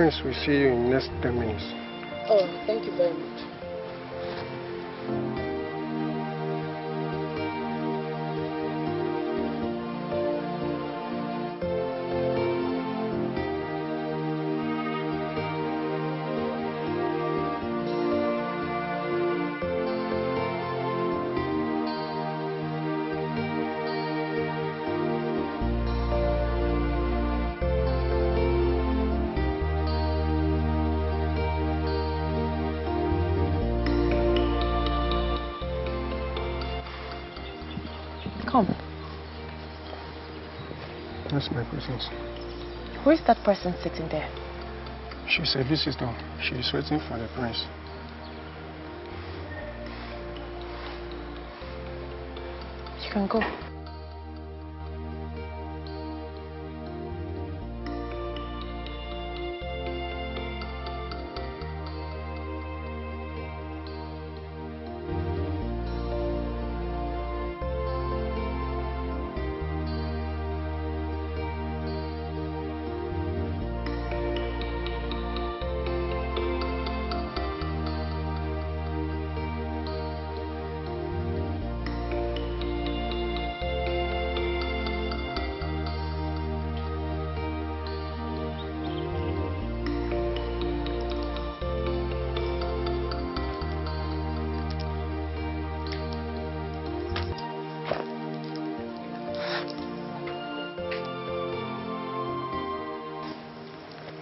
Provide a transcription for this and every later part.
prince will see you in the next 10 minutes. Oh, thank you very much. Come. That's my presence. Who is that person sitting there? She's a visitor. She's waiting for the prince. You can go.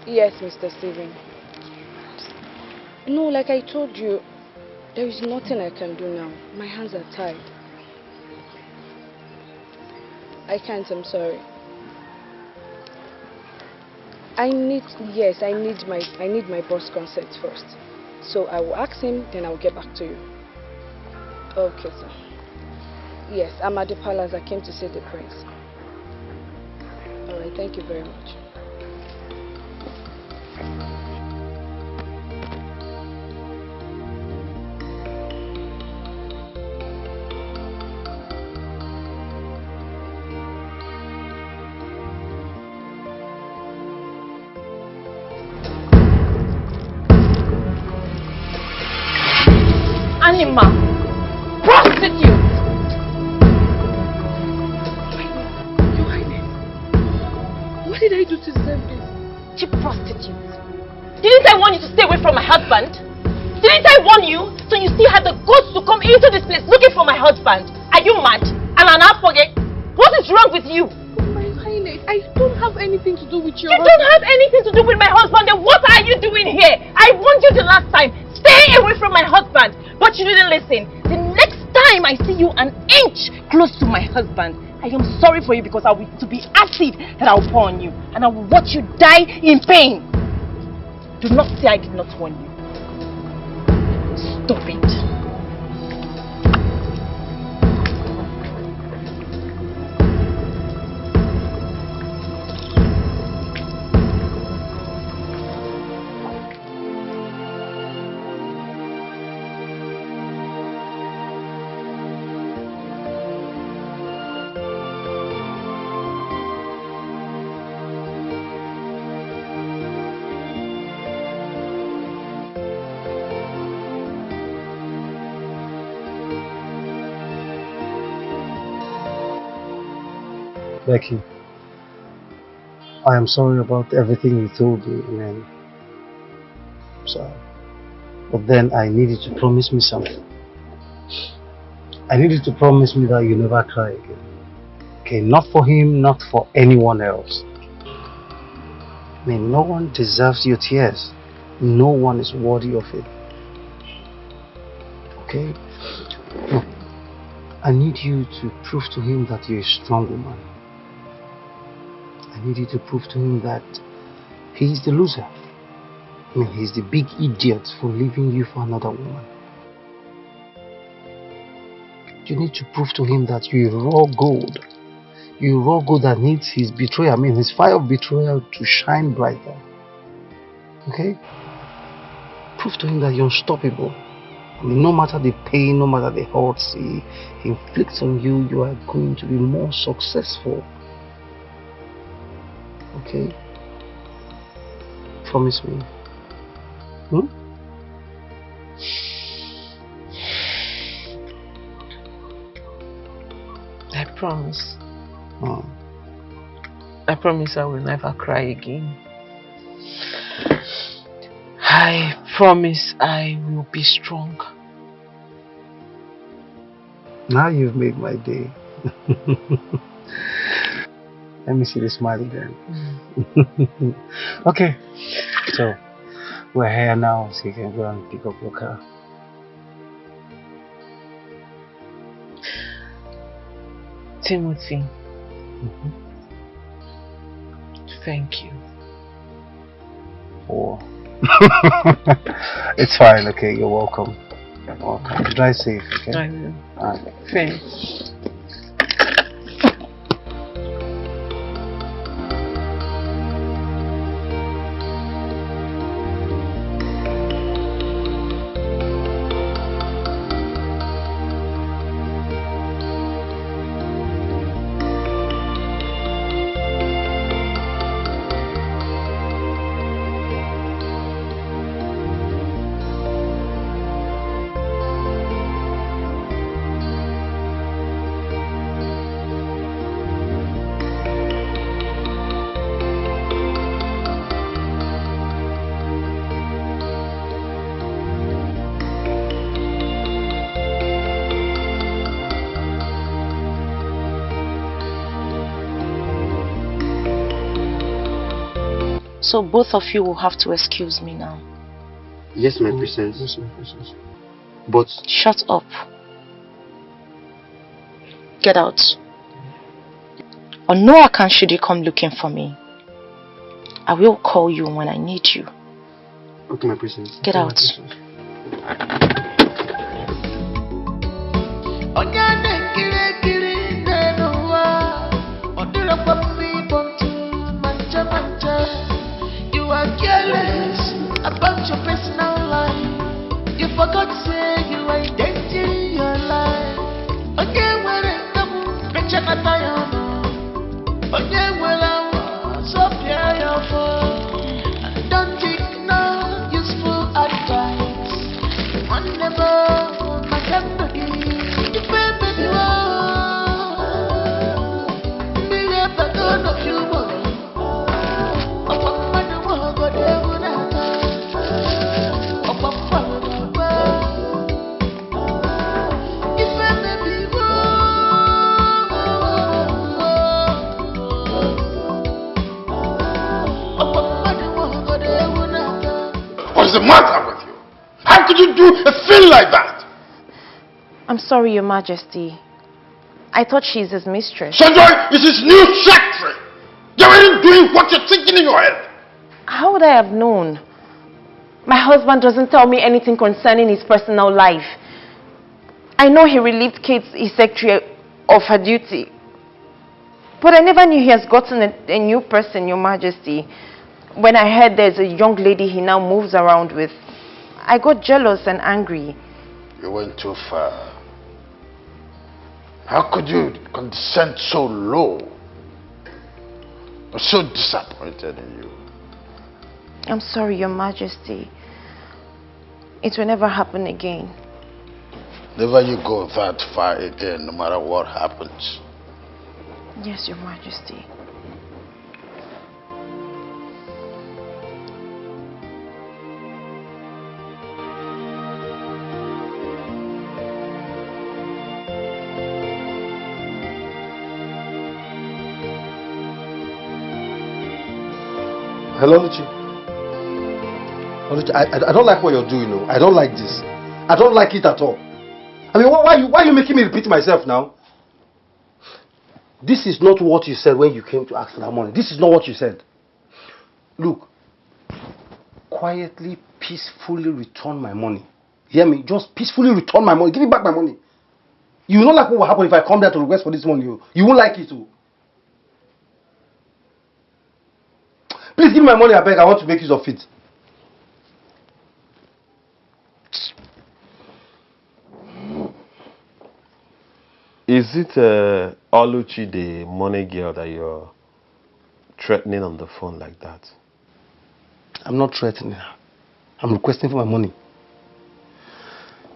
Yes, Mr. Steven. No, like I told you, there is nothing I can do now. My hands are tied. I can't, I'm sorry. I need my boss' consent first. So I will ask him, then I will get back to you. Okay, sir. Yes, I'm at the palace. I came to see the prince. Alright, thank you very much. Anima! Prostitute! Your Highness, what did I do to deserve this? Cheap prostitute! Didn't I warn you to stay away from my husband? Didn't I warn you? So you still had the guts to come into this place looking for my husband? Are you mad? And I'll not forget? What is wrong with you? Oh, my Highness, I don't have anything to do with your You husband. don't have anything to do with my husband, then what are you doing here? I warned you the last time. Stay away from my husband. But you didn't listen. The next time I see you an inch close to my husband, I am sorry for you because I will to be acid that I will pour on you. And I will watch you die in pain. Do not say I did not warn you. Stop it. Becky, I am sorry about everything you told me, man. Sorry. But then I needed to promise me something. I needed to promise me that you never cry again. Okay, not for him, not for anyone else. I mean, no one deserves your tears. No one is worthy of it. Okay? Look, I need you to prove to him that you're a strong woman. I need you to prove to him that he's the loser. I mean, he's the big idiot for leaving you for another woman. You need to prove to him that you're raw gold. You're raw gold that needs his betrayal, I mean his fire of betrayal to shine brighter. Okay? Prove to him that you're unstoppable. I mean, no matter the pain, no matter the hurt he inflicts on you, you are going to be more successful. Okay? promise me? Hmm? I promise. Oh. I promise I will never cry again. I promise I will be strong. Now you've made my day. Let me see the smile again. Okay, so we're here now, so you can go and pick up your car. Timothy, thank you. Oh. It's fine, okay, you're welcome. You're welcome. Drive safe, okay? I will. Alright. Thanks. So both of you will have to excuse me now. Yes, my princess. Yes, my princess. But... Shut up. Get out. On no account should you come looking for me. I will call you when I need you. Okay, my princess. Get out. You are careless about your personal life. You forgot to say you are dating your life. Again, when it comes, bitch, I'm not tired. Again, when I'm so your phone. I don't take no useful advice. One never, my family, you baby, you are. Me never gonna you. What's the matter with you? How could you do a thing like that? I'm sorry, Your Majesty. I thought she's his mistress. So Joy is his new secretary. You weren't doing what you're thinking in your head. How would I have known? My husband doesn't tell me anything concerning his personal life. I know he relieved Kate, his secretary, of her duty. But I never knew he has gotten a new person, Your Majesty. When I heard there's a young lady he now moves around with, I got jealous and angry. You went too far. How could you condescend so low? I'm so disappointed in you. I'm sorry, Your Majesty. It will never happen again. Never you go that far again, no matter what happens. Yes, Your Majesty. Hello, Luchi. I don't like what you're doing. No, I don't like this. I don't like it at all. I mean, why are you making me repeat myself now? This is not what you said when you came to ask for that money. This is not what you said. Look, quietly, peacefully return my money. Hear me? Just peacefully return my money. Give me back my money. You know like what will happen if I come there to request for this money. You won't like it too. Please give me my money, I beg. I want to make use of it. Is it Oluchi, the money girl, that you're threatening on the phone like that? I'm not threatening her. I'm requesting for my money.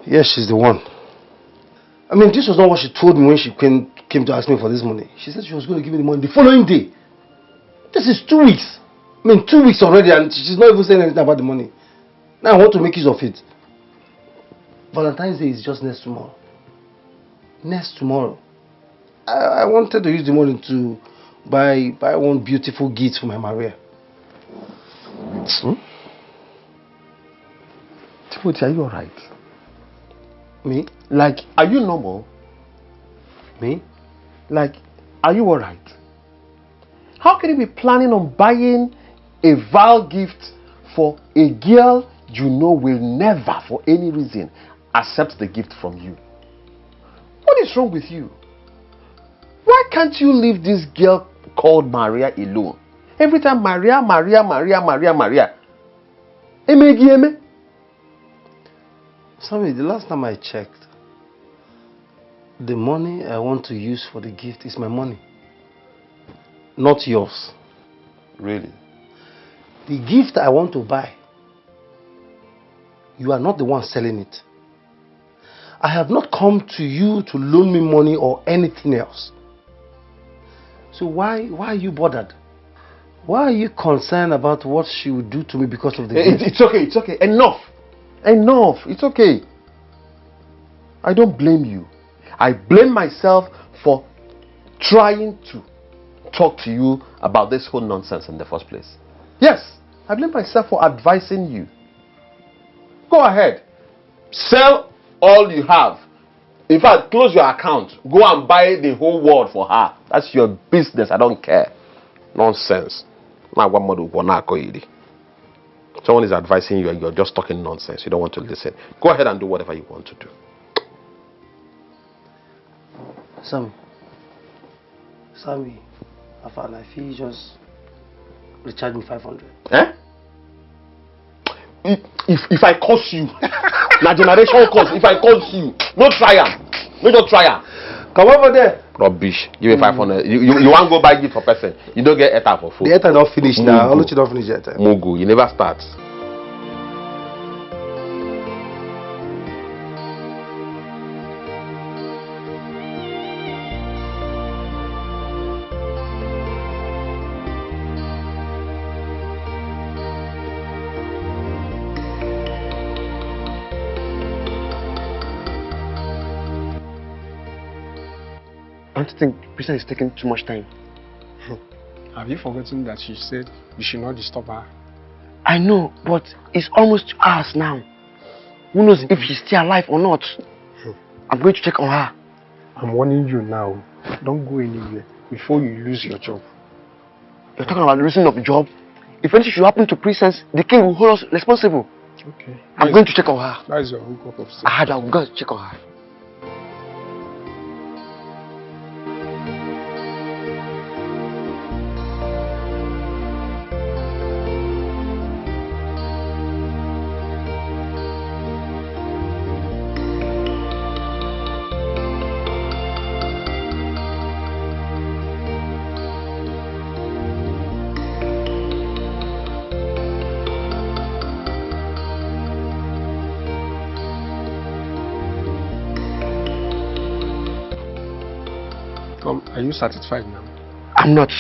Yes, she's the one. I mean, this was not what she told me when she came to ask me for this money. She said she was going to give me the money the following day. This is 2 weeks. I mean, 2 weeks already, and she's not even saying anything about the money. Now I want to make use of it. Valentine's Day is just next tomorrow. Next tomorrow. I wanted to use the money to buy one beautiful gift for my Maria. Timothy, are you alright? Me? Like, are you normal? Me? Like, are you alright? How can you be planning on buying a vile gift for a girl you know will never, for any reason, accept the gift from you? What is wrong with you? Why can't you leave this girl called Maria alone? Every time Maria. Sammy, the last time I checked, the money I want to use for the gift is my money. Not yours. Really? The gift I want to buy, you are not the one selling it. I have not come to you to loan me money or anything else. So why are you bothered? Why are you concerned about what she will do to me because of the gift? It's okay. Enough. It's okay. I don't blame you. I blame myself for trying to talk to you about this whole nonsense in the first place. Yes, I blame myself for advising you. Go ahead. Sell all you have. In fact, close your account. Go and buy the whole world for her. That's your business. I don't care. Nonsense. Someone is advising you and you're just talking nonsense. You don't want to listen. Go ahead and do whatever you want to do. Sammy, I feel you just recharge me 500. Eh? If I curse you, na generation curse. If I curse you, no try am. No just try am. Come over there. Rubbish. Give me 500. You want to go buy gift for person. You don't get ETA for food. The ETA not finished now. I'll let you not finish the ETA. Mugu, you never start. I don't think Prisa is taking too much time. Have you forgotten that she said we should not disturb her? I know, but it's almost 2 hours now. Who knows if she's still alive or not? I'm going to check on her. I'm warning you now. Don't go anywhere before you lose your job. You're talking about losing of the job? If anything should happen to Princess, the king will hold us responsible. Okay. I'm going to check on her. That is your hookup of stairs. I had to go check on her. Are you satisfied now? I'm not.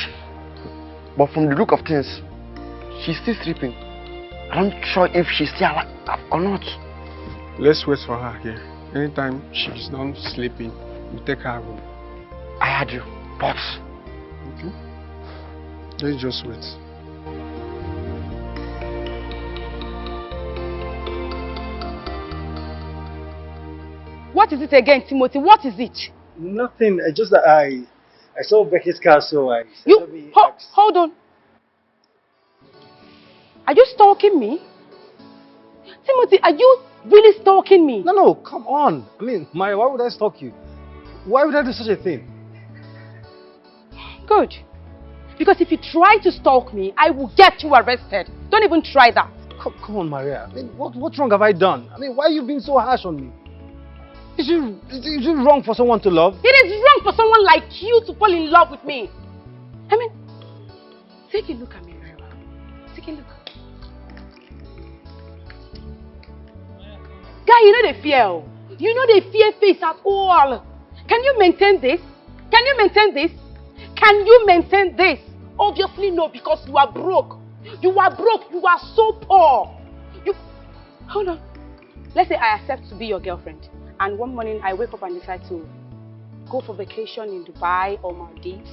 But from the look of things, she's still sleeping. I'm not sure if she's still alive or not. Let's wait for her here. Anytime she's not sleeping, we take her home. I had you, but... Okay. Let's just wait. What is it again, Timothy? What is it? Nothing. Just that I saw Becky's car, so I said, You hold on. Are you stalking me? Timothy, are you really stalking me? No, come on. I mean, Maya, why would I stalk you? Why would I do such a thing? Good. Because if you try to stalk me, I will get you arrested. Don't even try that. Come on, Maria. I mean, what's wrong have I done? I mean, why are you being so harsh on me? Is it wrong for someone to love? It is wrong for someone like you to fall in love with me. I mean, take a look at me very well. Take a look. Guy, you know the fear. You know the fear face at all. Can you maintain this? Can you maintain this? Can you maintain this? Obviously no, because you are broke. You are broke. You are so poor. Hold on. Let's say I accept to be your girlfriend. And one morning I wake up and decide to go for vacation in Dubai or Maldives.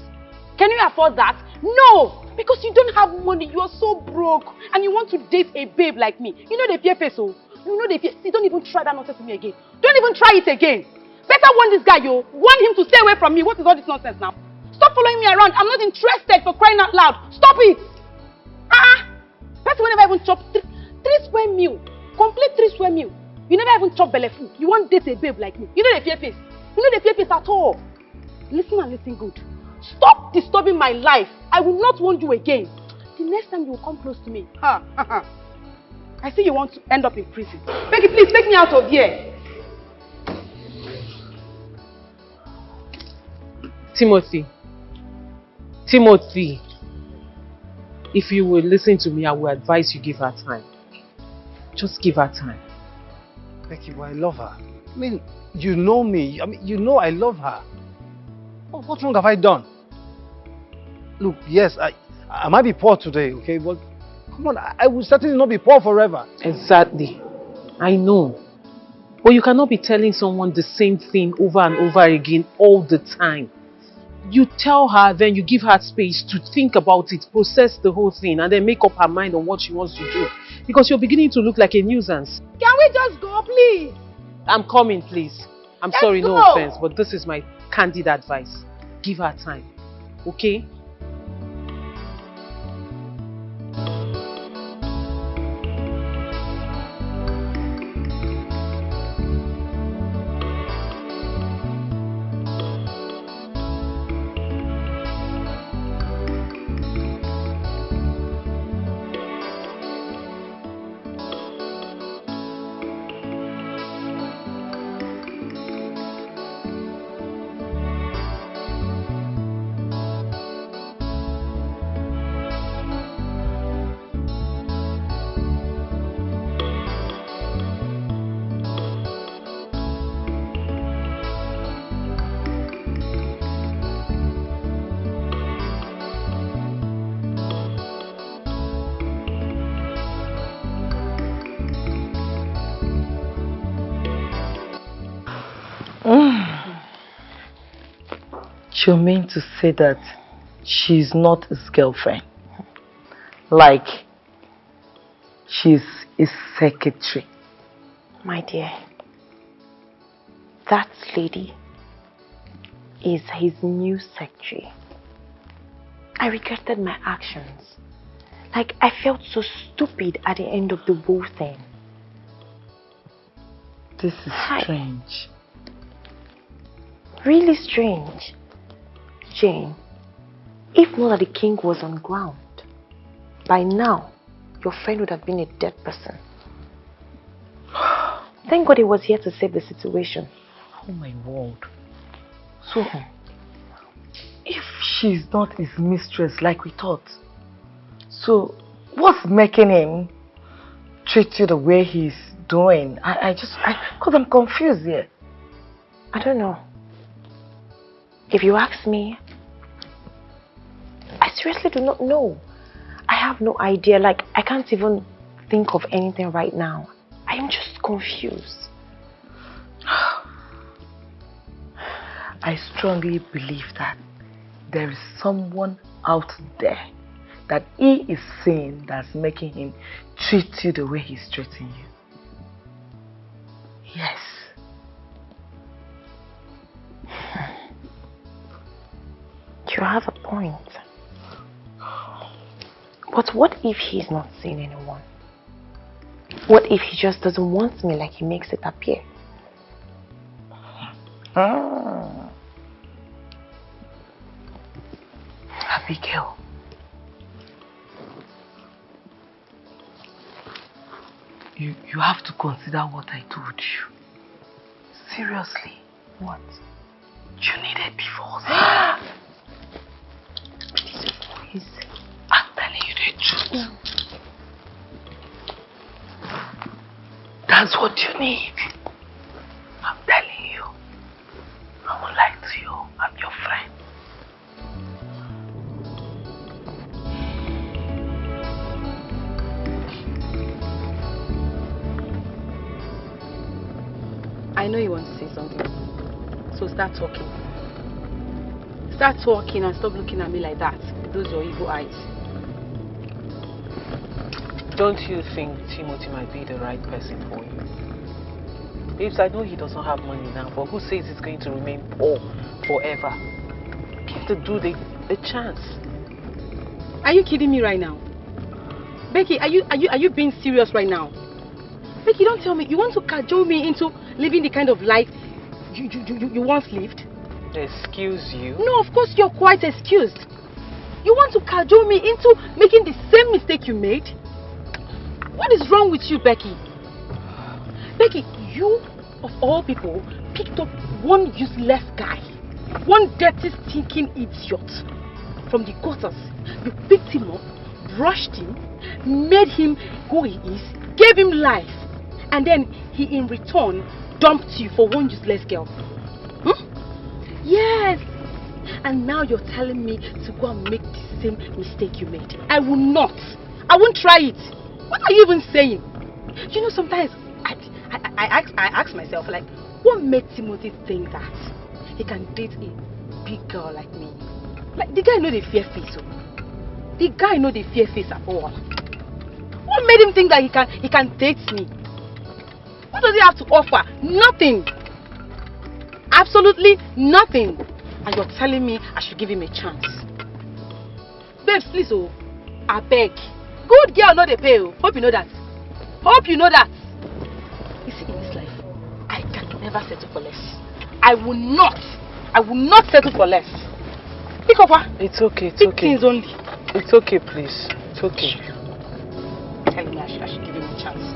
Can you afford that? No! Because you don't have money. You are so broke. And you want to date a babe like me. You know the fear face, oh. You know the fear. See, don't even try that nonsense with me again. Don't even try it again. Better warn this guy, yo. Warn him to stay away from me. What is all this nonsense now? Stop following me around. I'm not interested, for crying out loud. Stop it. Person will never even chop 3 square meal. Complete 3 square meal. You never even chop belly food. You won't date a babe like me. You know the fear face. You know the fear face at all. Listen and listen good. Stop disturbing my life. I will not want you again. The next time you will come close to me. I see you want to end up in prison. Becky, please take me out of here. Timothy, if you will listen to me, I will advise you give her time. Just give her time. Becky, but I love her. I mean, you know me. I mean, you know I love her. What wrong have I done? Look, yes, I might be poor today, okay? But come on, I will certainly not be poor forever. Exactly. I know. But you cannot be telling someone the same thing over and over again all the time. You tell her, then you give her space to think about it, process the whole thing, and then make up her mind on what she wants to do. Because you're beginning to look like a nuisance. Can we just go, please? I'm coming, please. I'm sorry, no offense, but this is my candid advice. Give her time. Okay? You mean to say that she's not his girlfriend? Like, she's his secretary? My dear, that lady is his new secretary. I regretted my actions. Like, I felt so stupid at the end of the whole thing. This is strange. Really strange. Jane, if not that the king was on ground, by now, your friend would have been a dead person. Thank God he was here to save the situation. Oh my word. So, if she's not his mistress like we thought, so what's making him treat you the way he's doing? Because I'm confused here. I don't know. If you ask me, I seriously do not know. I have no idea. Like, I can't even think of anything right now. I am just confused. I strongly believe that there is someone out there that he is seeing that's making him treat you the way he's treating you. Yes. You have a point. But what if he's not seeing anyone? What if he just doesn't want me like he makes it appear? Abigail. You have to consider what I told you. Seriously. What? You needed divorce. Please. I'm telling you the truth. That's what you need. I know you want to say something. So start talking. Start talking and stop looking at me like that. Those are your evil eyes. Don't you think Timothy might be the right person for you? Babes, I know he doesn't have money now, but who says he's going to remain poor forever? Give the dude a chance. Are you kidding me right now? Becky, are you being serious right now? Becky, don't tell me you want to cajole me into living the kind of life you once lived? Excuse you? No, of course you're quite excused. You want to cajole me into making the same mistake you made? What is wrong with you, Becky? Becky, you, of all people, picked up one useless guy. One dirty, stinking idiot from the gutters. You picked him up, brushed him, made him who he is, gave him life, and then he in return dumped you for one useless girl. Yes, and now you're telling me to go and make the same mistake you made. I will not. I won't try it. What are you even saying? You know, sometimes I ask myself, like, what made Timothy think that he can date a big girl like me? Like, the guy know the fear face. The guy know the fear face at all. What made him think that he can date me? What does he have to offer? Nothing. Absolutely nothing. And you're telling me I should give him a chance. Babes, please, I beg. Good girl, no they pay. Hope you know that. Hope you know that. You see, in this life, I can never settle for less. I will not settle for less. Pick up her. It's okay, it's Pick okay. things only. It's okay, please. It's okay. Telling me I should give him a chance.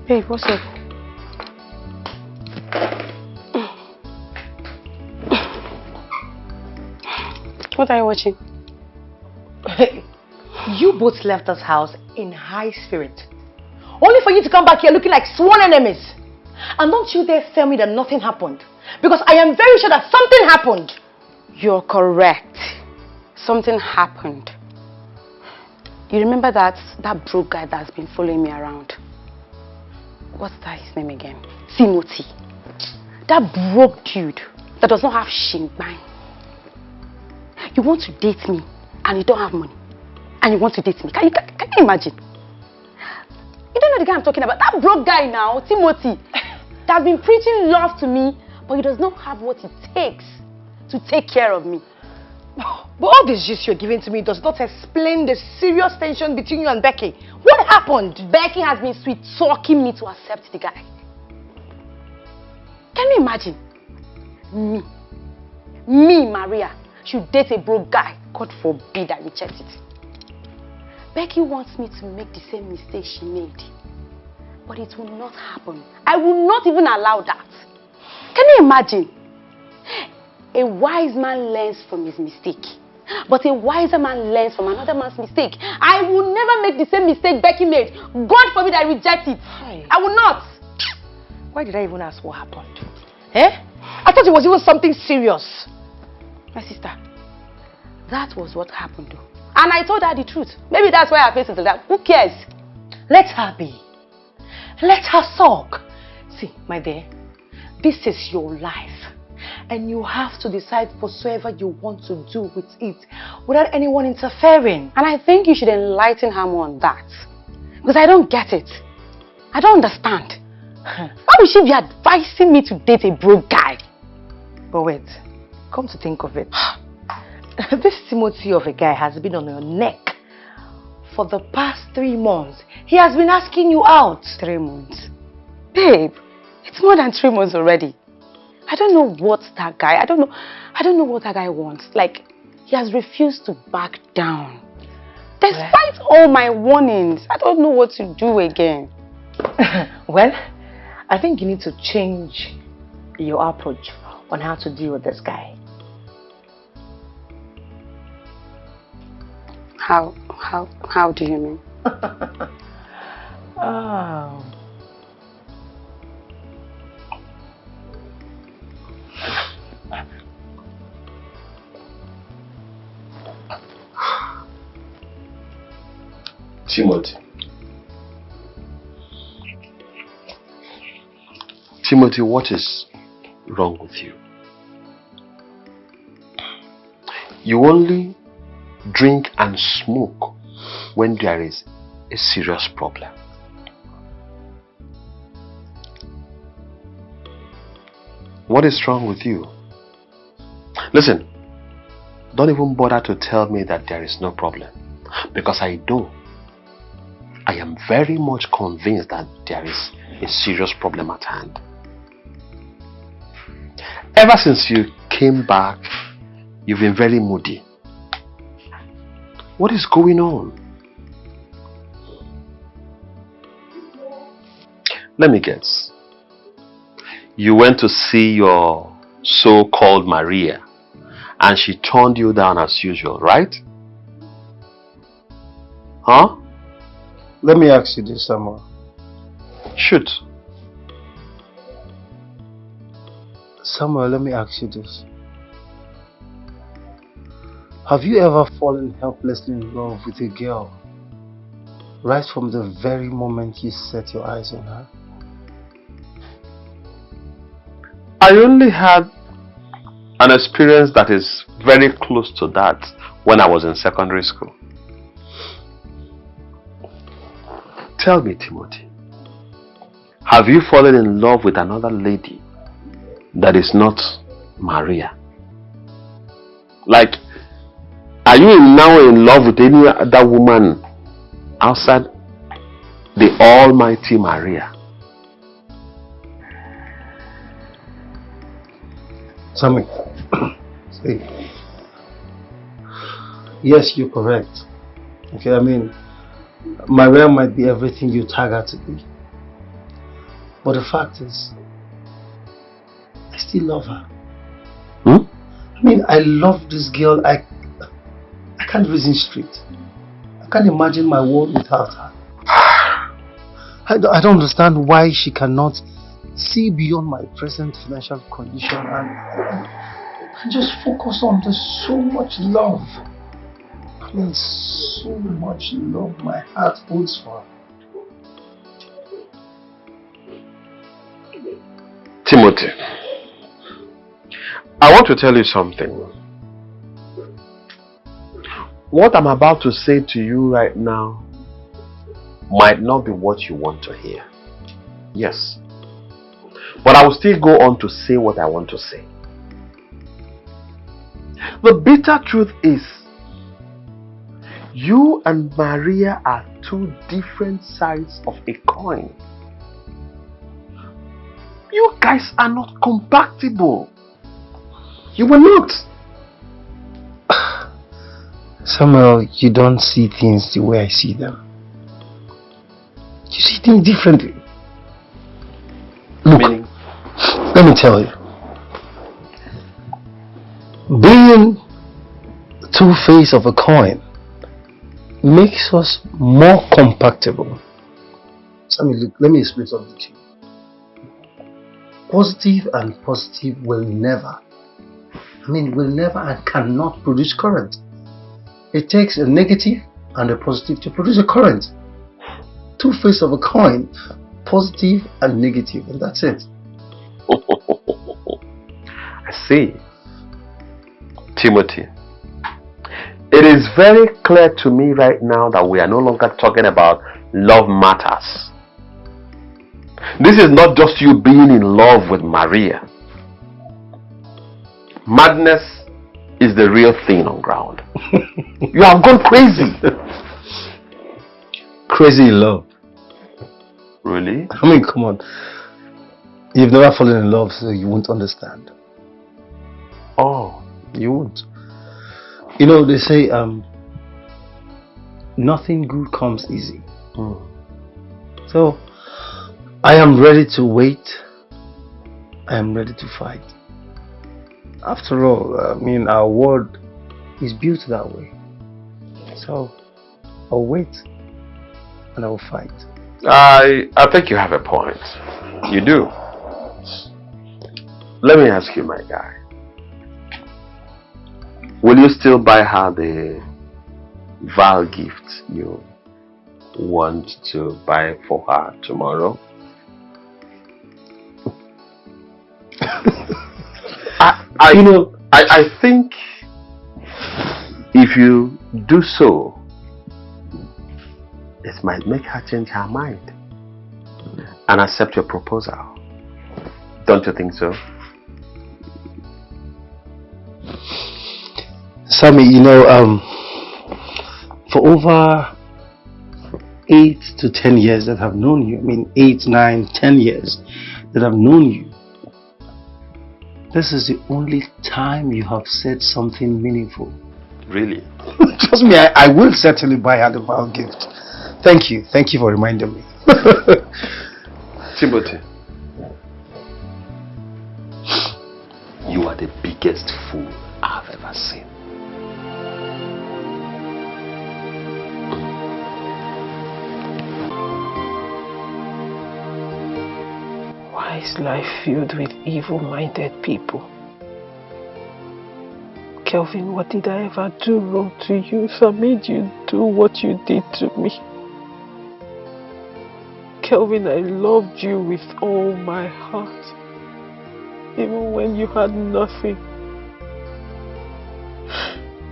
Hey, what's up? What are you watching? You both left this house in high spirit. Only for you to come back here looking like sworn enemies. And don't you dare tell me that nothing happened. Because I am very sure that something happened. You're correct. Something happened. You remember that broke guy that's been following me around? What's that his name again? Timothy. That broke dude that does not have shingbai. You want to date me and you don't have money. And you want to date me. Can you imagine? You don't know the guy I'm talking about. That broke guy now, Timothy, that's been preaching love to me, but he does not have what it takes to take care of me. But all this gist you're giving to me does not explain the serious tension between you and Becky. What happened? Becky has been sweet-talking me to accept the guy. Can you imagine? Me, Maria, should date a broke guy. God forbid I reject it. Becky wants me to make the same mistake she made. But it will not happen. I will not even allow that. Can you imagine? A wise man learns from his mistake. But a wiser man learns from another man's mistake. I will never make the same mistake Becky made. God forbid I reject it. I will not. Why did I even ask what happened? I thought it was even something serious. My sister, that was what happened though. And I told her the truth. Maybe that's why her face is like that. Who cares? Let her be. Let her sulk. See, my dear, this is your life. And you have to decide whatsoever you want to do with it without anyone interfering. And I think you should enlighten her more on that. Because I don't get it. I don't understand. Why would she be advising me to date a broke guy? But wait, come to think of it. This Timothy of a guy has been on your neck for the past 3 months. He has been asking you out. 3 months? Babe, it's more than 3 months already. I don't know what that guy, I don't know what that guy wants. Like, he has refused to back down. Despite all my warnings, I don't know what to do again. Well, I think you need to change your approach. on how to deal with this guy. How do you mean? Oh. Timothy. Timothy, what is wrong with you? You only drink and smoke when there is a serious problem. What is wrong with you? Listen, don't even bother to tell me that there is no problem, because I know. I am very much convinced that there is a serious problem at hand. Ever since you came back, you've been very moody. What is going on? Let me guess. You went to see your so-called Maria and she turned you down as usual, right? Huh? Let me ask you this, Samuel. Shoot. Samuel, let me ask you this. Have you ever fallen helplessly in love with a girl right from the very moment you set your eyes on her? I only had an experience that is very close to that when I was in secondary school. Tell me, Timothy, have you fallen in love with another lady that is not Maria? Like, are you now in love with any other woman outside the almighty Maria? Sammy, see, yes, you're correct. Okay, I mean, Maria might be everything you tag her to be. But the fact is, I still love her. I mean, I love this girl. I can't reason straight. I can't imagine my world without her. I don't understand why she cannot see beyond my present financial condition and just focus on the so much love. I mean, so much love my heart holds for her. Timothy, I want to tell you something. What I'm about to say to you right now might not be what you want to hear. Yes. But I will still go on to say what I want to say. The bitter truth is, you and Maria are two different sides of a coin. You guys are not compatible. You were not. Samuel, you don't see things the way I see them. You see things differently. Look, meaning? Let me tell you. Being two faces of a coin makes us more compatible. Samuel, look, let me explain something to you. Positive and positive will never and cannot produce current. It takes a negative and a positive to produce a current. Two faces of a coin, positive and negative, and that's it. I see. Timothy, it is very clear to me right now that we are no longer talking about love matters. This is not just you being in love with Maria. Madness is the real thing on ground. You have gone crazy. Crazy in love. Really? I mean, come on. You've never fallen in love, so you won't understand. Oh. You won't. You know, they say, nothing good comes easy. So, I am ready to wait. I am ready to fight. After all, I mean, our world is built that way. So, I'll wait and I'll fight. I think you have a point. You do. Let me ask you, my guy. Will you still buy her the vile gift you want to buy for her tomorrow? I think if you do so, it might make her change her mind and accept your proposal. Don't you think so? Sammy, for over 8 to 10 years that I've known you, I mean 8, 9, 10 years that I've known you, this is the only time you have said something meaningful. Really? Trust me, I will certainly buy her the vile gift. Thank you for reminding me. Timothy, you are the biggest fool I've ever seen. Why is life filled with evil-minded people? Kelvin, what did I ever do wrong to you that made you do what you did to me? Kelvin, I loved you with all my heart, even when you had nothing.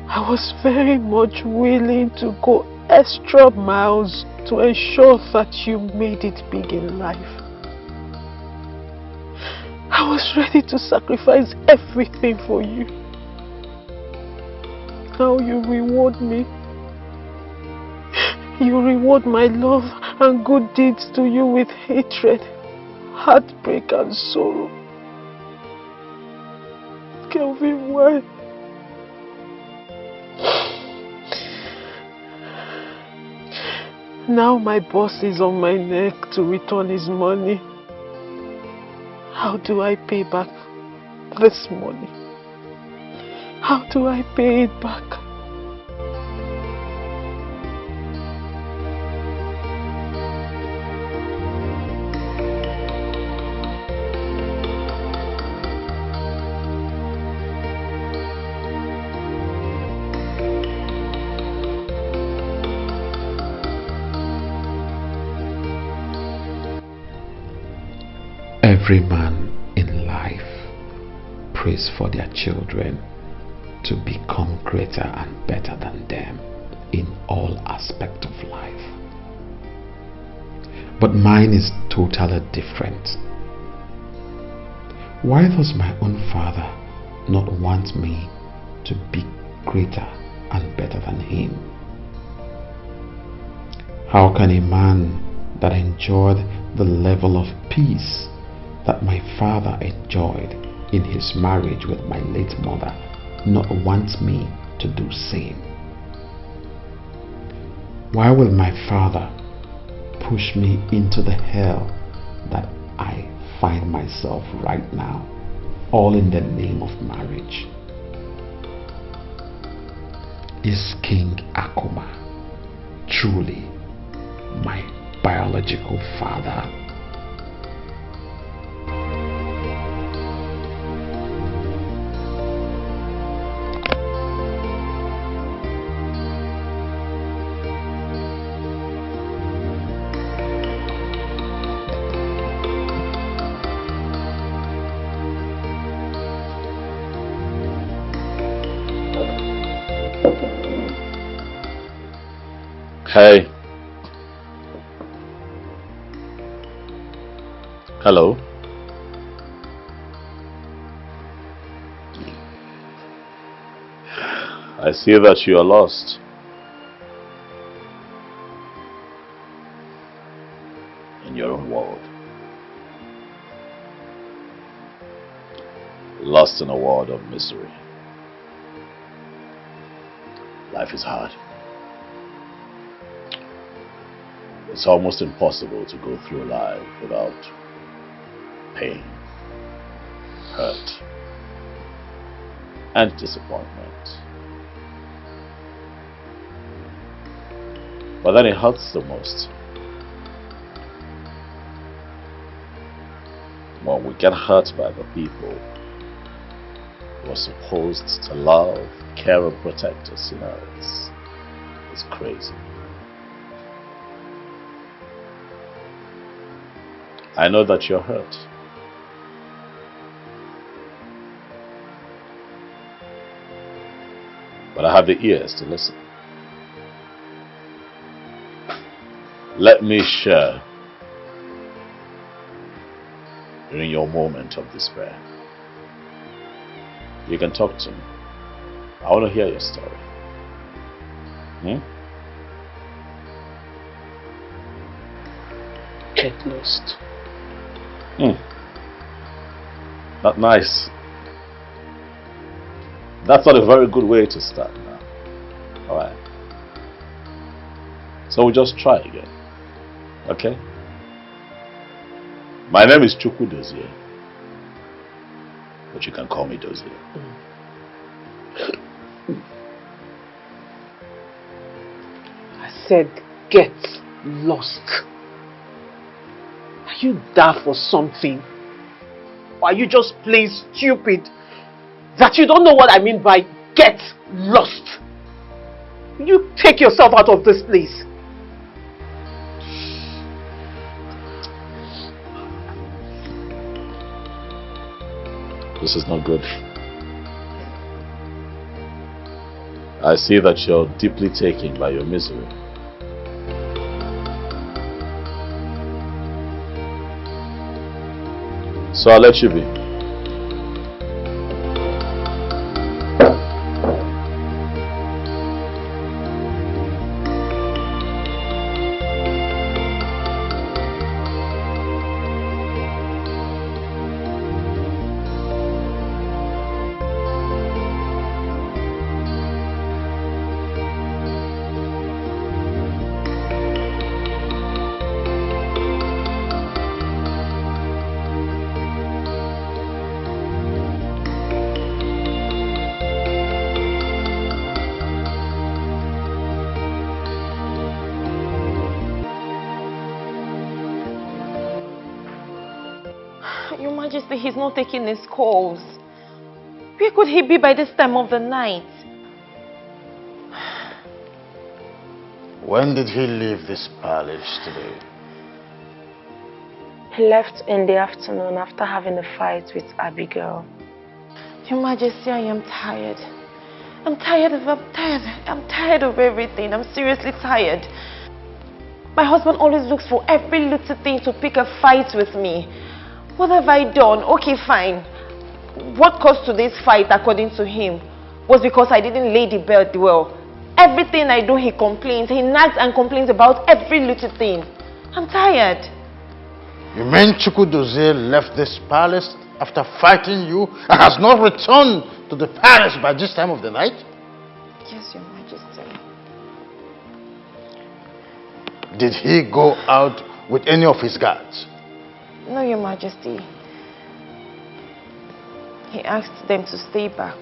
I was very much willing to go extra miles to ensure that you made it big in life. I was ready to sacrifice everything for you. Now you reward me. You reward my love and good deeds to you with hatred, heartbreak and sorrow. Kelvin, why? Now my boss is on my neck to return his money. How do I pay back this money? How do I pay it back? Every man in life prays for their children to become greater and better than them in all aspects of life. But mine is totally different. Why does my own father not want me to be greater and better than him? How can a man that enjoyed the level of peace that my father enjoyed in his marriage with my late mother not want me to do same? Why will my father push me into the hell that I find myself right now, all in the name of marriage? Is King Akuma truly my biological father? Hey. Hello. I see that you are lost. In your own world. Lost in a world of misery. Life is hard. It's almost impossible to go through life without pain, hurt, and disappointment. But then it hurts the most when we get hurt by the people who are supposed to love, care and protect us. You know, it's crazy. I know that you're hurt. But I have the ears to listen. Let me share during your moment of despair. You can talk to me. I want to hear your story. Get lost. Not nice. That's not a very good way to start now. Alright. So we'll just try again. Okay? My name is Chukwu Dozie. But you can call me Dozie. I said get lost. Are you there for something? Or are you just plain stupid that you don't know what I mean by get lost? You take yourself out of this place. This is not good. I see that you're deeply taken by your misery. So I'll let you be. He's not taking his calls. Where could he be by this time of the night? When did he leave this palace today? He left in the afternoon after having a fight with Abigail. Your Majesty, I am tired. I'm tired of everything. I'm seriously tired. My husband always looks for every little thing to pick a fight with me. What have I done? Okay, fine. What caused today's fight, according to him, was because I didn't lay the belt well. Everything I do, he complains. He nags and complains about every little thing. I'm tired. You mean Chukwu Dozie left this palace after fighting you and has not returned to the palace by this time of the night? Yes, Your Majesty. Did he go out with any of his guards? No, Your Majesty. He asked them to stay back.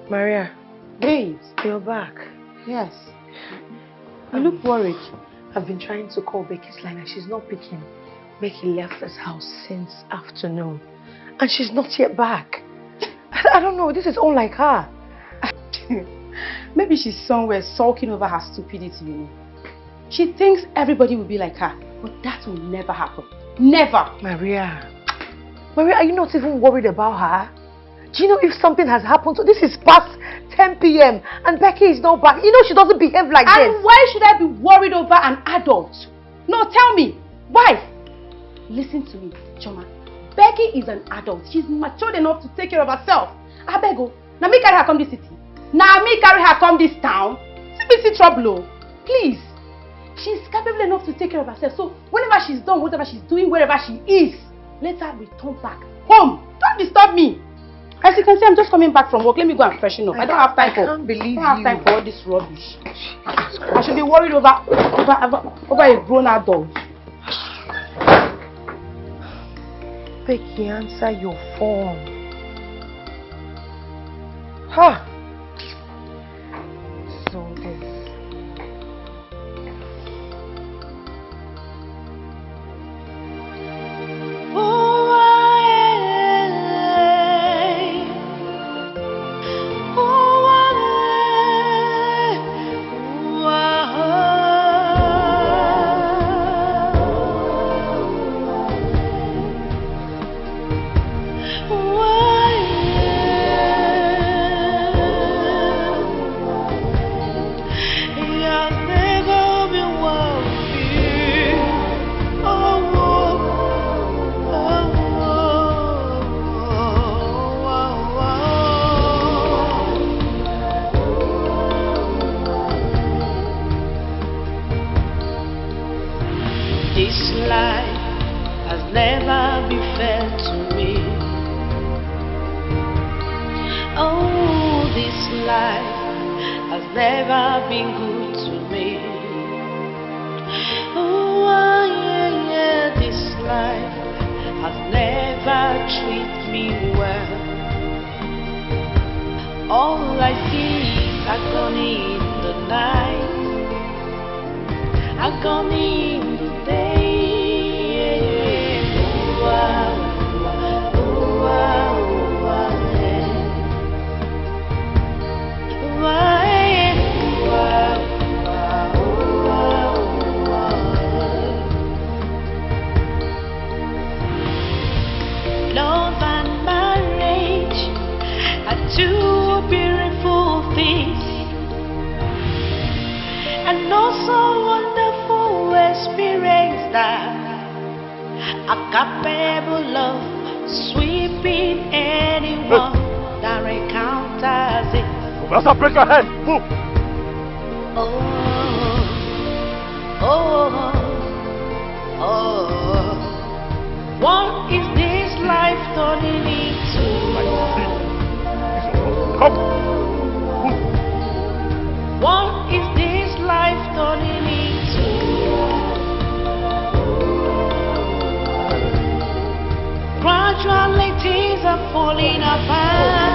Maria. Babes. You're back. Yes. You look worried. I've been trying to call Becky's line and she's not picking. Becky left this house since afternoon and she's not yet back. I don't know, this is unlike her. Maybe she's somewhere sulking over her stupidity, you know. She thinks everybody will be like her, but that will never happen. Never! Maria, are you not even worried about her? Do you know if something has happened? So this is past 10 p.m. and Becky is not back. You know she doesn't behave like this. And why should I be worried over an adult? No, tell me. Why? Listen to me, Choma. Becky is an adult. She's matured enough to take care of herself. I beg you. Now me carry her come this city. Now me carry her come this town. See trouble. Please. She's capable enough to take care of herself. So whenever she's done, whatever she's doing, wherever she is, let her return back home. Don't disturb me. As you can see, I'm just coming back from work. Let me go and freshen up. I don't have time for. I don't have time for all this rubbish. I should be worried over a grown adult. Becky, answer your phone. Huh? So this. Break your head! Move! What is this life turning into? Come! What is this life turning into? Gradually things are falling apart.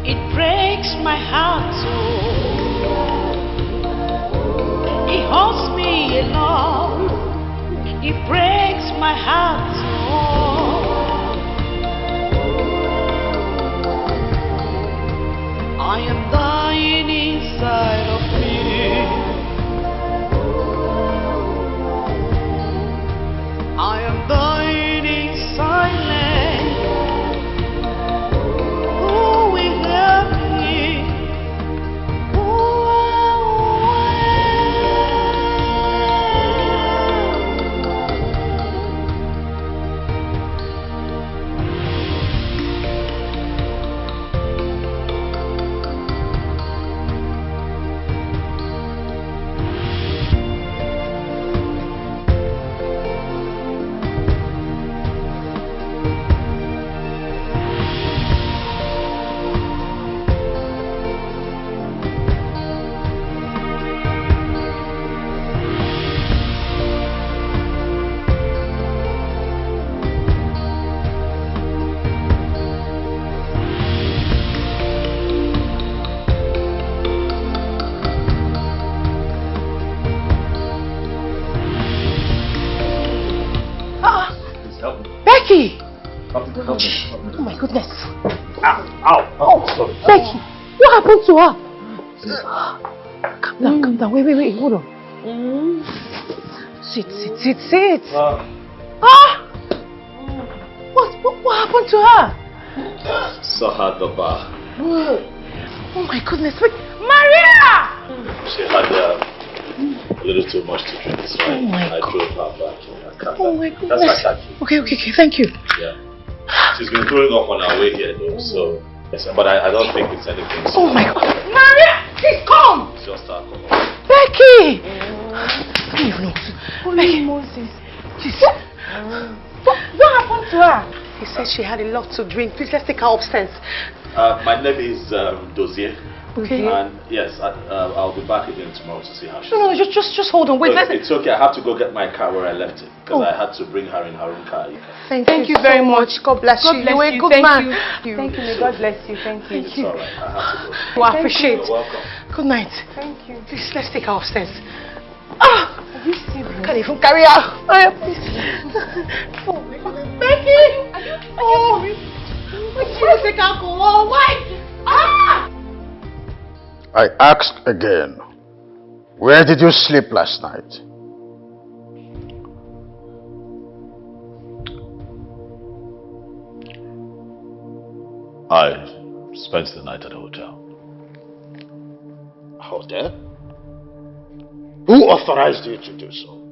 It breaks my heart too. It hurts me alone. It breaks my heart too. I am dying inside of me. I am dying in silence. Becky! Oh my goodness. Ow! Oh, sorry. Becky, what happened to her? Calm down. Wait, hold on. Sit. What happened to her? Saw her at the bar. Oh my goodness, wait. Maria! She had a little too much to drink, so I drove her back in her car. Oh my goodness. That's my car key. Okay, thank you. Yeah. She's been throwing up on her way here though, so yes, but I don't think it's anything. Oh my God. Maria, please come! It's just her. Becky! I don't even know. Becky. Moses. Please. What happened to her? He said she had a lot to drink. Please, let's take her upstairs. My name is Dozier. Okay. And yes, I'll be back again tomorrow to see how she No, just hold on. Wait, it's okay. I have to go get my car where I left it because I had to bring her in her own car. Thank you very much. God bless you. You were a good man. Thank you. May God bless you. Thank you. It's all right. I have to go. Well, I appreciate it. You're welcome. Good night. Thank you. Please, let's take her upstairs. Ah! Are you serious? Can't even carry her. Please. Oh my God. Becky! Oh! Why take alcohol? Why? Ah! I ask again, where did you sleep last night? I spent the night at a hotel. Hotel? Who authorized you to do so?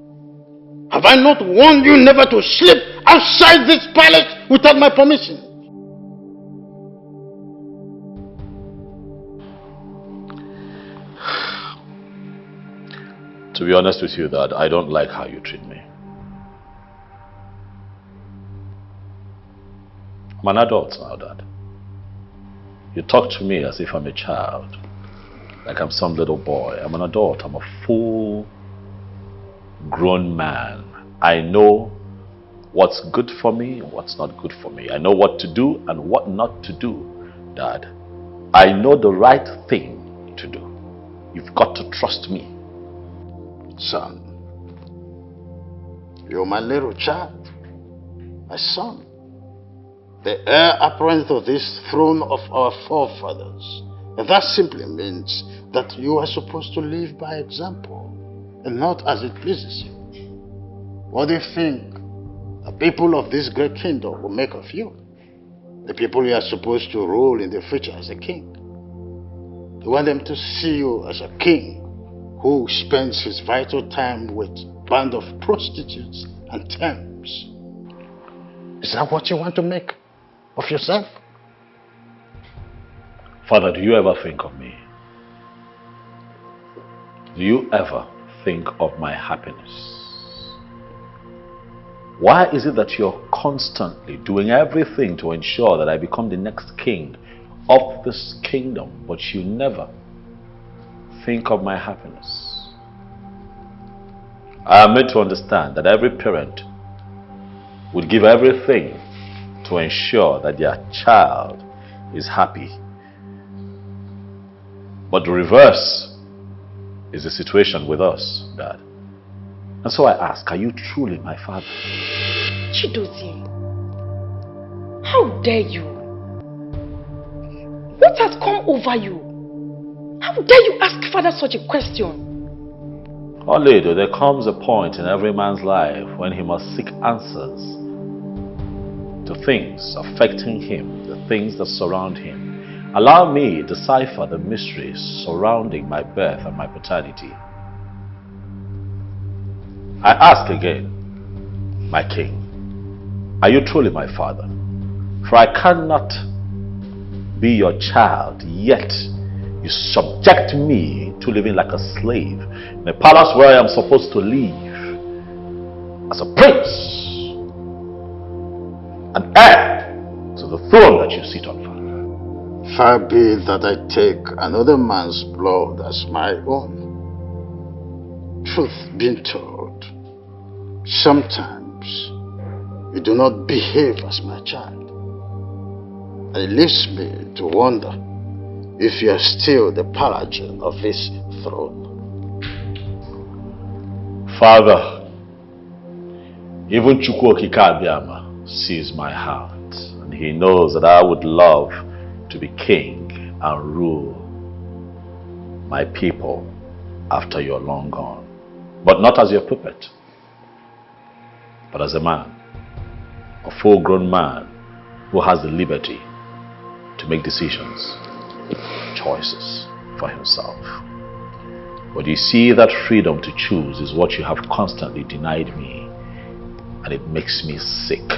Have I not warned you never to sleep outside this palace without my permission? To be honest with you, Dad, I don't like how you treat me. I'm an adult now, Dad. You talk to me as if I'm a child, like I'm some little boy. I'm an adult. I'm a full grown man. I know what's good for me and what's not good for me. I know what to do and what not to do, Dad. I know the right thing to do. You've got to trust me. Son, you're my little child, my son, the heir apparent of this throne of our forefathers. And that simply means that you are supposed to live by example and not as it pleases you. What do you think the people of this great kingdom will make of you? The people you are supposed to rule in the future as a king. You want them to see you as a king who spends his vital time with a band of prostitutes and thames. Is that what you want to make of yourself? Father, do you ever think of me? Do you ever think of my happiness? Why is it that you're constantly doing everything to ensure that I become the next king of this kingdom, but you never think of my happiness? I am made to understand that every parent would give everything to ensure that their child is happy. But the reverse is the situation with us, Dad. And so I ask, are you truly my father? Chidozie, how dare you? What has come over you? How dare you ask father such a question? Oh, Lady, there comes a point in every man's life when he must seek answers to things affecting him, the things that surround him. Allow me to decipher the mysteries surrounding my birth and my paternity. I ask again, my king, are you truly my father? For I cannot be your child, yet you subject me to living like a slave in a palace where I am supposed to live as a prince, an heir to the throne that you sit on, Father. Far be it that I take another man's blood as my own. Truth being told, sometimes you do not behave as my child. And it leaves me to wonder if you are still the paladin of this throne. Father, even Chukwu Okike Abiyama sees my heart, and he knows that I would love to be king and rule my people after you're long gone. But not as your puppet, but as a man, a full-grown man who has the liberty to make decisions, choices for himself. But you see, that freedom to choose is what you have constantly denied me, and it makes me sick.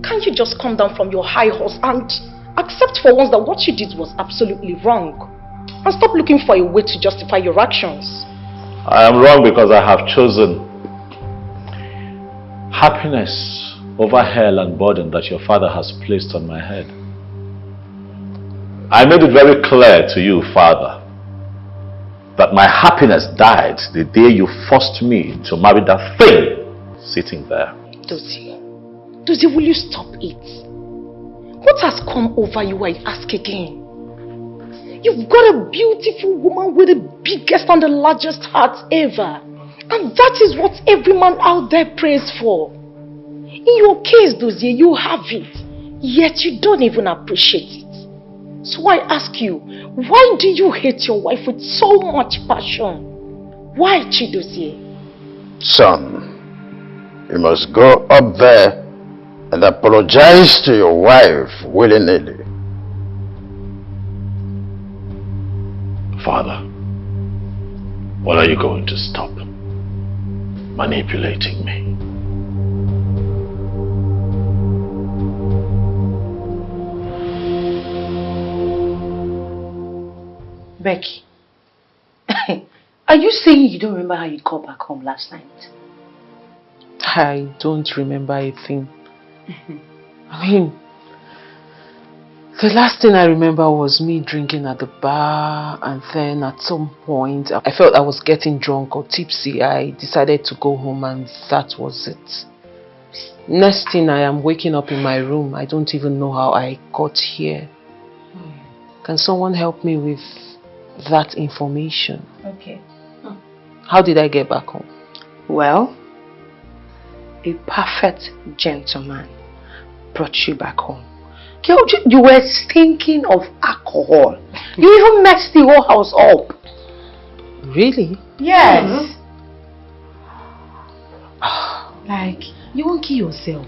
Can't you just come down from your high horse and accept for once that what you did was absolutely wrong? And stop looking for a way to justify your actions. I am wrong because I have chosen happiness over hell and burden that your father has placed on my head. I made it very clear to you, Father, that my happiness died the day you forced me to marry that thing sitting there. Dozie, will you stop it? What has come over you, I ask again? You've got a beautiful woman with the biggest and the largest heart ever. And that is what every man out there prays for. In your case, Dozie, you have it. Yet you don't even appreciate it. So I ask you, why do you hate your wife with so much passion? Why, Chidozie? Son, you must go up there and apologize to your wife willy-nilly. Father, when are you going to stop manipulating me? Becky, are you saying you don't remember how you got back home last night? I don't remember a thing. I mean, the last thing I remember was me drinking at the bar, and then at some point I felt I was getting drunk or tipsy. I decided to go home, and that was it. Next thing, I am waking up in my room. I don't even know how I got here. Can someone help me with that information? Okay. How did I get back home? Well, a perfect gentleman brought you back home. Girl, you were stinking of alcohol. You even messed the whole house up. Really? Yes. Like, you won't kill yourself.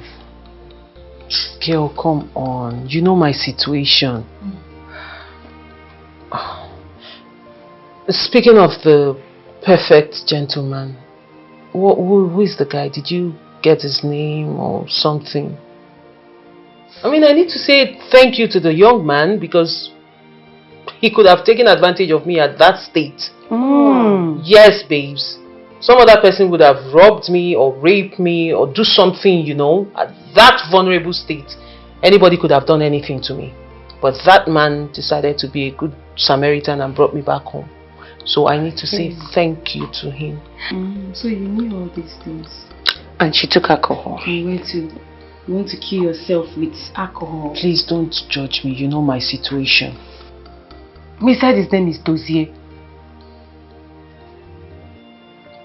Girl, come on. You know my situation. Speaking of the perfect gentleman, who is the guy? Did you get his name or something? I mean, I need to say thank you to the young man because he could have taken advantage of me at that state. Yes, babes. Some other person would have robbed me or raped me or do something, you know, at that vulnerable state. Anybody could have done anything to me. But that man decided to be a good Samaritan and brought me back home. So I need to say thank you to him. So you knew all these things. And she took alcohol. You want to kill yourself with alcohol. Please don't judge me. You know my situation. Me said his name is Dozie.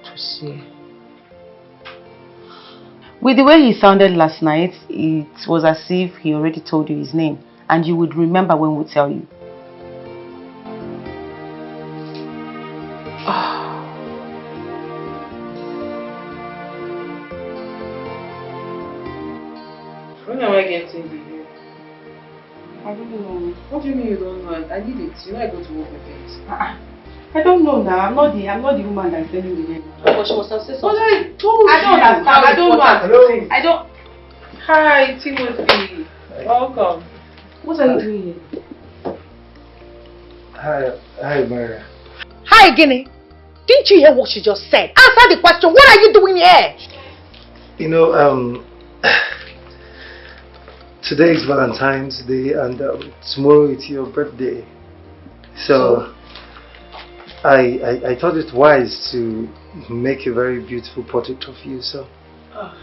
Dozie. With the way he sounded last night, it was as if he already told you his name. And you would remember when we tell you. When am I getting here? I don't know. What do you mean you don't know? I need it. You know I go to work with it. I don't know now. I'm not the woman that's telling the name. But she must have said something. I told you. I don't understand. I don't know. I don't. Hi, Timothy. Welcome. What are you doing here? Hi, Maria. Hi, Guinea. Didn't you hear what she just said? Answer the question. What are you doing here? You know, today is Valentine's Day and tomorrow it's your birthday. So I thought it wise to make a very beautiful portrait of you. So yeah.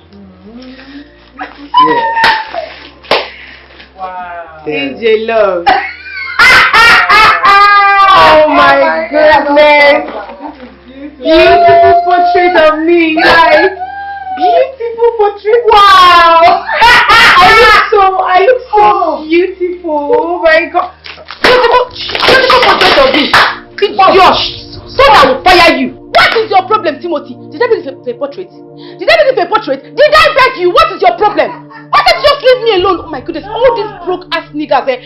Wow. AJ love. Oh my goodness. Beautiful portrait of me, guys. Beautiful portrait. Wow. I look so beautiful. Oh my god. Beautiful portrait of me. Josh, so I will fire you. What is your your problem, Timothy? Did I beg you for a portrait? Did I beg you for a portrait? Did I beg you? What is your problem? Why can't you just leave me alone? Oh my goodness, all these broke ass niggas there.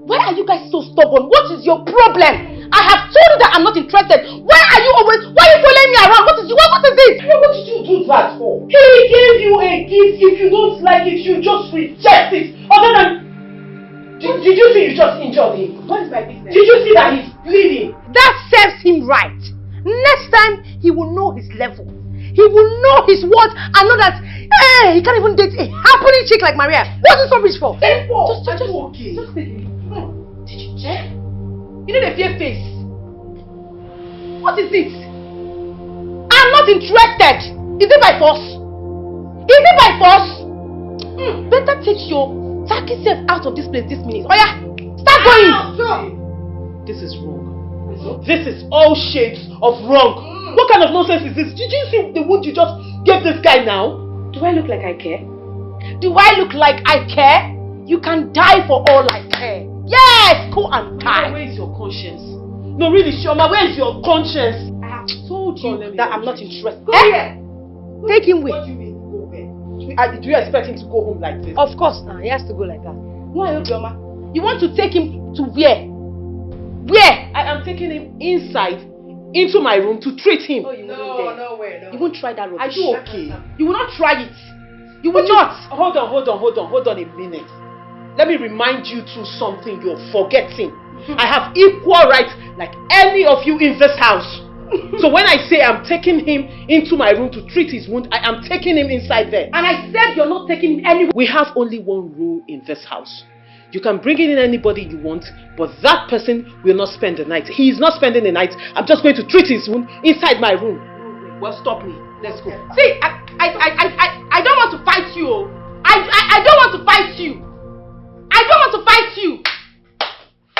Why are you guys so stubborn? What is your problem? I have told you that I'm not interested. Why are you following me around? What is it? What did you do that for? He gave you a gift. If you don't like it, you just reject it. Other than did you see you just injured him? What is my business? Did you see that he's bleeding? That serves him right. Next time, he will know his level. He will know his worth and know that, hey, he can't even date a happening chick like Maria. What's this rubbish for? Just okay. Did you check? You need a fair face. What is it? I'm not interested. Is it by force? Is it by force? Better take your tacky self out of this place this minute. Oh yeah, start going. This is wrong. This is all shades of wrong. What kind of nonsense is this? Did you see the wound you just gave this guy now? Do I look like I care? Do I look like I care? You can die for all I care. Yes, go and die. Where is your conscience? No, really, Shoma, where is your conscience? I have told you that I'm not interested. Go here. Take him with. What do you mean, go where? Do you expect him to go home like this? Of course, he has to go like that. Why, Obioma? You want to take him to where? Where? I am taking him inside, into my room to treat him. Oh, no way. You won't try that rubbish. Are you okay? You will not try it. You will not. Hold on a minute. Let me remind you to something you're forgetting. I have equal rights like any of you in this house. So when I say I'm taking him into my room to treat his wound, I am taking him inside there. And I said you're not taking him anywhere. We have only one rule in this house. You can bring in anybody you want, but that person will not spend the night. He is not spending the night. I'm just going to treat his wound inside my room. Well, stop me. Let's go. See, I don't want to fight you. I don't want to fight you. I don't want to fight you.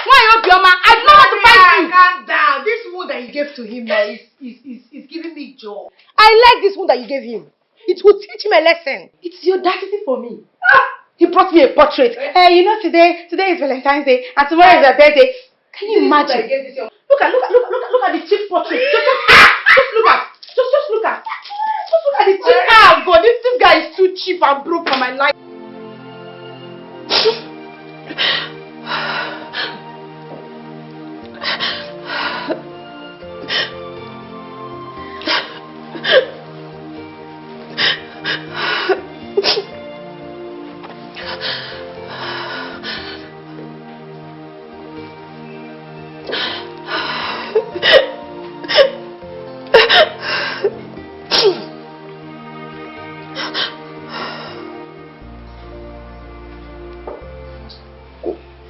Why, Obioma? I don't want to fight you. Calm down. This wound that you gave to him now is giving me joy. I like this wound that you gave him. It will teach him a lesson. It's the audacity for me. He brought me a portrait. You know, today is Valentine's Day and tomorrow is her birthday. Can you imagine? Look at the cheap portrait. Just look at the cheap. Ah, God, this guy is too cheap and broke for my life.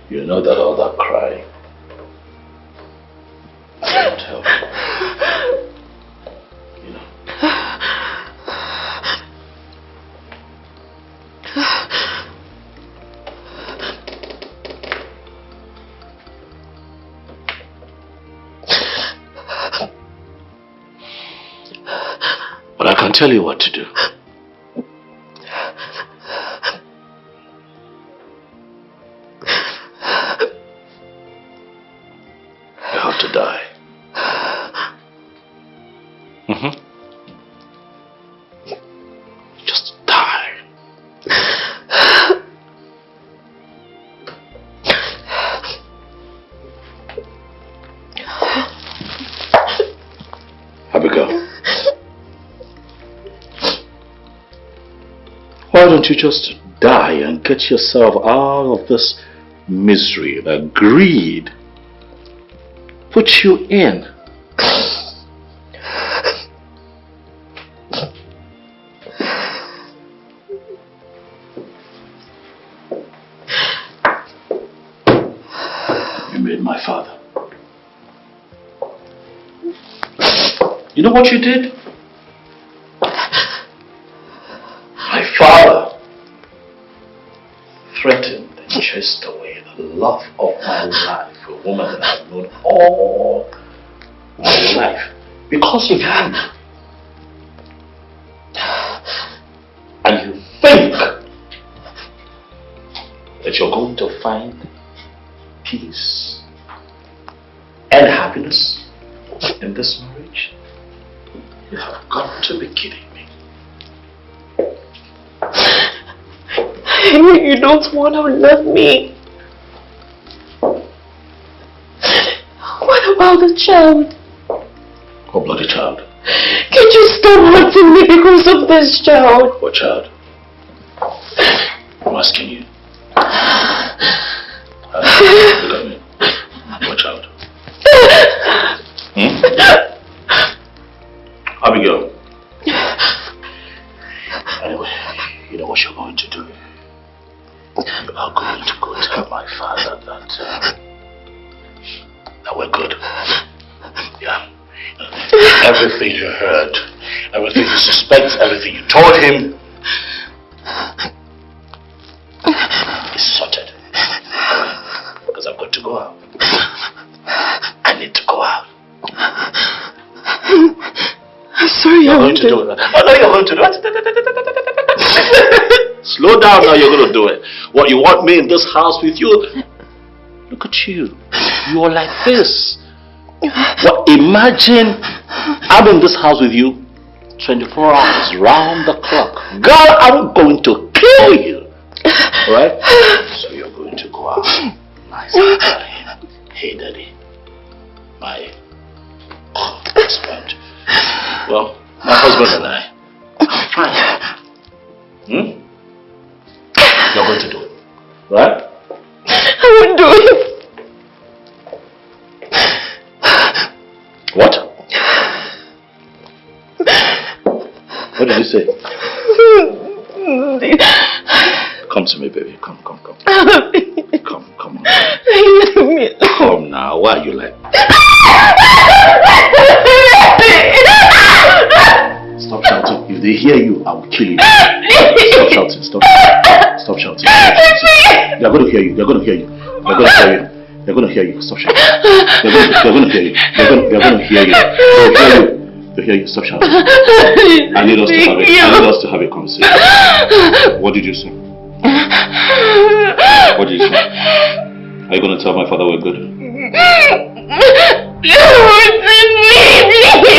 You know that all that crying won't help. You know. But I can tell you what to do. Just die. Abigail, why don't you just die and get yourself out of this misery that greed puts you in? My father. You know what you did? My father threatened and chased away the love of my life, a woman that I've known all my life, because of you. And you think that you're going to find peace and happiness in this marriage? You have got to be kidding me. You don't want to love me. What about the child? What bloody child? Can't you stop hurting me because of this child? What child? I'm asking you. Look at me. What child? Abigail. Anyway, you know what you're going to do? You are going to go tell my father that we're good. Yeah. Everything you heard, everything you suspect, everything you told him is sorted. Because I've got to go out. I need to go out. I'm sorry, you're going to do it. Oh no, you're going to do it. Slow down now, you're going to do it. What, you want me in this house with you? Look at you. You are like this. Well, imagine I'm in this house with you 24 hours round the clock. Girl, I'm going to kill you. Alright? So you're going to go out. Nice. Hey, daddy. My husband. Well, my husband and I. Fine. You're going to do it. Right? I won't do it. What? What did you say? Come to me, baby. Come. Come on. Come now. Why are you like? Stop shouting. If they hear you, I will kill you. Stop shouting. Stop shouting. They're going to hear you. They're going to hear you. They're going to hear you. They're going to hear you. Stop shouting. They're going to hear you. They're going to hear you. They'll hear you. Stop shouting. I need us to have a conversation. What did you say? What did you say? Are you going to tell my father we're good?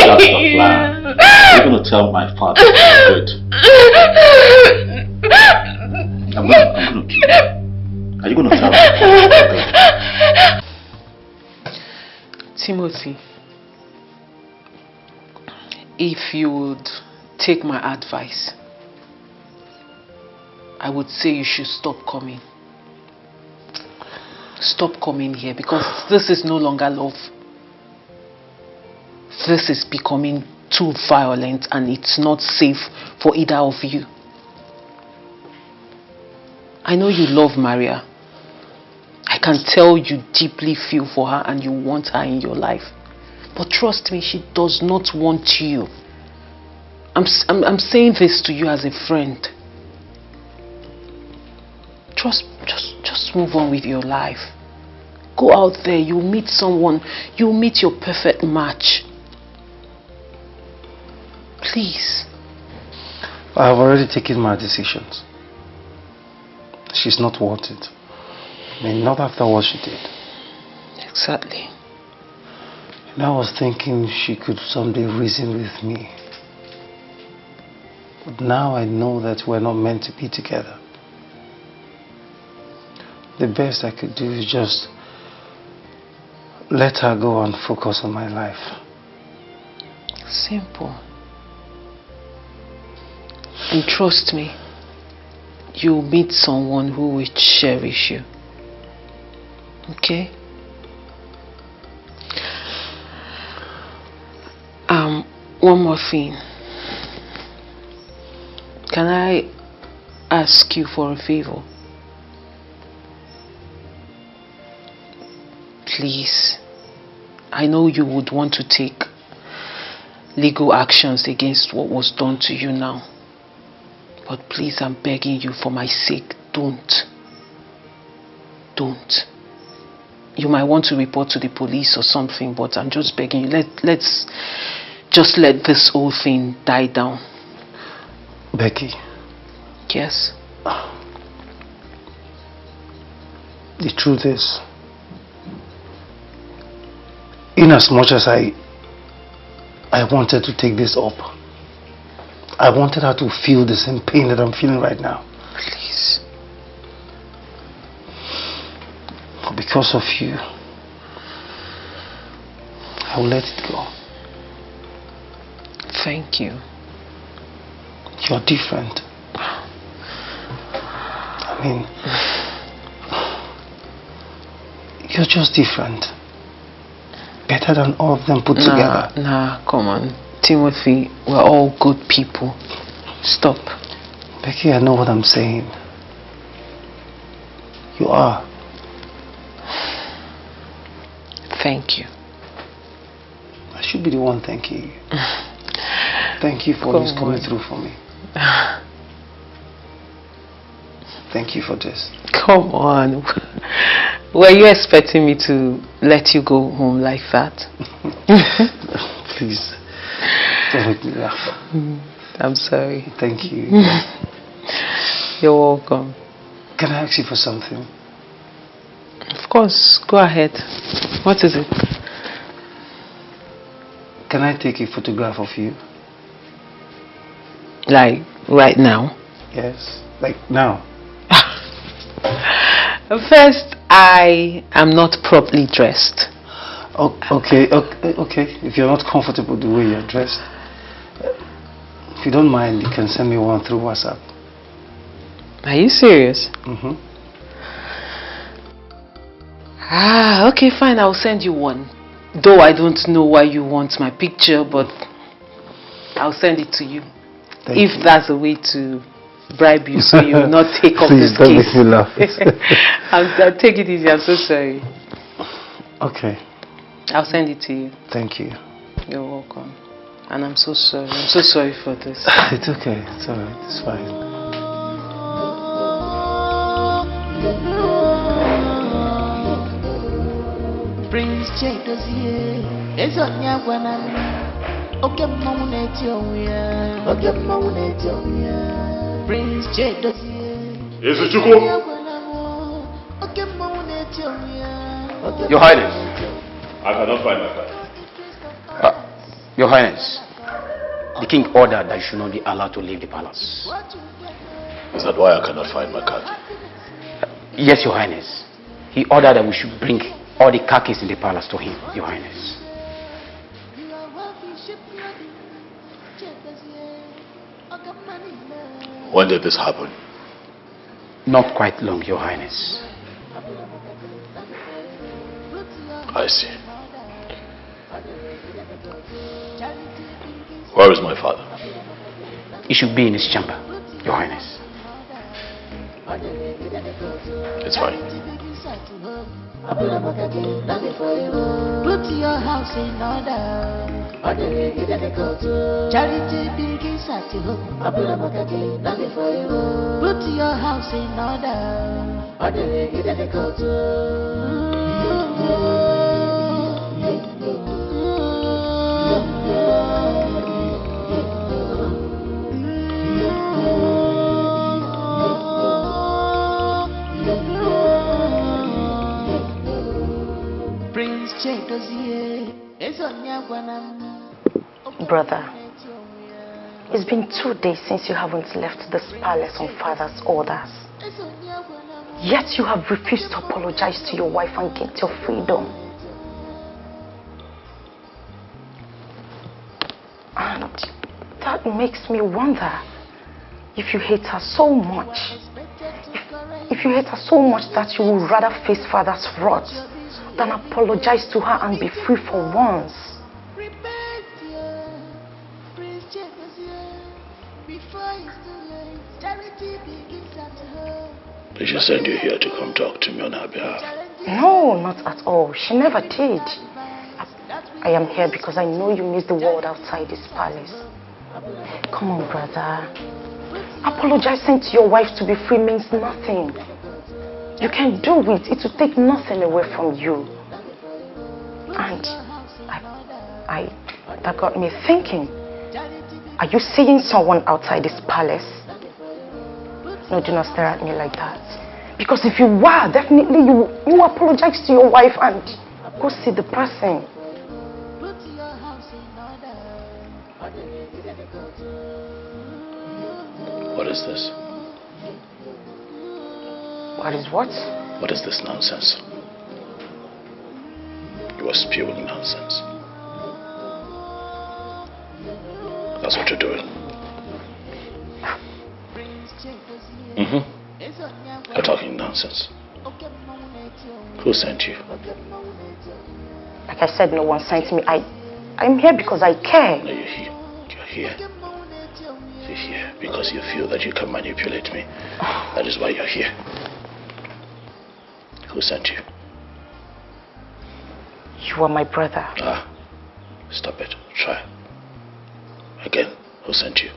That's the plan. You're going to tell my father we're good. I'm going to kill you. Are you going to tell me? Timothy, if you would take my advice, I would say you should stop coming. Stop coming here, because this is no longer love. This is becoming too violent and it's not safe for either of you. I know you love Maria. I can tell you deeply feel for her and you want her in your life. But trust me, she does not want you. I'm saying this to you as a friend. Just move on with your life. Go out there, you'll meet someone, you'll meet your perfect match. Please. I have already taken my decisions. She's not worth it. I mean, not after what she did. Exactly. And I was thinking she could someday reason with me. But now I know that we're not meant to be together. The best I could do is just let her go and focus on my life. Simple. And trust me, you'll meet someone who will cherish you. Okay? One more thing. Can I ask you for a favor? Please. I know you would want to take legal actions against what was done to you now. But please, I'm begging you for my sake, don't. Don't. You might want to report to the police or something, but I'm just begging you, let's just let this whole thing die down. Becky. Yes? The truth is, in as much as I I wanted to take this up. I wanted her to feel the same pain that I'm feeling right now. Please. But because of you, I will let it go. Thank you. You're different. I mean, you're just different. Better than all of them put together. Nah, come on. Timothy, we're all good people. Stop. Becky, I know what I'm saying. You are. Thank you. I should be the one thanking you. Thank you for always coming through for me. Thank you for this. Come on. Were you expecting me to let you go home like that? Please. Don't make me laugh. I'm sorry. Thank you. You're welcome. Can I ask you for something? Of course. Go ahead. What is it? Can I take a photograph of you? Like, right now? Yes. Like now. First, I am not properly dressed. Oh, okay. If you're not comfortable the way you're dressed, if you don't mind, you can send me one through WhatsApp. Are you serious? Mm-hmm. Okay, fine. I'll send you one. Though I don't know why you want my picture, but I'll send it to you. If that's a way to bribe you so you will not take up this case. Please don't make me laugh. I'll take it easy. I'm so sorry. Okay. I'll send it to you. Thank you. You're welcome. And I'm so sorry. I'm so sorry for this. It's okay. It's alright. It's fine. Prince Chedozie, Ezonya Wanami, Oke Mamuneti Oya, Oke Mamuneti Oya, Prince Chedozie, Ezochuko. Oke Mamuneti Oya. Your Highness. I cannot find my card. Your Highness, the king ordered that you should not be allowed to leave the palace. Is that why I cannot find my card? Yes, Your Highness. He ordered that we should bring all the car keys in the palace to him, Your Highness. When did this happen? Not quite long, Your Highness. I see. Where is my father? He should be in his chamber, Your Highness. It's fine. Put your house in order. Charity begins at home. Put your house in Brother, it's been 2 days since you haven't left this palace on father's orders. Yet you have refused to apologize to your wife and get your freedom. And that makes me wonder if you hate her so much. If you hate her so much that you would rather face father's wrath than apologize to her and be free for once. Did she send you here to come talk to me on her behalf? No, not at all. She never did. I am here because I know you miss the world outside this palace. Come on, brother. Apologizing to your wife to be free means nothing. You can do it. It will take nothing away from you. And that got me thinking. Are you seeing someone outside this palace? No, do not stare at me like that. Because if you were, definitely you apologize to your wife and go see the person. is this? What is what? What is this nonsense? You are spewing nonsense. That's what you're doing. You're talking nonsense. Who sent you? Like I said, no one sent me. I'm here because I care. No, you're here. You're here. You're here because you feel that you can manipulate me. That is why you're here. Who sent you? You are my brother. Ah, stop it. Try. Again, who sent you?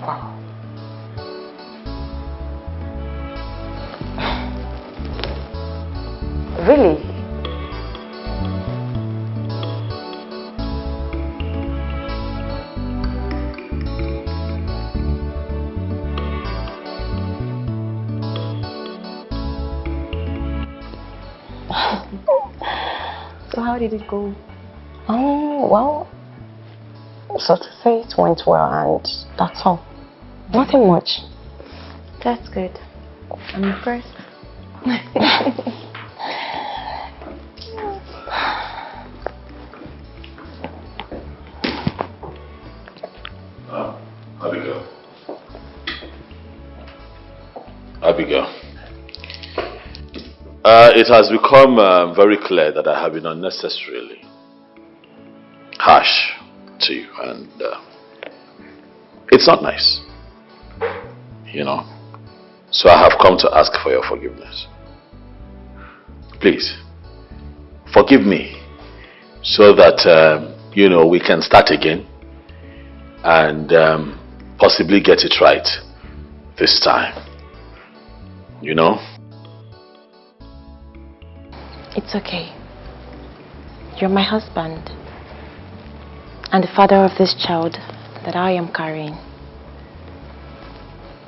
Wow. Really? So how did it go? Oh, well, so to say it went well and that's all. Nothing much. That's good. I'm impressed. Abigail. Abigail. It has become very clear that I have been unnecessarily harsh to you, and it's not nice, you know. So I have come to ask for your forgiveness. Please, forgive me so that, you know, we can start again and possibly get it right this time, you know. It's okay. You're my husband and the father of this child that I am carrying.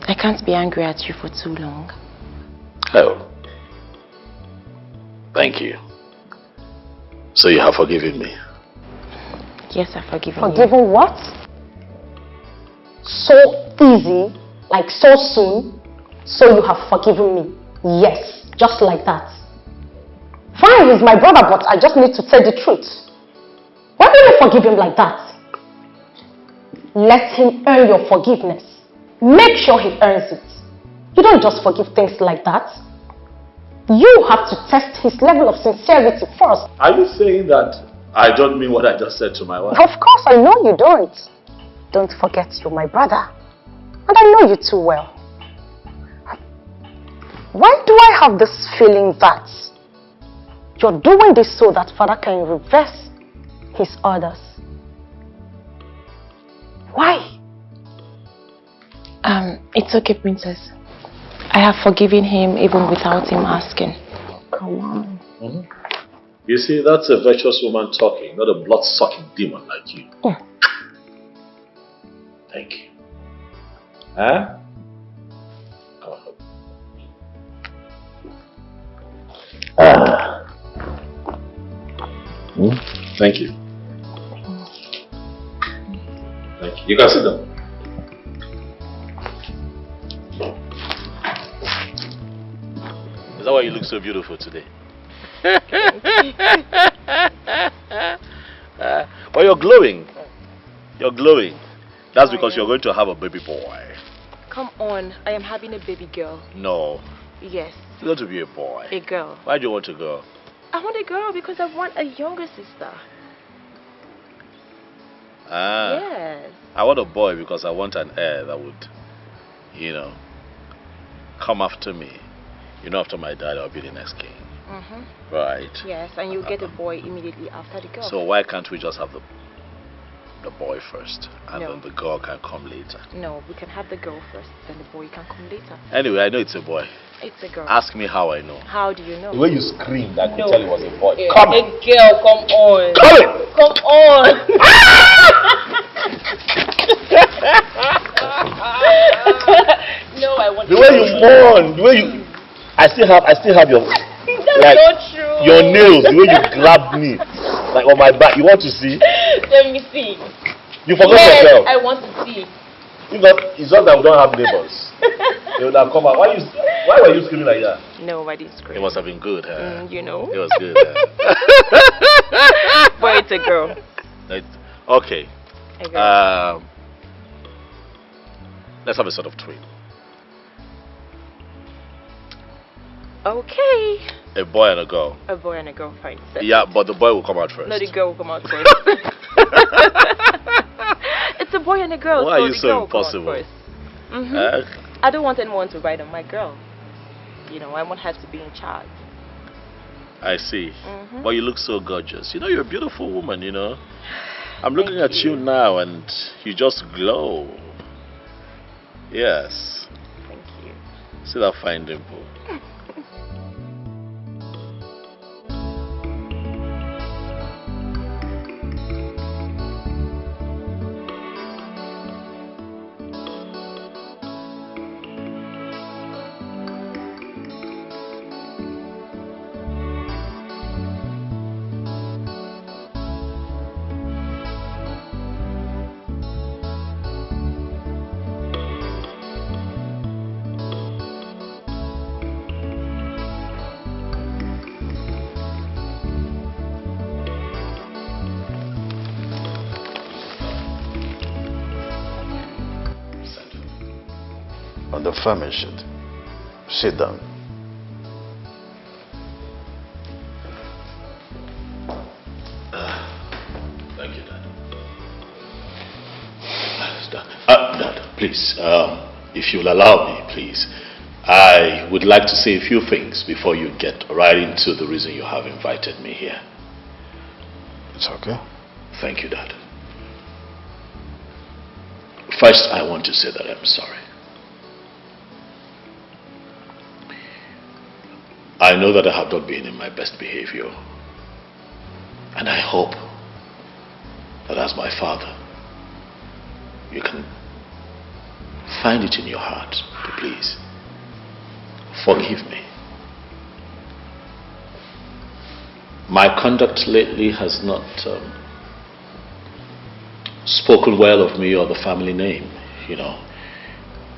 I can't be angry at you for too long. Oh. Thank you. So you have forgiven me? Yes, I've forgiven you. Forgiven what? So easy, like so soon, so you have forgiven me. Yes, just like that. Fine, he's my brother, but I just need to tell the truth. Why do you forgive him like that? Let him earn your forgiveness. Make sure he earns it. You don't just forgive things like that. You have to test his level of sincerity first. Are you saying that I don't mean what I just said to my wife? Of course, I know you don't. Don't forget you're my brother. And I know you too well. Why do I have this feeling that you're doing this so that Father can reverse his orders? Why? It's okay, Princess. I have forgiven him even without him asking. Come on. You see, that's a virtuous woman talking, not a blood-sucking demon like you. Yeah. Thank you. Huh? Thank you. Thank you. You can sit down. Is that why you look so beautiful today? Well, you're glowing. You're glowing. That's because you're going to have a baby boy. Come on, I am having a baby girl. No. Yes. You want to be a boy. A girl. Why do you want a girl? I want a girl because I want a younger sister. Ah. Yes. I want a boy because I want an heir that would, you know, come after me. You know, after my dad, I'll be the next king. Right. Yes, and you'll get a boy immediately after the girl. So why can't we just have the boy first, and No. then the girl can come later? No, we can have the girl first, then the boy can come later. Anyway, I know it's a boy. It's a girl. Ask me how I know. How do you know? The way you screamed, I could tell it was a boy. Yeah. Come A girl, come on. Come in. Come on. No, I want The way you mourn, the way you, I still have your, That's not true. your nails, the way you grabbed me, like on my back. You want to see? Let me see. You forgot yes, yourself. I want to see. It's not that we don't have neighbors. They would have come out. Why were you screaming like that? Nobody screamed. It must have been good, huh? You know. It was good, Boy, it's a girl. Okay. A girl. Let's have a sort of twin. Okay. A boy and a girl. A boy and a girl, fine. Yeah, but the boy will come out first. No, the girl will come out first. It's a boy and a girl. Why so are you the so girl will come out impossible? first. I don't want anyone to ride on my girl. You know, I want her to be in charge. I see. But you look so gorgeous. You know, you're a beautiful woman, you know. I'm looking at you now and you just glow. Yes. Thank you. See that fine dimple? On the furnished. Sit down. Thank you, Dad. Dad, please, if you'll allow me, please, I would like to say a few things before you get right into the reason you have invited me here. It's okay. Thank you, Dad. First, I want to say that I'm sorry. I know that I have not been in my best behavior, and I hope that as my father, you can find it in your heart to please forgive me. My conduct lately has not spoken well of me or the family name. You know,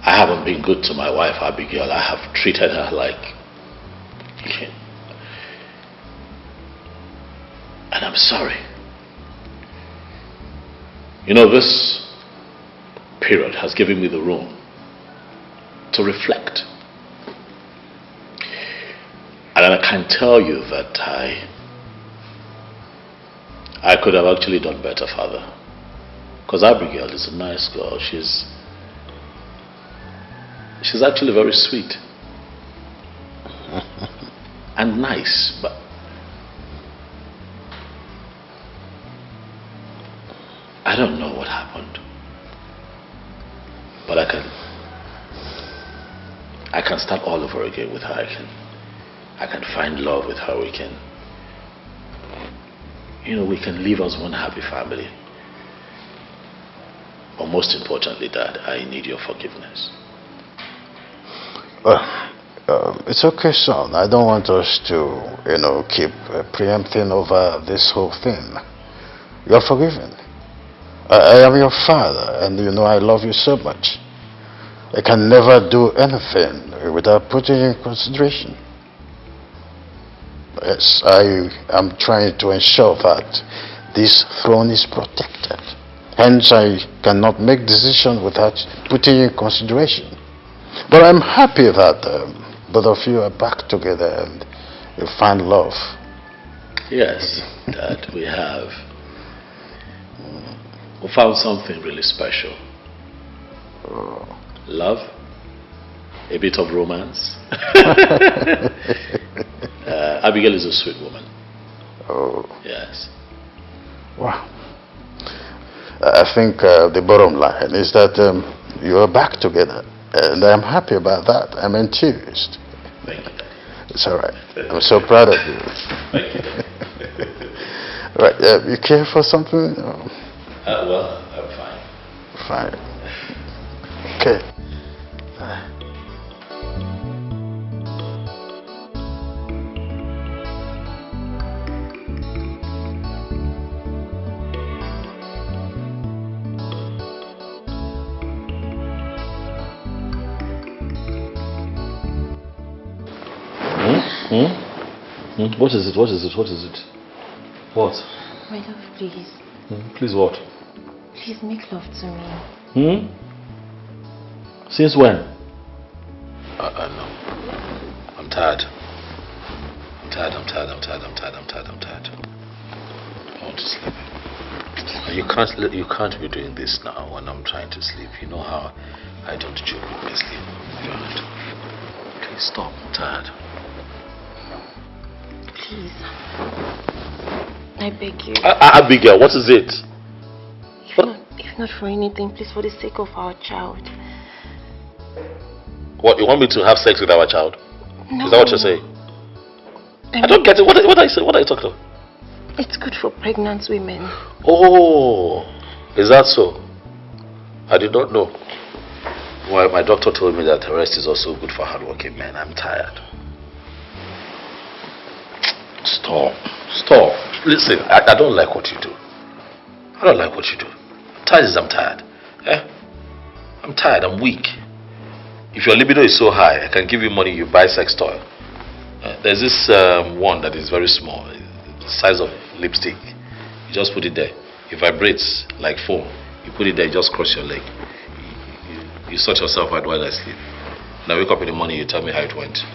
I haven't been good to my wife Abigail. I have treated her like, and I'm sorry. You know, this period has given me the room to reflect. And I can tell you that I could have actually done better, Father. Because Abigail is a nice girl. She's actually very sweet. And nice, but I don't know what happened. But I can start all over again with her. I can find love with her. We can live as one happy family. But most importantly, Dad, I need your forgiveness. It's okay, son. I don't want us to, keep preempting over this whole thing. You're forgiven. I am your father, and I love you so much. I can never do anything without putting you in consideration. Yes, I am trying to ensure that this throne is protected. Hence, I cannot make decisions without putting you in consideration. But I'm happy that both of you are back together and you find love. Yes, Dad, we have. We found something really special. Love, a bit of romance. Abigail is a sweet woman. Oh. Yes. Wow. I think the bottom line is that you are back together. And I'm happy about that. I'm enthused. Thank you. It's all right. I'm so proud of you. Thank you. Right. You care for something? Well, I'm fine. Fine. Okay. What is it? What is it? What is it? What? My love, please. Please what? Please make love to me. Since when? No. I'm tired. I'm tired. I want to sleep. You can't be doing this now when I'm trying to sleep. You know how I don't joke with my sleep. Please stop. I'm tired. Please. I beg you. Abigail, what is it? If not for anything, please, for the sake of our child. What, you want me to have sex with our child? No. Is that what you're saying? I don't get it. What are you talking about? It's good for pregnant women. Oh, is that so? I did not know. Well, my doctor told me that the rest is also good for hardworking men. I'm tired. Stop. Listen, I don't like what you do. I'm tired. I'm tired, I'm weak. If your libido is so high, I can give you money, you buy sex toy. There's this one that is very small, the size of lipstick. You just put it there. It vibrates like foam. You put it there, you just cross your leg. You sort yourself out while I sleep. And I wake up in the morning, you tell me how it went.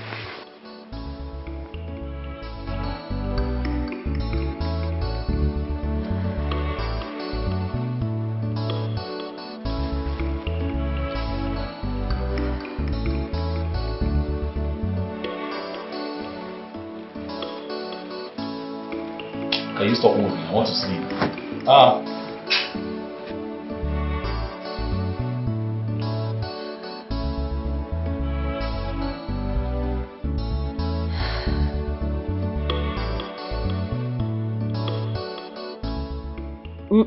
Can you stop moving? I want to sleep.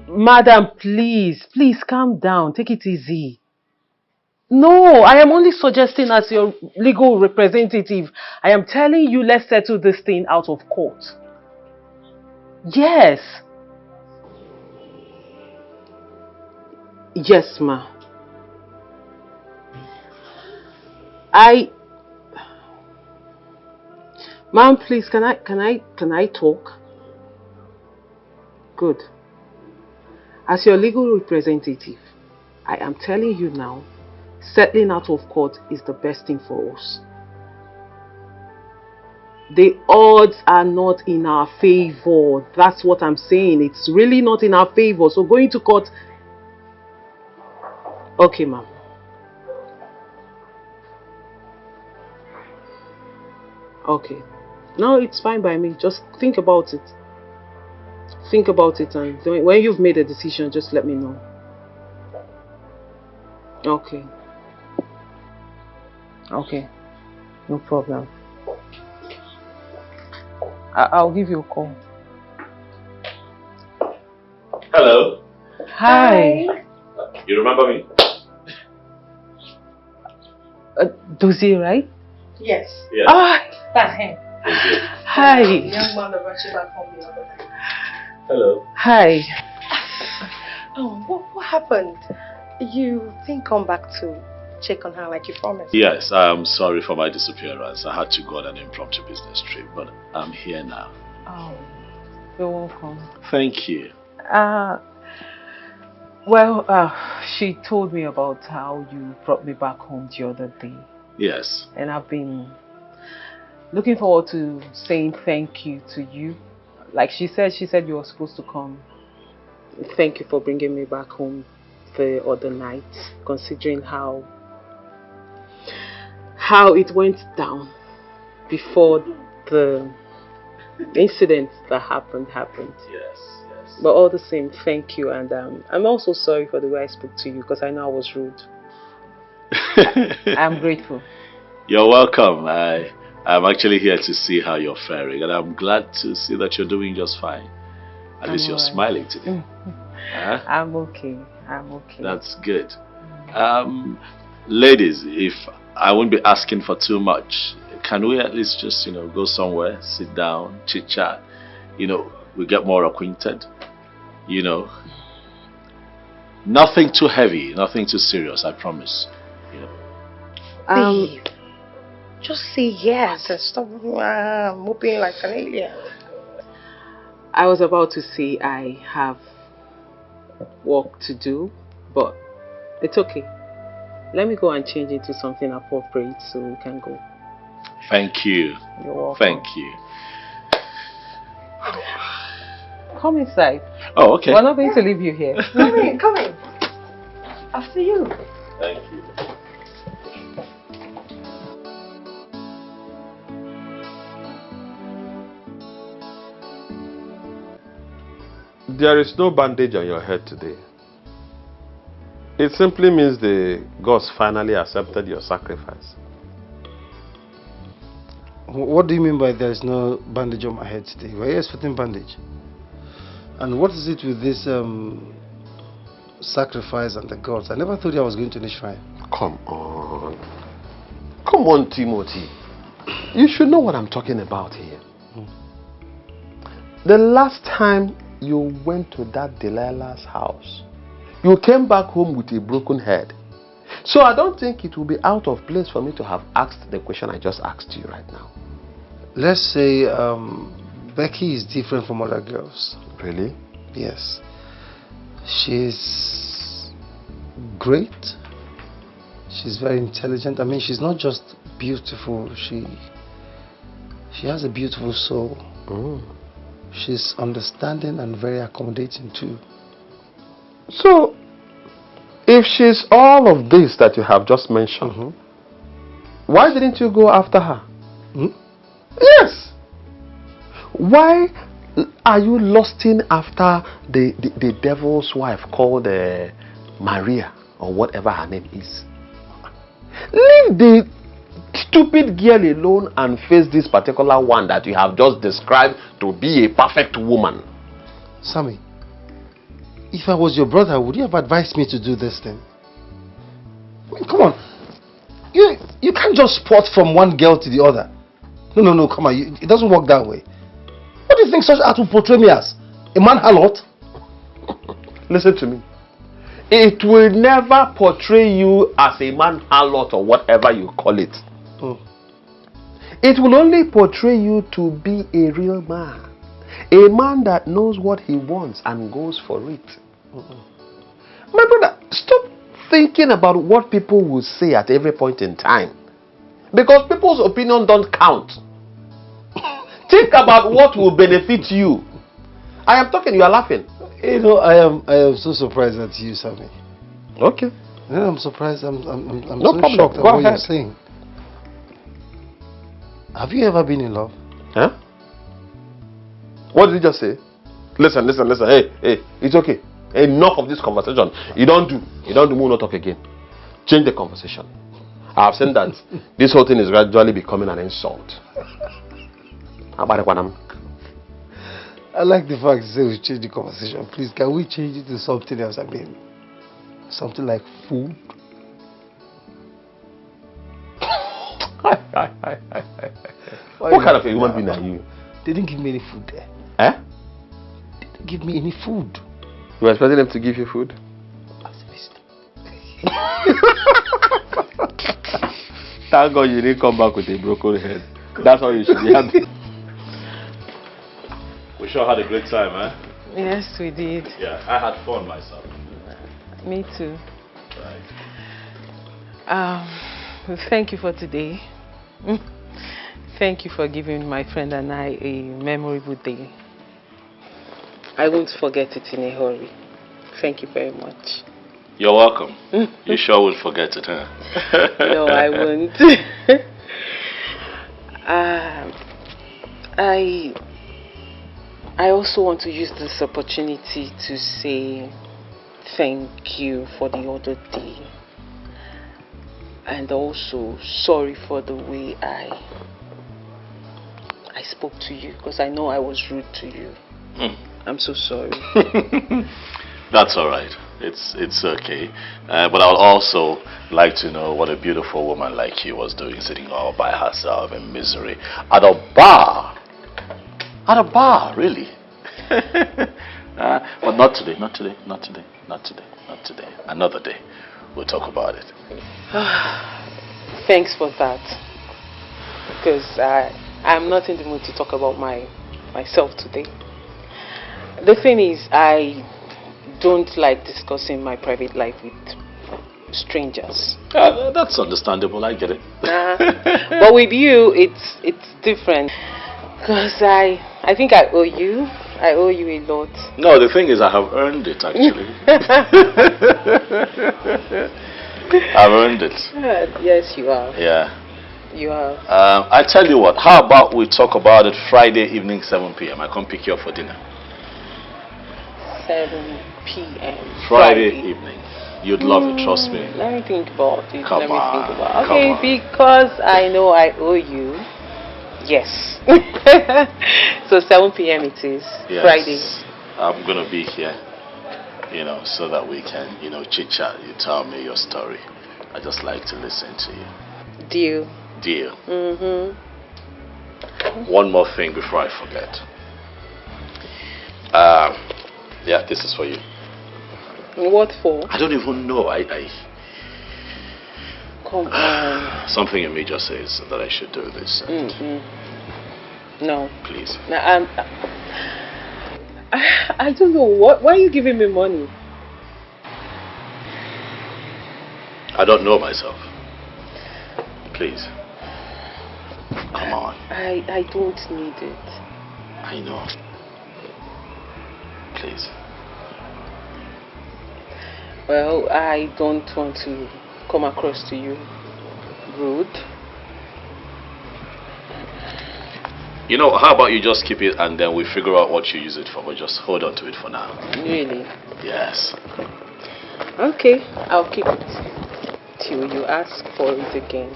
Madam, please calm down. Take it easy. No, I am only suggesting as your legal representative. I am telling you, let's settle this thing out of court. Yes. Yes, ma. Ma'am, please, can I talk? Good. As your legal representative, I am telling you now, settling out of court is the best thing for us. The odds are not in our favor. That's what I'm saying. It's really not in our favor. So going to court... Okay, ma'am. Okay. No, it's fine by me. Just think about it. Think about it, and when you've made a decision, just let me know. Okay. Okay. No problem. I'll give you a call. Hello. Hi. You remember me? Dozie, right? Yes. Yes. That's him. Hi. The young man that brought you back home the other day. Hello. Hi. What happened? You didn't come back to check on her like you promised. Yes, I'm sorry for my disappearance. I had to go on an impromptu business trip, but I'm here now. Oh, you're welcome. Thank you. She told me about how you brought me back home the other day. Yes. And I've been looking forward to saying thank you to you. Like she said you were supposed to come. Thank you for bringing me back home the other night, considering how it went down before the incident that happened. Yes. But all the same, thank you, and I'm also sorry for the way I spoke to you because I know I was rude. I'm grateful. You're welcome. I'm actually here to see how you're faring, and I'm glad to see that you're doing just fine. At least you're smiling today. I'm okay. That's good. Ladies, if I won't be asking for too much, can we at least just, go somewhere, sit down, chit chat, we get more acquainted, nothing too heavy, nothing too serious, I promise. Just say yes and stop moping like an alien. I was about to say I have work to do, but it's okay. Let me go and change into something appropriate so we can go. Thank you. You're welcome. Thank you. Come inside. Oh, okay. We're not going to leave you here. Come in, come in. After you. Thank you. There is no bandage on your head today. It simply means the gods finally accepted your sacrifice. What do you mean by there is no bandage on my head today? Were you expecting bandage? And what is it with this sacrifice and the gods? I never thought I was going to the shrine. Come on. Come on, Timothy. You should know what I'm talking about here. The last time you went to that Delilah's house, you came back home with a broken head. So I don't think it will be out of place for me to have asked the question I just asked you right now. Let's say Becky is different from other girls. Really? Yes. She's great. She's very intelligent. I mean, she's not just beautiful. She has a beautiful soul. She's understanding and very accommodating too. So, if she's all of this that you have just mentioned, why didn't you go after her? Yes! Why are you lusting after the devil's wife called Maria, or whatever her name is? Leave the stupid girl alone and face this particular one that you have just described to be a perfect woman. Sammy, if I was your brother, would you have advised me to do this thing? I mean, come on. You can't just sport from one girl to the other. No, come on. It doesn't work that way. What do you think such art will portray me as? A man harlot? Listen to me. It will never portray you as a man harlot or whatever you call it. It will only portray you to be a real man. A man that knows what he wants and goes for it. My brother, stop thinking about what people will say at every point in time. Because people's opinion don't count. Think about what will benefit you. I am talking, you are laughing. You know, I am so surprised at you, Sammy. Okay. Yeah, I'm surprised. I'm no so problem. shocked at Go what ahead. you're saying. Have you ever been in love? Huh? What did you just say? Listen. Hey, it's okay. Enough of this conversation. You don't do, we will not talk again. Change the conversation. I have seen that this whole thing is gradually becoming an insult. How about it, Kwanam? I like the fact you say we change the conversation. Please, can we change it to something else? I mean, something like food? What kind of a human being are you? They didn't give me any food there. Eh? They didn't give me any food. You were expecting them to give you food? Thank God you didn't come back with a broken head. That's how you should be happy. We sure had a great time, eh? Yes, we did. Yeah, I had fun myself. Me too. Right. Thank you for today. Thank you for giving my friend and I a memorable day. I won't forget it in a hurry. Thank you very much. You're welcome. You sure would forget it, huh? No, I won't. I also want to use this opportunity to say thank you for the other day. And also sorry for the way I spoke to you, because I know I was rude to you. I'm so sorry. That's all right. It's okay. But I'll also like to know what a beautiful woman like you was doing, sitting all by herself in misery at a bar. At a bar, really. But not today. Another day. We'll talk about it. Thanks for that. because I'm not in the mood to talk about myself today. The thing is, I don't like discussing my private life with strangers. That's understandable, I get it. But with you, it's different. Because I think I owe you. I owe you a lot. No, the thing is, I have earned it, actually. I've earned it. Yes, you have. Yeah. You have. I tell you what, how about we talk about it Friday evening, 7 p.m. I come pick you up for dinner. 7 p.m. Friday evening. You'd love it, trust me. Let me think about it. Come on. Okay, because I know I owe you. Yes. So 7 p.m. it is. Yes. Friday. I'm going to be here, you know, so that we can, you know, chit-chat. You tell me your story. I just like to listen to you. Deal. Deal. Mm-hmm. One more thing before I forget. Yeah, this is for you. What for? I don't even know. Come on. Something in me just says that I should do this. No. Please. Now, I don't know. Why are you giving me money? I don't know myself. Please. Come on. I don't need it. I know. Please. Well, I don't want to come across to you rude. You know, how about you just keep it and then we figure out what you use it for, but just hold on to it for now. Really? Yes. Okay, I'll keep it till you ask for it again.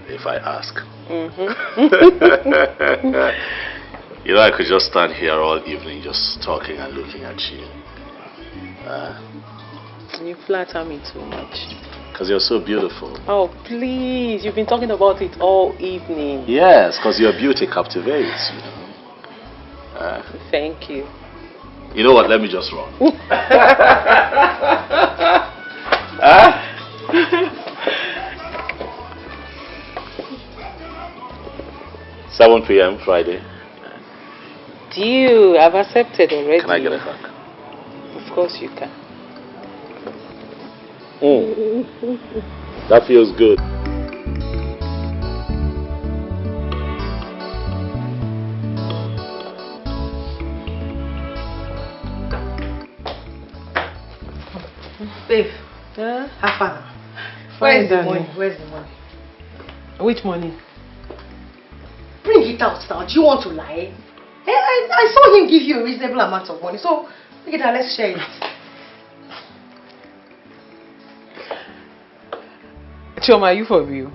If I ask. Mm-hmm. You know, I could just stand here all evening just talking and looking at you. You flatter me too much. Because you're so beautiful. Oh, please. You've been talking about it all evening. Yes, because your beauty captivates, you know. Thank you. You know what? Let me just run. 7 p.m. Friday. Deal. I've accepted already. Can I get a hug? Of course you can. That feels good. Babe, have fun. Where's the money? Where's the money? Which money? Bring it out now. Do you want to lie? I saw him give you a reasonable amount of money, so look at that, let's share it. Choma, are you for real?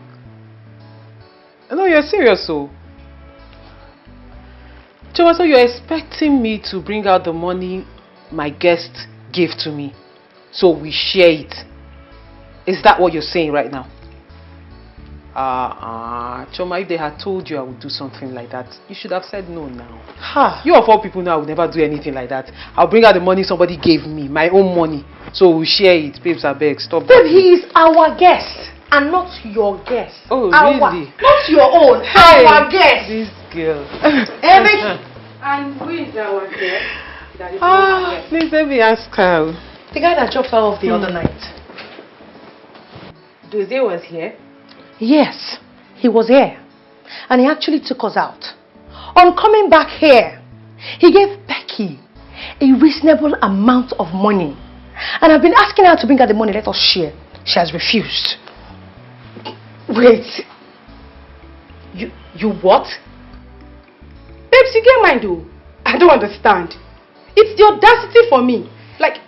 No, you're serious, so. Choma, so you're expecting me to bring out the money my guest gave to me, so we share it. Is that what you're saying right now? Choma, if they had told you I would do something like that, you should have said no now. You of all people know I would never do anything like that. I'll bring out the money somebody gave me, my own money, so we'll share it. Babes, I beg, stop. Babe, he is our guest. And not your guest. Oh, really? Not your own. Hey, our guest. This girl. And who is our guest? That is please let me ask her. The guy that dropped her off the other night. Doze was here? Yes, he was here. And he actually took us out. On coming back here, he gave Becky a reasonable amount of money. And I've been asking her to bring her the money, let us share. She has refused. Wait. You what? Babes, you get mine though. I don't understand. It's the audacity for me. Like,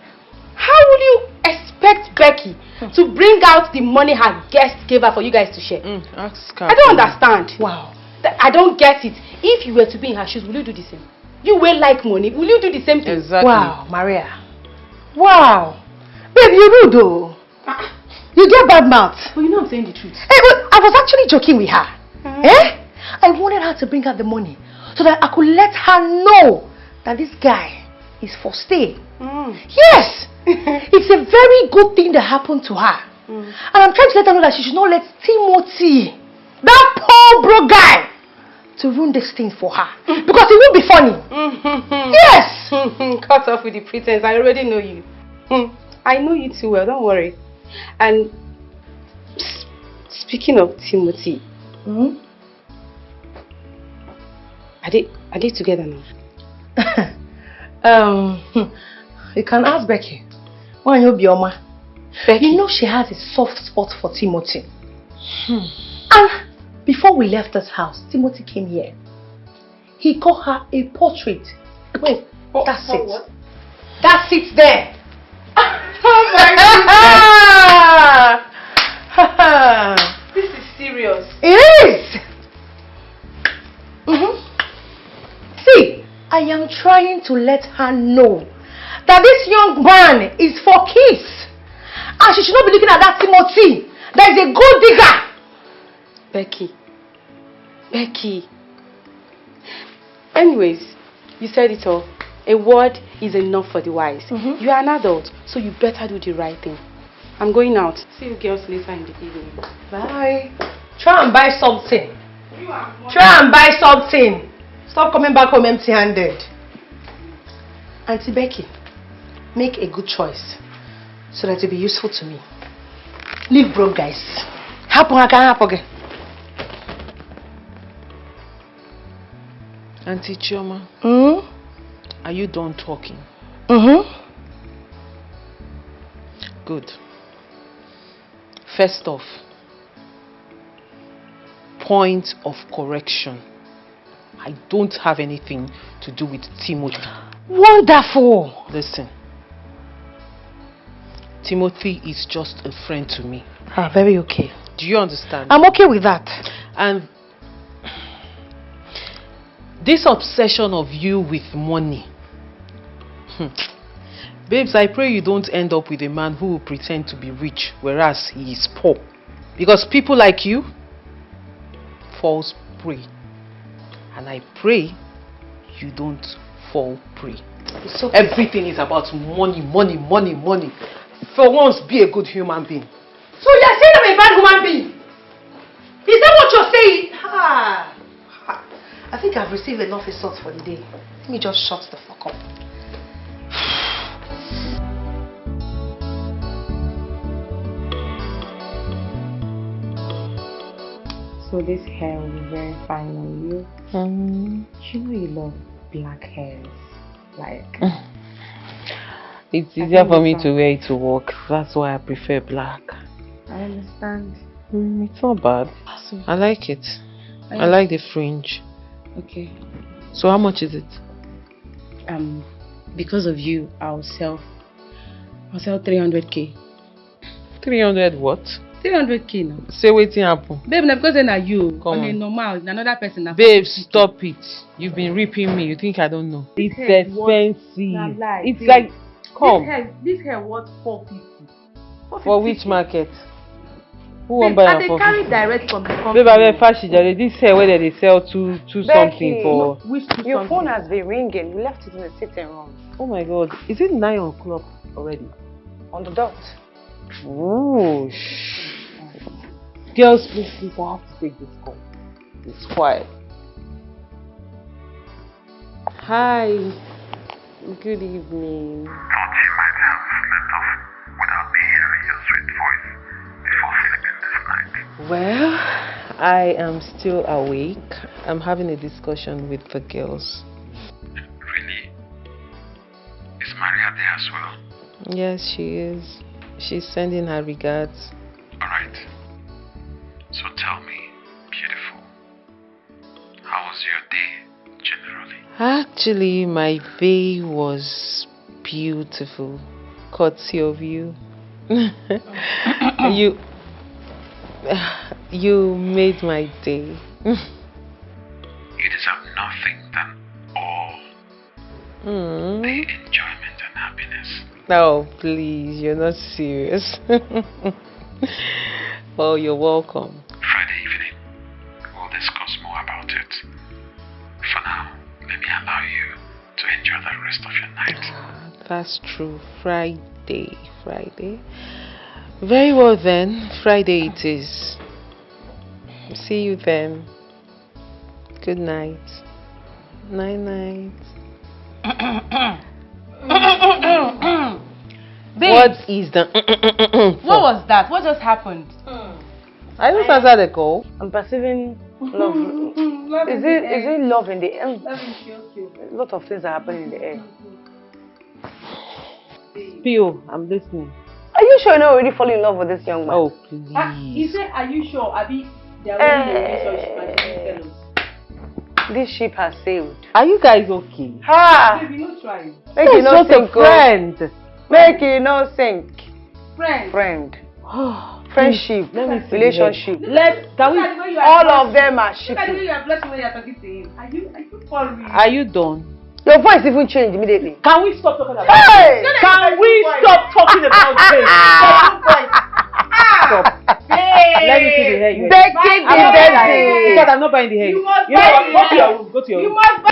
how will you expect Becky to bring out the money her guest gave her for you guys to share? Ask her. I don't understand. Wow. I don't get it. If you were to be in her shoes, will you do the same? You will like money. Will you do the same thing? Exactly. Wow, Maria. Wow. Babe, you rude though. You get bad mouth. But you know I'm saying the truth. Hey, I was actually joking with her. I wanted her to bring out the money so that I could let her know that this guy is for stay. Yes. It's a very good thing that happened to her. And I'm trying to let her know that she should not let Timothy that poor broke guy, to ruin this thing for her. Because it won't be funny. Yes! Cut off with the pretense. I already know you. I know you too well, don't worry. And speaking of Timothy, are they together now? You can ask Becky. When you be Oma, Becky. You know she has a soft spot for Timothy. And before we left this house, Timothy came here. He got her a portrait. Wait, that's it. What? That's it there. Oh my goodness. This is serious. It is. See, I am trying to let her know that this young man is for kids. And she should not be looking at that Timothy. That is a gold digger. Becky. Anyways, you said it all. A word is enough for the wise. You are an adult, so you better do the right thing. I'm going out. See you girls later in the evening. Bye. Try and buy something. Try and buy something. Stop coming back home empty-handed. Auntie Becky, make a good choice so that it'll be useful to me. Leave broke guys. Happen again. Auntie Chioma, are you done talking? Good. First off, point of correction. I don't have anything to do with Timothy. Wonderful. Listen. Timothy is just a friend to me. Very okay. Do you understand? I'm okay with that. And this obsession of you with money. Babes, I pray you don't end up with a man who will pretend to be rich whereas he is poor. Because people like you falls prey. And I pray you don't fall prey. Okay. Everything is about money. For once, be a good human being. So you're saying I'm a bad human being? Is that what you're saying? I think I've received enough insults for the day. Let me just shut the fuck up. So this hair will be very fine on you. You know you love black hairs. Like it's easier for me to wear it to work. That's why I prefer black. I understand. It's not bad. I like it. I like the fringe. Okay. So how much is it? Because of you, I'll sell 300k. 300 what? 300k now. Say waiting happen. Babe, na because na you. Come on. Normal, another person. Babe, stop it. You've been ripping me. You think I don't know? It's expensive. It's like, come. This hair worth 450. For which market? Who won't buy it? They carry direct from the company. Babe, I will fashi jare. This hair where they sell two something for. Your phone has been ringing. You left it in the sitting room. Oh my God! Is it 9 o'clock already? On the dot. Oh, girls, please, I have to take this call. It's quiet. Hi. Good evening. Don't you might have slept off without me hearing your sweet voice before sleeping this night? Well, I am still awake. I'm having a discussion with the girls. Really? Is Maria there as well? Yes, she is. She's sending her regards. Alright. So tell me, beautiful, how was your day generally? Actually, my day was beautiful. Courtesy of you. You made my day. You deserve nothing than all the enjoyment and happiness. Oh, please, you're not serious. Well, you're welcome. Friday evening, we'll discuss more about it. For now, let me allow you to enjoy the rest of your night. That's true. Friday. Very well then, Friday it is. See you then. Good night. Night night. What is the What was that? What just happened? I just answered the call. I'm perceiving love. Is it love in the air? A lot of things are happening in the air. Pio, I'm listening. Are you sure you're not already falling in love with this young man? Oh, please. He said, are you sure? Abi, they are in a relationship and they tell us. This ship has sailed. Are you guys okay? Ha! Baby, no trying. Make it no just a sink. friend. Make it no sink. Friend. Friendship. Let me see. Relationship. All of them are Look at the way shipping. you are blushing when you are talking to him. Are you for real? Are you done? Your voice even changed immediately. Can we stop talking about Hey! this? Can we stop talking about this? Stop. Let me see the hair. Becky, Because I'm not buying the hair. You must know what? buy Go to your room. Go to your room. You must buy.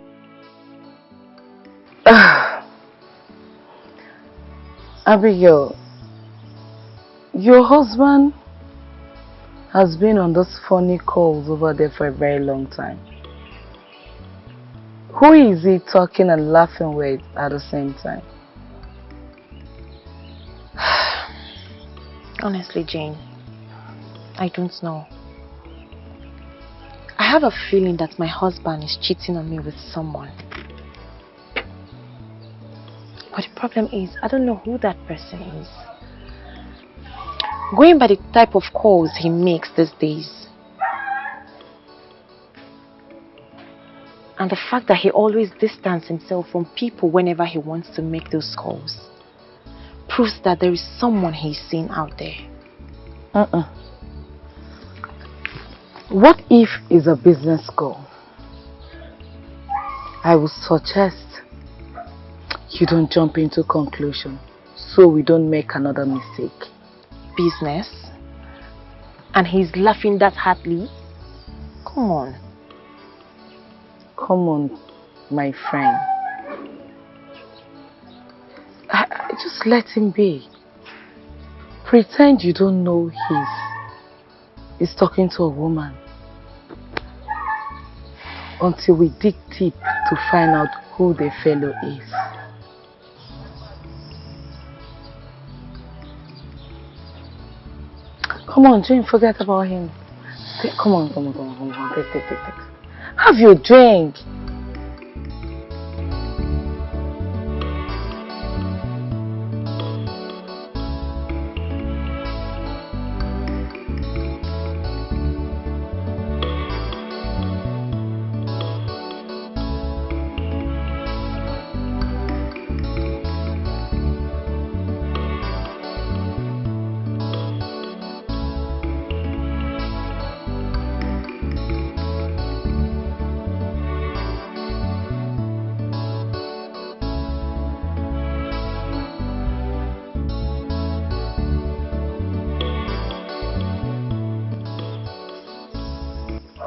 Abigail, your husband has been on those funny calls over there for a very long time. Who is he talking and laughing with at the same time? Honestly, Jane, I don't know. I have a feeling that my husband is cheating on me with someone. But the problem is, I don't know who that person is. Going by the type of calls he makes these days, and the fact that he always distances himself from people whenever he wants to make those calls, proves that there is someone he's seeing out there. What if it's a business call? I would suggest you don't jump into conclusion so we don't make another mistake. Business? And he's laughing that hardly? Come on. Come on, my friend. Just let him be. Pretend you don't know he's talking to a woman. Until we dig deep to find out who the fellow is. Come on, Jane, forget about him. Come on. Take. Have your drink.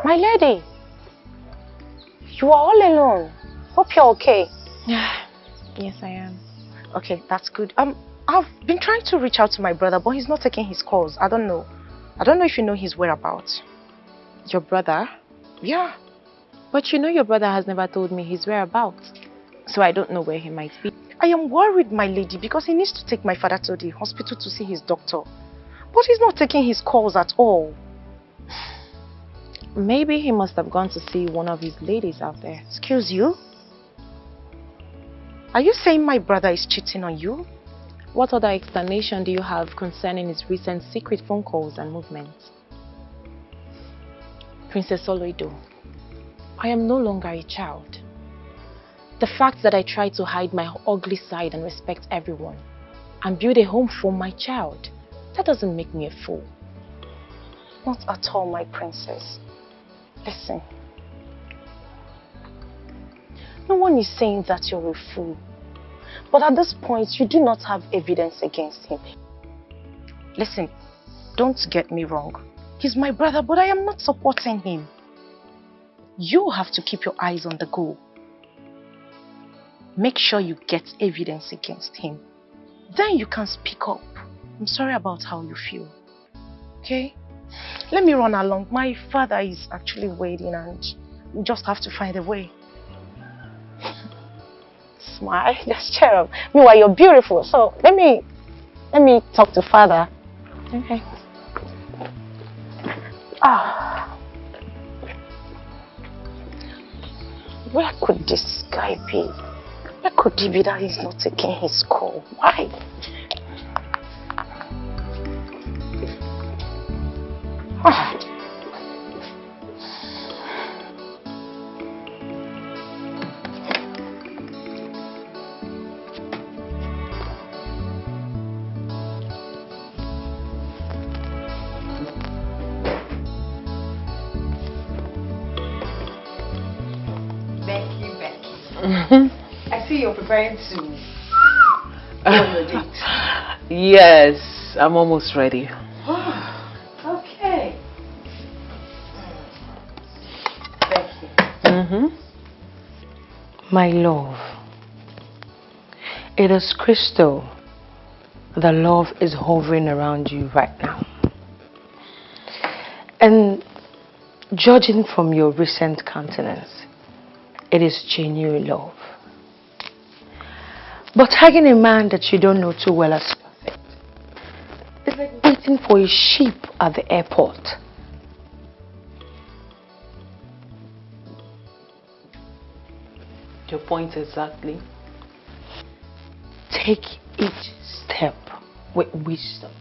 My lady, you are all alone. Hope you're okay. Yes, I am. Okay, that's good. I've been trying to reach out to my brother, but he's not taking his calls. I don't know if you know his whereabouts. Your brother? Yeah. But you know your brother has never told me his whereabouts. So I don't know where he might be. I am worried, my lady, because he needs to take my father to the hospital to see his doctor. But he's not taking his calls at all. Maybe he must have gone to see one of his ladies out there. Excuse you? Are you saying my brother is cheating on you? What other explanation do you have concerning his recent secret phone calls and movements? Princess Oloido, I am no longer a child. The fact that I try to hide my ugly side and respect everyone and build a home for my child, that doesn't make me a fool. Not at all, my princess. Listen. No one is saying that you're a fool. But at this point, you do not have evidence against him. Listen, don't get me wrong. He's my brother, but I am not supporting him. You have to keep your eyes on the goal. Make sure you get evidence against him. Then you can speak up. I'm sorry about how you feel. Okay? Let me run along. My father is actually waiting and we just have to find a way. Smile, just cheer up. Meanwhile, you're beautiful. So let me talk to father. Okay. Where could this guy be? Where could he be that he's not taking his call? Why? I see you're preparing to go on your date. Yes, I'm almost ready. Okay. Becky. My love, it is crystal. The love is hovering around you right now. And judging from your recent countenance, it is genuine love. But hugging a man that you don't know too well as perfect, it's like waiting for a ship at the airport. Your point exactly. Take each step with wisdom.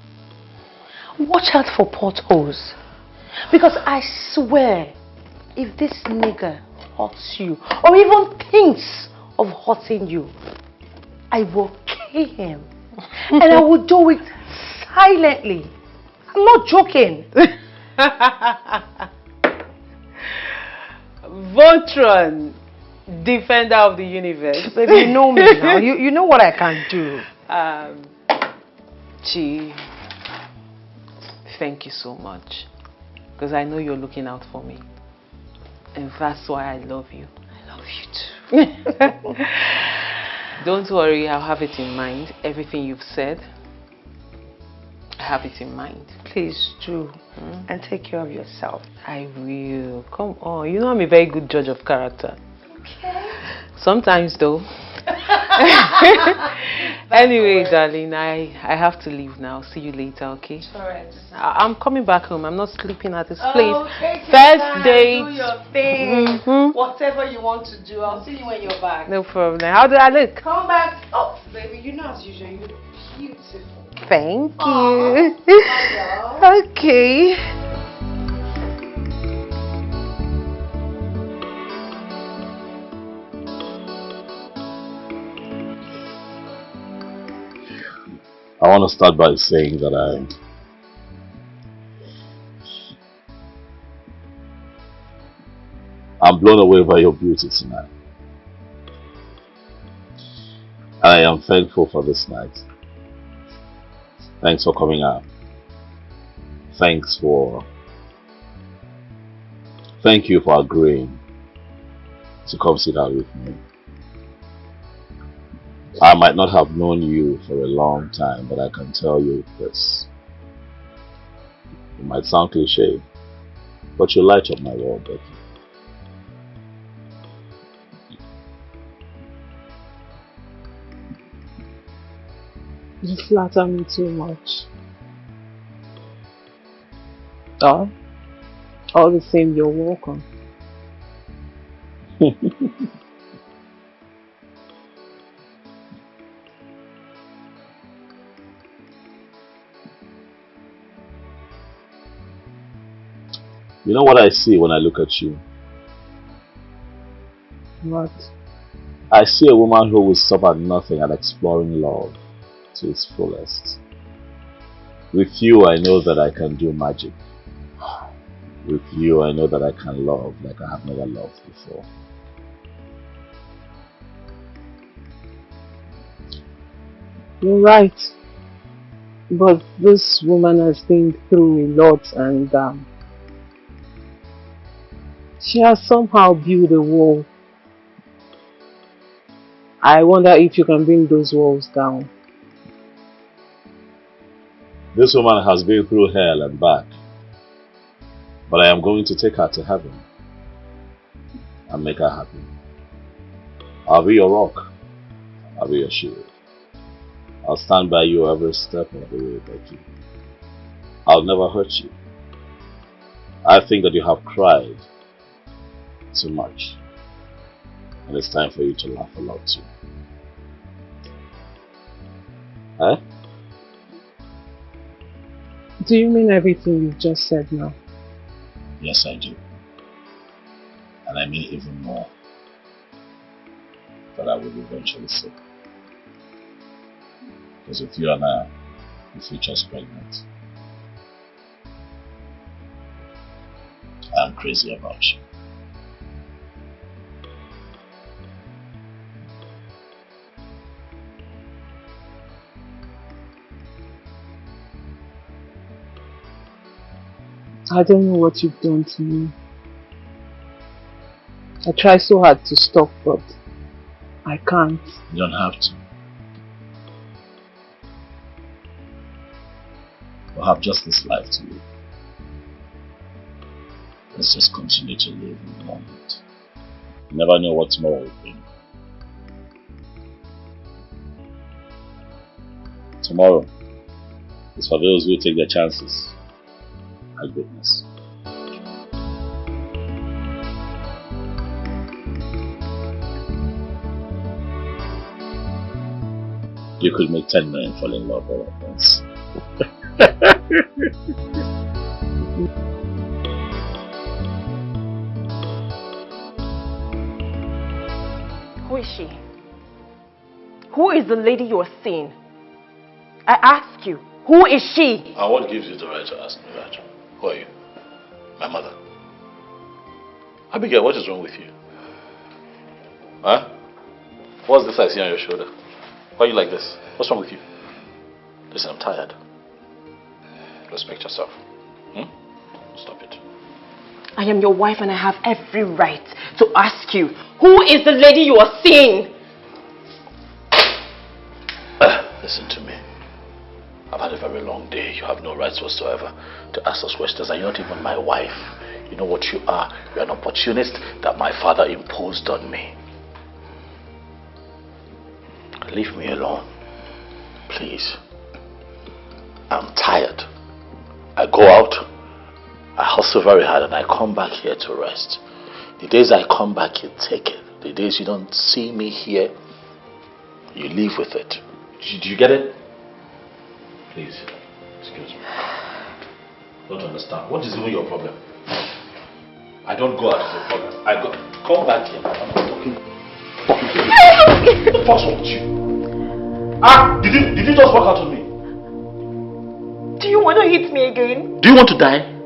Watch out for potholes. Because I swear, if this nigger hurts you, or even thinks of hurting you, I will kill him. And I will do it silently. I'm not joking. Voltron, defender of the universe. Baby, you know me now. You know what I can do. Chi, thank you so much. Because I know you're looking out for me. And that's why I love you. I love you too. Don't worry, I'll have it in mind. Everything you've said, I have it in mind. Please do. And take care of yourself. I will. Come on. You know I'm a very good judge of character. Okay. Sometimes though. Anyway, darling, I have to leave now. See you later, okay? Alright. I'm coming back home. I'm not sleeping at this place. Okay, First date. do your thing. Whatever you want to do. I'll see you when you're back. No problem. How do I look? Come back. Oh, baby, you know as usual, you look beautiful. Thank you. Bye, okay. I want to start by saying that I'm blown away by your beauty tonight. I am thankful for this night. Thanks for coming out. Thank you for agreeing to come sit down with me. I might not have known you for a long time, but I can tell you this. It might sound cliche, but you light up my world, Becky. You flatter me too much. Oh, all the same, you're welcome. You know what I see when I look at you? What? I see a woman who will stop at nothing at exploring love to its fullest. With you, I know that I can do magic. With you, I know that I can love like I have never loved before. You're right. But this woman has been through a lot, and she has somehow built a wall. I wonder if you can bring those walls down. This woman has been through hell and back. But I am going to take her to heaven and make her happy. I'll be your rock. I'll be your shield. I'll stand by you every step of the way, Becky. I'll never hurt you. I think that you have cried too much. And it's time for you to laugh a lot too. Huh? Do you mean everything you've just said now? Yes, I do. And I mean even more that I will eventually say. Because with you and I, the future's pregnant. I'm crazy about you. I don't know what you've done to me. I try so hard to stop, but I can't. You don't have to. We'll have just this life to live. Let's just continue to live in the moment. You never know what tomorrow will bring. Tomorrow is for those who take their chances. My goodness. You could make 10 men fall in love all at once. Who is she? Who is the lady you are seeing? I ask you, who is she? And what gives you the right to ask me that? Who are you? My mother. Abigail, what is wrong with you? Huh? What's this I see on your shoulder? Why are you like this? What's wrong with you? Listen, I'm tired. Respect yourself. Stop it. I am your wife and I have every right to ask you, who is the lady you are seeing? Listen to me. I've had a very long day. You have no rights whatsoever to ask us questions, and you're not even my wife. You know what you are? You're an opportunist that my father imposed on me. Leave me alone. Please. I'm tired. I go out, I hustle very hard, and I come back here to rest. The days I come back, you take it. The days you don't see me here, you live with it. Do you get it? Please, excuse me. Don't understand. What is even your problem? I don't go out of the problem. I go. Come back here. I'm talking to you. What's wrong with you? Ah! Did you just walk out on me? Do you want to hit me again? Do you want to die?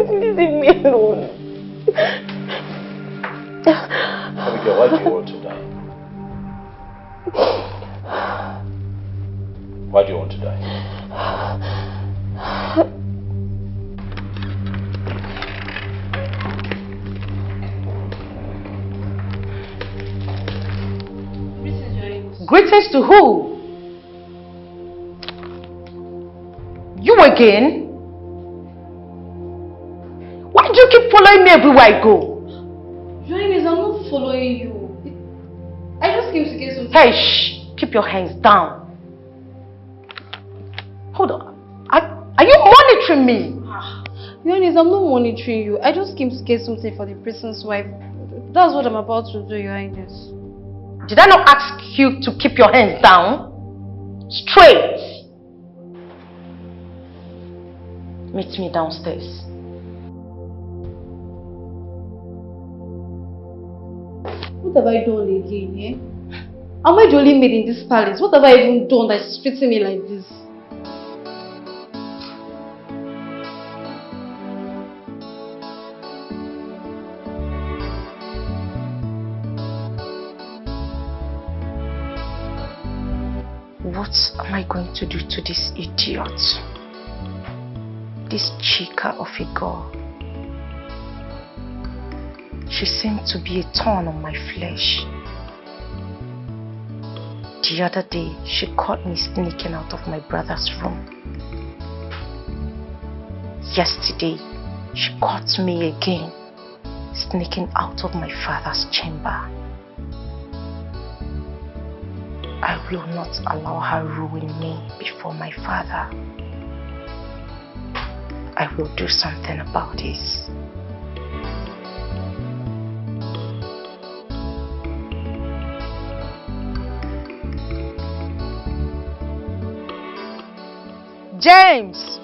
Please leave me alone. Abigail, why do you want to die? Why do you want to die? Greetings to who? You again? Why do you keep following me everywhere I go? Your Highness, I'm not following you. I just came to get something. Hey, shh! Keep your hands down. Hold on. Are you monitoring me? Your Highness, I'm not monitoring you. I just came to get something for the prisoner's wife. That's what I'm about to do, Your Highness. Did I not ask you to keep your hands down? Straight. Meet me downstairs. What have I done again, eh? Am I the only maid in this palace? What have I even done that's treating me like this? What am I going to do to this idiot? this Chica of a girl. She seemed to be a thorn on my flesh. The other day, she caught me sneaking out of my brother's room. Yesterday, she caught me again, sneaking out of my father's chamber. I will not allow her ruin me before my father. I will do something about this. James!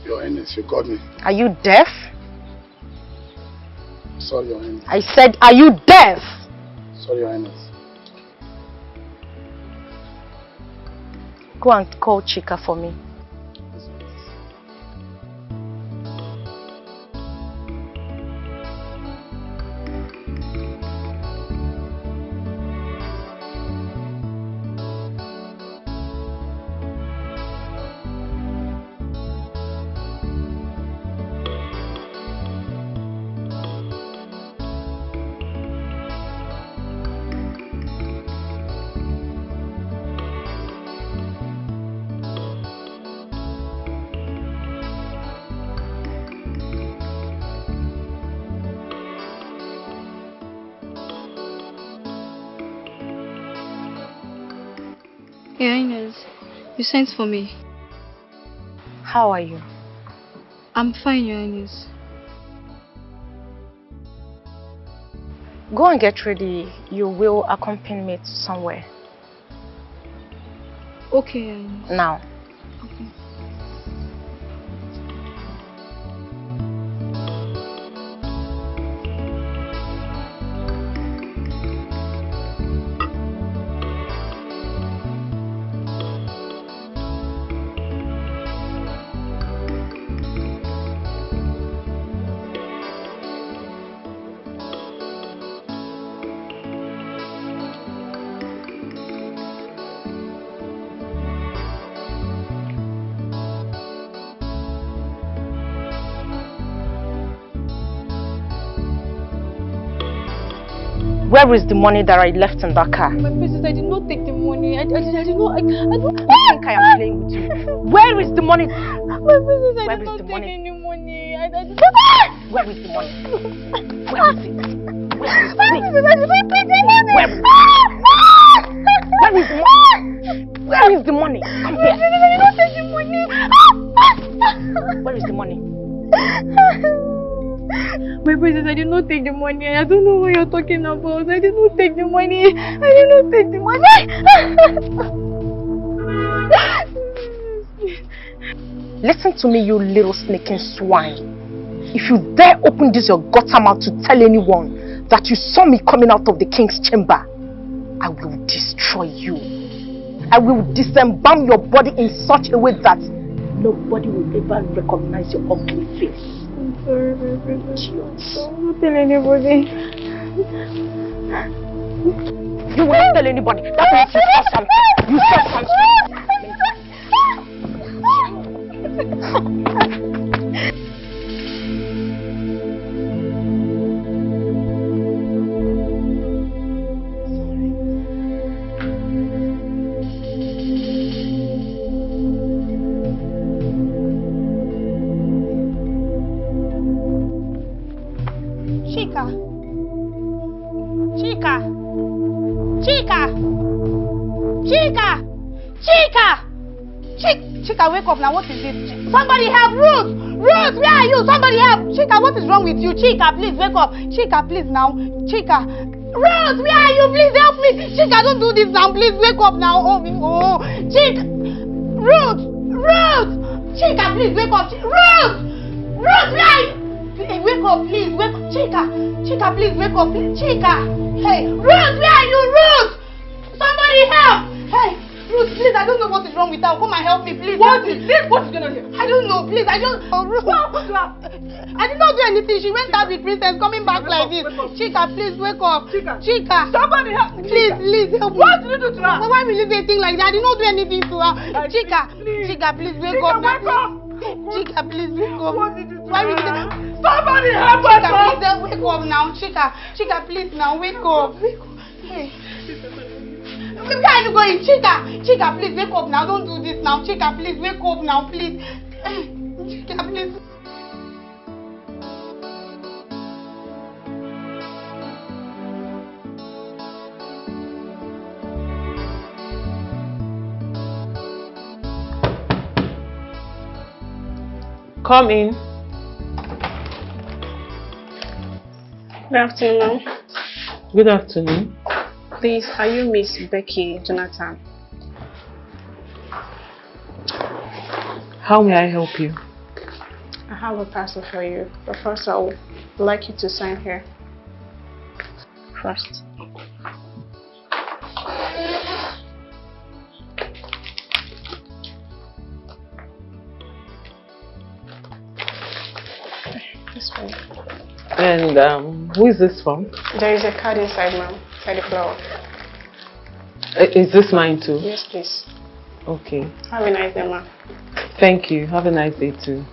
Your Highness, you called me. Are you deaf? Sorry, Your Highness. I said, are you deaf? Sorry, Your Highness. Go and call Chica for me. Your Highness, you sent for me. How are you? I'm fine, Your Highness. Go and get ready. You will accompany me to somewhere. Okay, Your Highness. Now. Okay. Where is the money that I left in that car? My princess, I did not take the money. I don't. You think I am playing with you? Where is the money? My princess, I did not take any money. Where is the money? Where is it? Where is it? Where is the money? Where is the money? Come here. I did not take the money. Where is the money? My princess, I did not take the money. I don't know what you're talking about. I did not take the money. I did not take the money. Listen to me, you little sneaking swine. If you dare open this your gutter mouth to tell anyone that you saw me coming out of the king's chamber, I will destroy you. I will disembowel your body in such a way that nobody will ever recognize your ugly face. I'm sorry, my princess. Don't tell anybody. You will not tell anybody. That means you saw something. You saw Chica, wake up now. What is it? Somebody help! Ruth! Ruth, where are you? Somebody help! Chica, what is wrong with you? Chica, please wake up. Chica, please now. Chica. Ruth, where are you? Please help me. Chica, don't do this now. Please wake up now. Oh. Chica. Ruth! Ruth! Chica, please wake up. Ruth! Ruth, where are you? Wake up, please. Wake up. Chica, please wake up. Chica. Hey, Ruth, where are you? Ruth! Somebody help! Hey, please, I don't know what is wrong with her. Come and help me, please. What is going on here? I don't know, please. I don't. I did not do anything. She went out with Princess, coming back like this. Chica, please wake up. Chica. Somebody help me. Please help me. What did you do to her? Why will you say things like that? I did not do anything to her. Chica, please wake up. Wake up. Chica, please wake up. What did you do? Why will you say that? Somebody help us. Chica, please wake up now. Chica, please now wake up. Hey. Where are you going? Chica, please wake up now. Don't do this now. Chica, please wake up now, please. Chica, please. Come in. Good afternoon. Good afternoon. Please, are you Miss Becky Jonathan? How may I help you? I have a parcel for you, but first I would like you to sign here. First. This way. And who is this from? There is a card inside, ma'am. Inside the flower. Is this mine too? Yes, please. Okay. Have a nice day, ma'am. Thank you. Have a nice day too.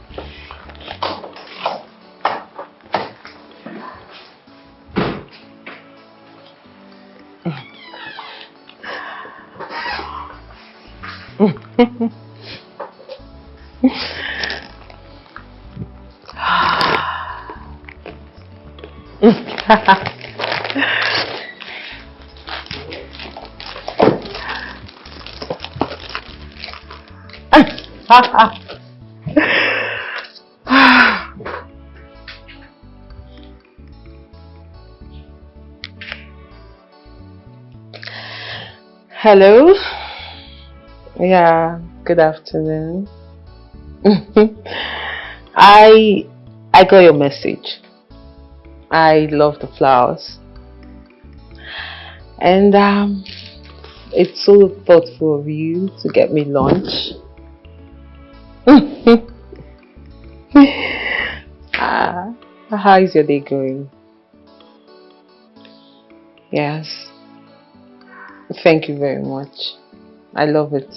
Hello. Yeah, good afternoon. I got your message. I love the flowers. And it's so thoughtful of you to get me lunch. How is your day going? Yes. Thank you very much. I love it.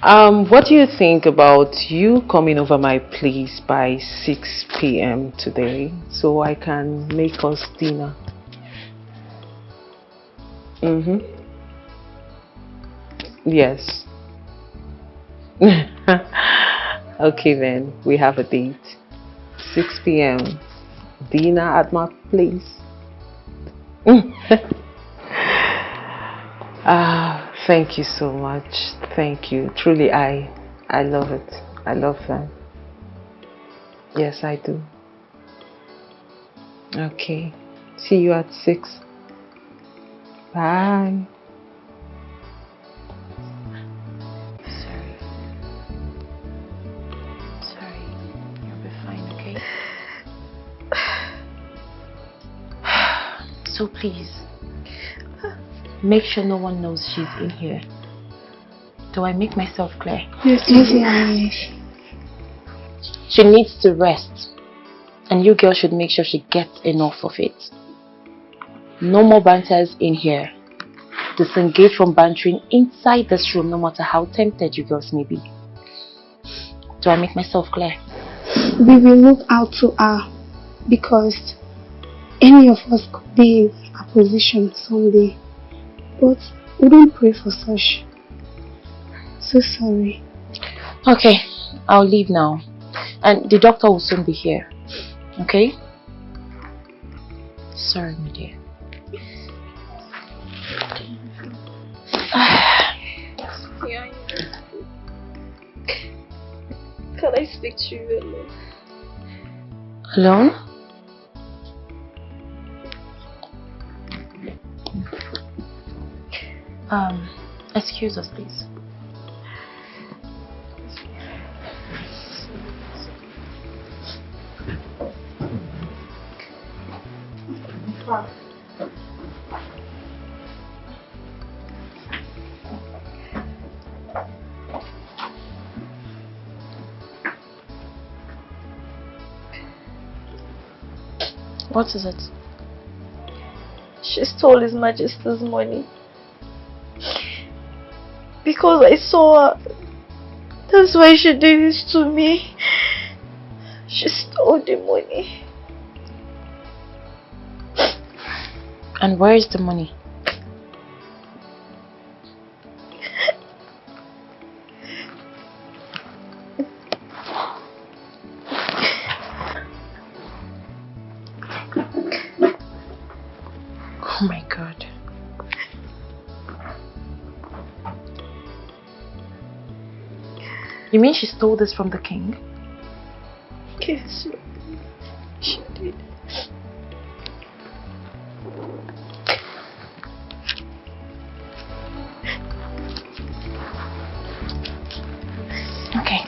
What do you think about you coming over my place by 6 p.m. today so I can make us dinner? Yes. Okay then, we have a date. 6 p.m. Dinner at my place. Thank you so much. Thank you. Truly, I love it. I love them. Yes, I do. Okay. See you at 6. Bye. Sorry. You'll be fine, okay? So please, make sure no one knows she's in here. Do I make myself clear? Yes, yes. She needs to rest. And you girls should make sure she gets enough of it. No more banters in here. Disengage from bantering inside this room, no matter how tempted you girls may be. Do I make myself clear? We will move out to her because any of us could be in a position someday. But we don't pray for such. So sorry. Okay, I'll leave now. And the doctor will soon be here. Okay? Sorry, my dear. Can I speak to you alone? Alone? Excuse us, please. What is it? She stole His Majesty's money. Because I saw her. That's why she did this to me. She stole the money. And where is the money? Oh my God. You mean she stole this from the king? Yes, she did. Okay.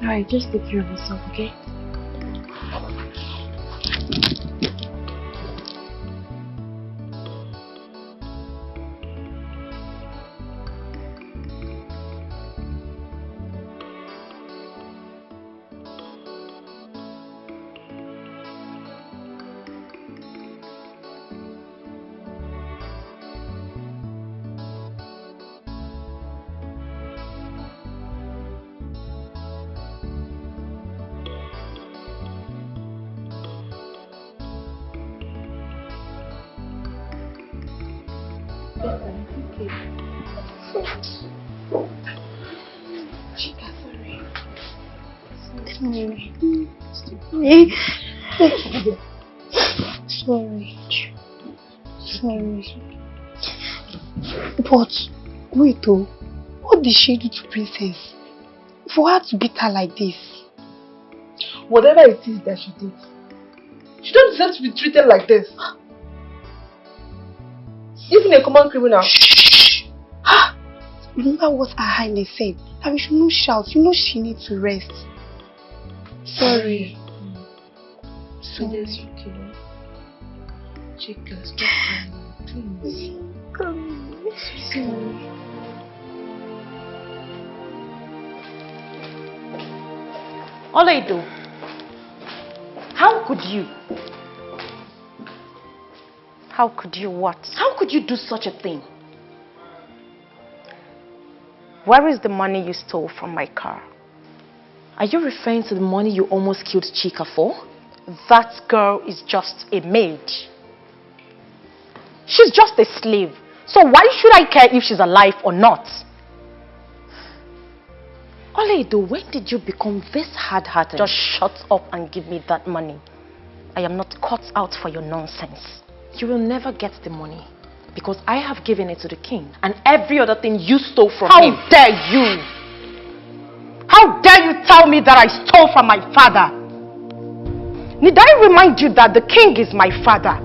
Alright, just take care of yourself, okay? Chica, sorry. Sorry. But wait though, what did she do to Princess? For her to beat her like this? Whatever it is that she did, she don't deserve to be treated like this. Even a common criminal. Remember what Her Highness said, that we should not shout. You know she needs to rest. Sorry. Chica, stop crying, please. Sorry. Olaido, how could you? How could you what? How could you do such a thing? Where is the money you stole from my car? Are you referring to the money you almost killed Chica for? That girl is just a maid. She's just a slave. So why should I care if she's alive or not? Olaido, when did you become this hard-hearted? Just shut up and give me that money. I am not cut out for your nonsense. You will never get the money because I have given it to the king and every other thing you stole from him. How dare you? How dare you tell me that I stole from my father? Need I remind you that the king is my father?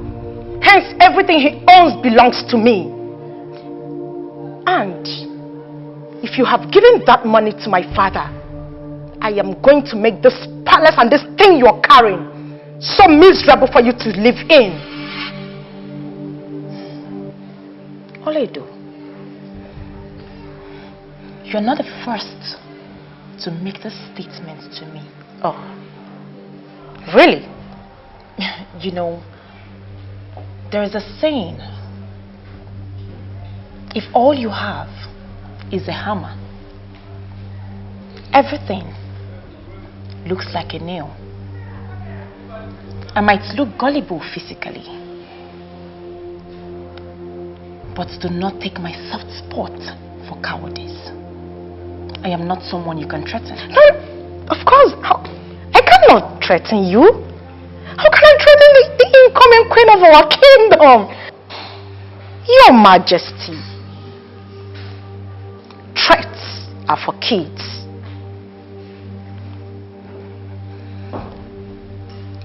Hence, everything he owns belongs to me. And if you have given that money to my father, I am going to make this palace and this thing you are carrying so miserable for you to live in. Olaido, you're not the first to make this statement to me. Oh, really? You know, there is a saying, if all you have is a hammer, everything looks like a nail. I might look gullible physically, but do not take my soft spot for cowardice. I am not someone you can threaten. No, of course. I cannot threaten you. How can I threaten the incoming queen of our kingdom? Your Majesty. Threats are for kids.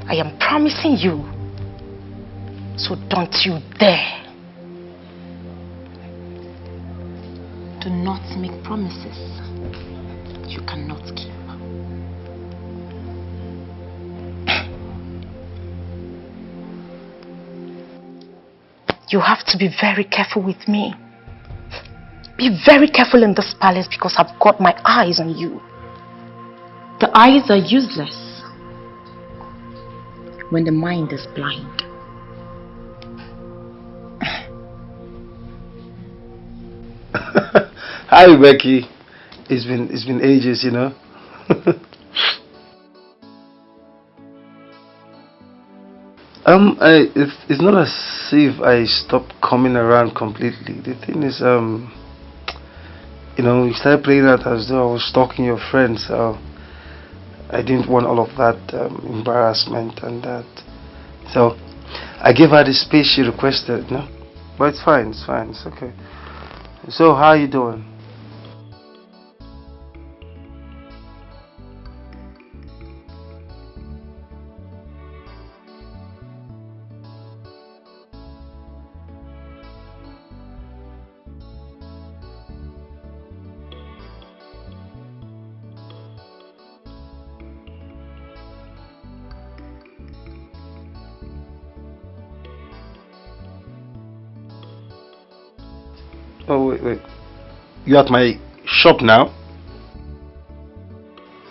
I am promising you, so don't you dare. Do not make promises you cannot keep. You have to be very careful with me. Be very careful in this palace because I've got my eyes on you. The eyes are useless when the mind is blind. Hi, Becky. It's been ages, you know. It's not as if I stopped coming around completely. The thing is, you know, you started playing out as though I was stalking your friends. So I didn't want all of that embarrassment and that. So I gave her the space she requested, no? But it's fine, it's okay. So how are you doing? Oh wait. You're at my shop now?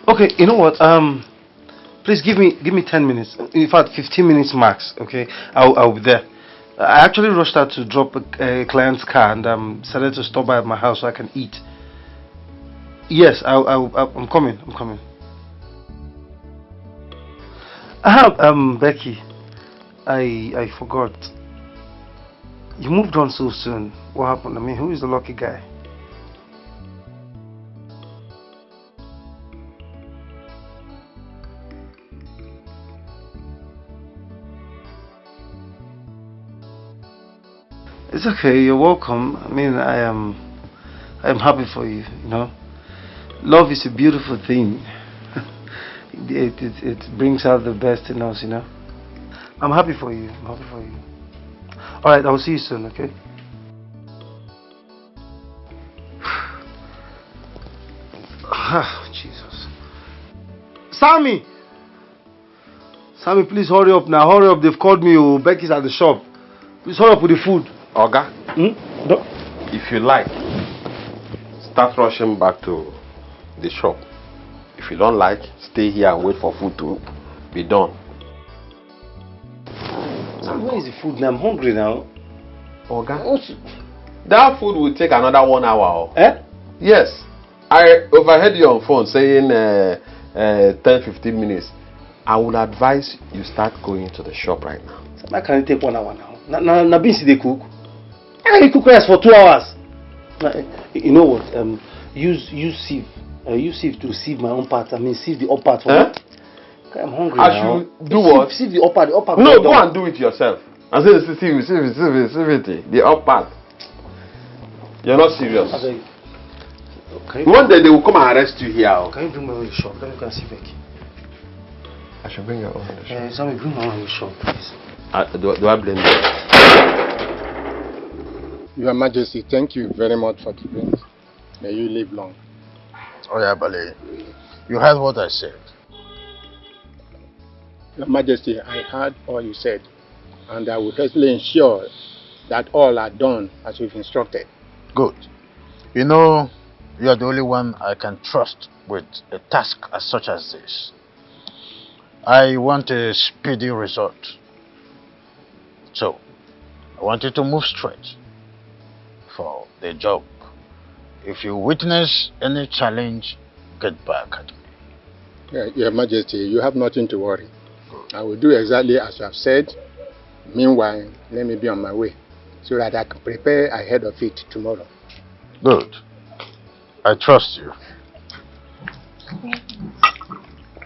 Okay, you know what? Please give me 10 minutes. In fact, 15 minutes max. Okay, I'll be there. I actually rushed out to drop a client's car and decided to stop by at my house so I can eat. Yes, I'm coming. Becky, I forgot. You moved on so soon. What happened? I mean, who is the lucky guy? It's okay. You're welcome. I mean, I am happy for you. You know, love is a beautiful thing. It brings out the best in us. You know, I'm happy for you. All right, I'll see you soon. Okay. Jesus. Sammy, please hurry up now. Hurry up. They've called me. Oh, Becky's at the shop. Please hurry up with the food. Oga, No. if you like, start rushing back to the shop. If you don't like, stay here and wait for food to be done. Sam, where is the food now? I'm hungry now. Oga, that food will take another 1 hour. Eh? Yes. I overheard you on phone saying 10-15 minutes. I would advise you start going to the shop right now. Why can it take 1 hour now? Na beans they cook. I can cook rice for 2 hours. You know what? Use sieve. Use sieve to sieve my own part. I mean, sieve the upper part for me. I'm hungry I now. should do what? Sieve the upper. The upper. No, go and do it yourself. I say sieve it. The upper part. You're not serious. One day they will come and arrest you here. Can you bring my own in the shop? Let me go and see Becky. I should bring your own in the shop. Sammy, bring my own in the shop, please. Do I blame you? Your Majesty, thank you very much for the drinks. May you live long. Oh yeah, Bale. You heard what I said. Your Majesty, I heard all you said, and I will definitely ensure that all are done as you've instructed. Good. You know, you are the only one I can trust with a task as such as this. I want a speedy result. So, I want you to move straight for the job. If you witness any challenge, get back at me. Your Majesty, you have nothing to worry. I will do exactly as you have said. Meanwhile, let me be on my way so that I can prepare ahead of it tomorrow. Good. I trust you.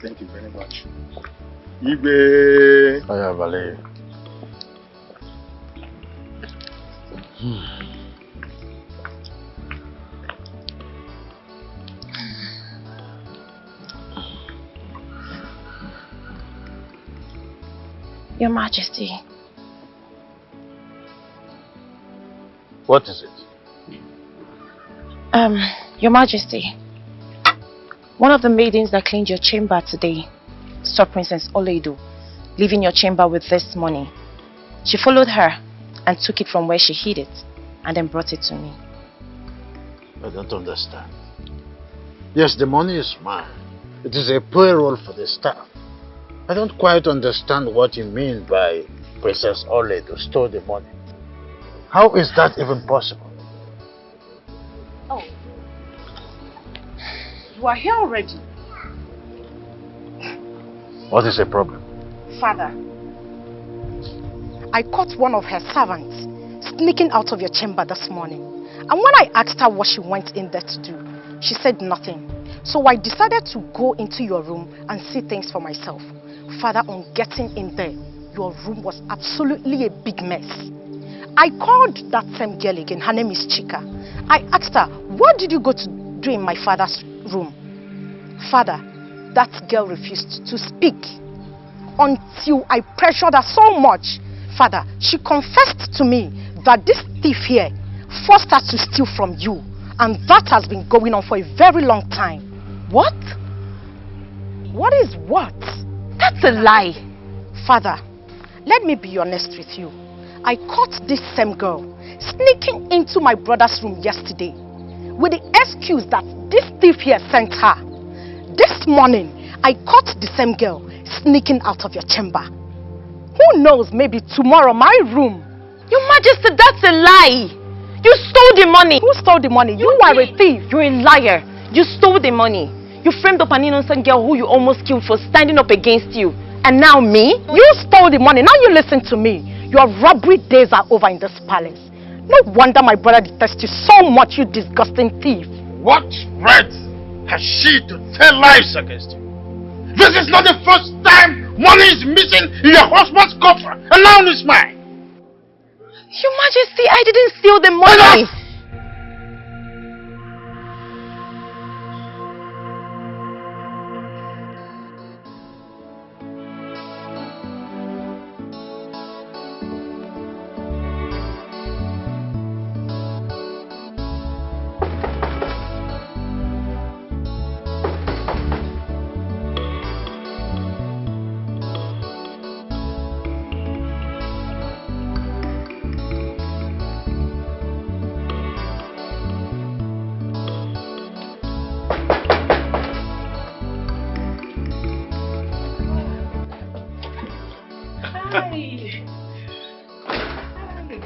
Thank you very much. Igwe. Aya Vale. Your Majesty. What is it? Your Majesty. One of the maidens that cleaned your chamber today saw Princess Oledo leaving your chamber with this money. She followed her and took it from where she hid it and then brought it to me. I don't understand. Yes, the money is mine. It is a payroll for the staff. I don't quite understand what you mean by Princess Oledo stole the money. How is that even possible? Oh. You are here already. What is the problem? Father, I caught one of her servants sneaking out of your chamber this morning. And when I asked her what she went in there to do, she said nothing. So I decided to go into your room and see things for myself. Father, on getting in there, your room was absolutely a big mess. I called that same girl again. Her name is Chica. I asked her, what did you go to do in my father's room? Father, that girl refused to speak until I pressured her so much. Father, she confessed to me that this thief here forced her to steal from you, and that has been going on for a very long time. What? What is what? That's a lie. Father, let me be honest with you. I caught this same girl sneaking into my brother's room yesterday with the excuse that this thief here sent her. This morning, I caught the same girl sneaking out of your chamber. Who knows, maybe tomorrow my room. Your Majesty, that's a lie. You stole the money. Who stole the money? You are a thief. You're a liar. You stole the money. You framed up an innocent girl who you almost killed for standing up against you. And now me? You stole the money. Now you listen to me. Your robbery days are over in this palace. No wonder my brother detests you so much, you disgusting thief. What right has she to tell lies against you? This is not the first time money is missing in your husband's coffer, and now it's mine. Your Majesty, I didn't steal the money.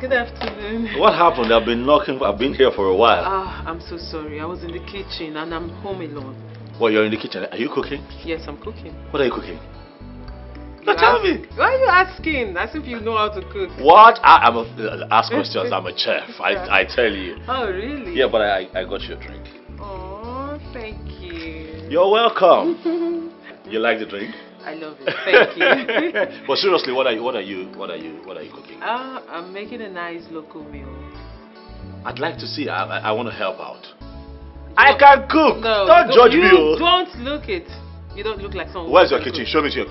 Good afternoon. What happened? I've been knocking. I've been here for a while. I'm so sorry. I was in the kitchen and I'm home alone. Well, you're in the kitchen. Are you cooking? Yes, I'm cooking. What are you cooking? Tell me. Why are you asking? As if you know how to cook. What? Ask questions. I'm a chef. I tell you. Oh, really? Yeah, but I got you a drink. Oh, thank you. You're welcome. You like the drink? I love it. Thank you. But seriously, what are you cooking? I'm making a nice local meal. I'd like to see. I want to help out. I can cook. No, don't judge me. You don't look it. You don't look like someone. Where's your kitchen? Show me to your.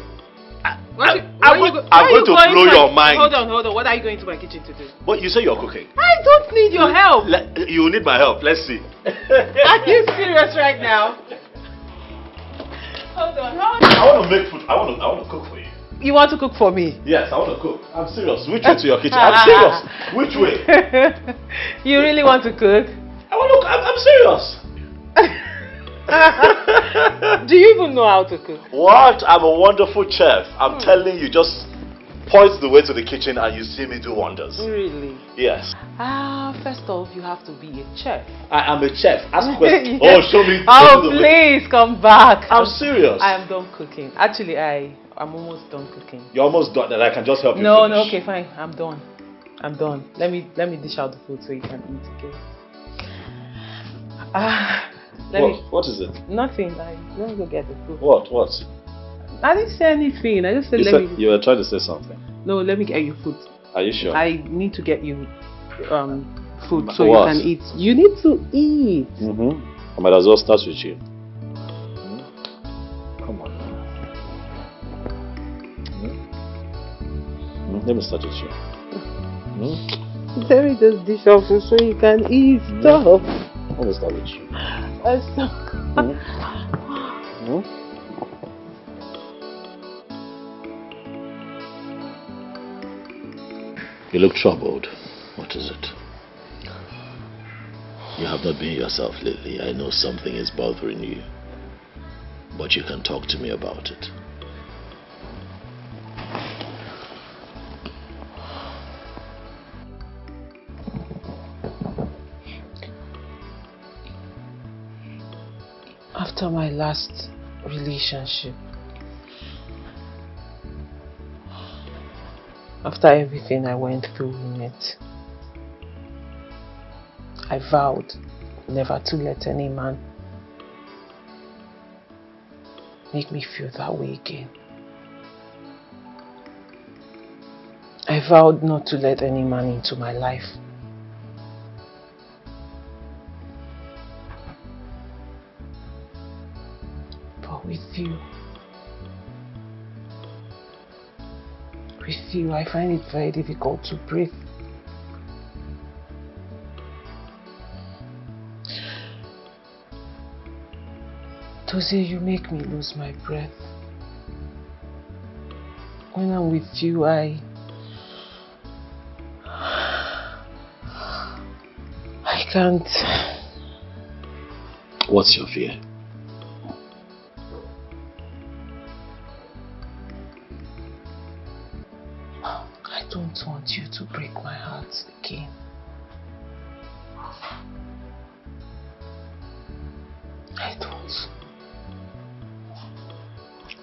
I'm going to blow your mind. Hold on. What are you going to my kitchen to do? But you say you're cooking. I don't need your help. You need my help. Let's see. Are you serious right now? Hold on. I want to make food. I want to cook for you. You want to cook for me? Yes, I want to cook. I'm serious. Which way to your kitchen? I'm serious. Which way? You really want to cook? I'm serious. Do you even know how to cook? What? I'm a wonderful chef. I'm telling you, just point the way to the kitchen and you see me do wonders. Really? Yes. First off, you have to be a chef. I am a chef. Ask questions. Yes. Oh, show me. Oh, please come back. I'm serious. I am done cooking. Actually, I'm almost done cooking. You're almost done, and I can just help you. No, finish. okay, fine. I'm done. Let me dish out the food so you can eat. Okay. What is it? Nothing. Let me go get the food. What? I didn't say anything. I just said You were trying to say something. No, let me get you food. Are you sure? I need to get you food so you can eat. You need to eat. I might as well start with you. Come on. Let me start with you. Let me just dish out food so you can eat. Stop. Let me start with you. You look troubled. What is it? You have not been yourself lately. I know something is bothering you. But you can talk to me about it. After my last relationship, after everything I went through in it, I vowed never to let any man make me feel that way again. I vowed not to let any man into my life. But with you, I find it very difficult to breathe. Tozie, you make me lose my breath. When I'm with you, I can't. What's your fear? I don't want you to break my heart again. I don't.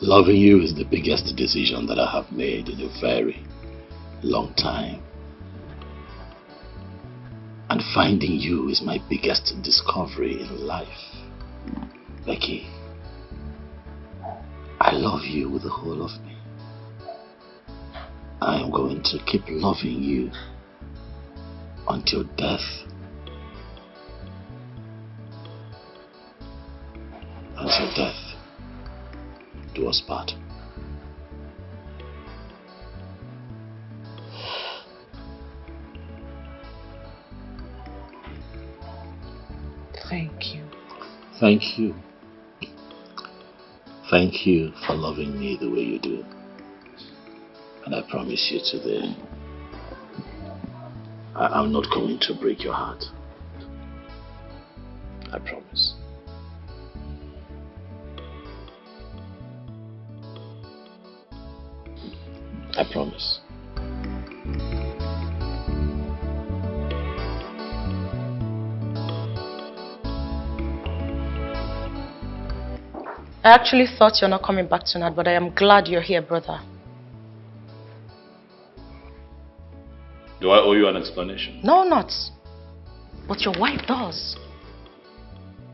Loving you is the biggest decision that I have made in a very long time. And finding you is my biggest discovery in life. Becky, I love you with the whole of me. I am going to keep loving you until death. Until death do us part. Thank you. Thank you. Thank you for loving me the way you do. And I promise you today, I'm not going to break your heart. I promise. I promise. I actually thought you're not coming back tonight, but I am glad you're here, brother. Do I owe you an explanation? No, not. But your wife does.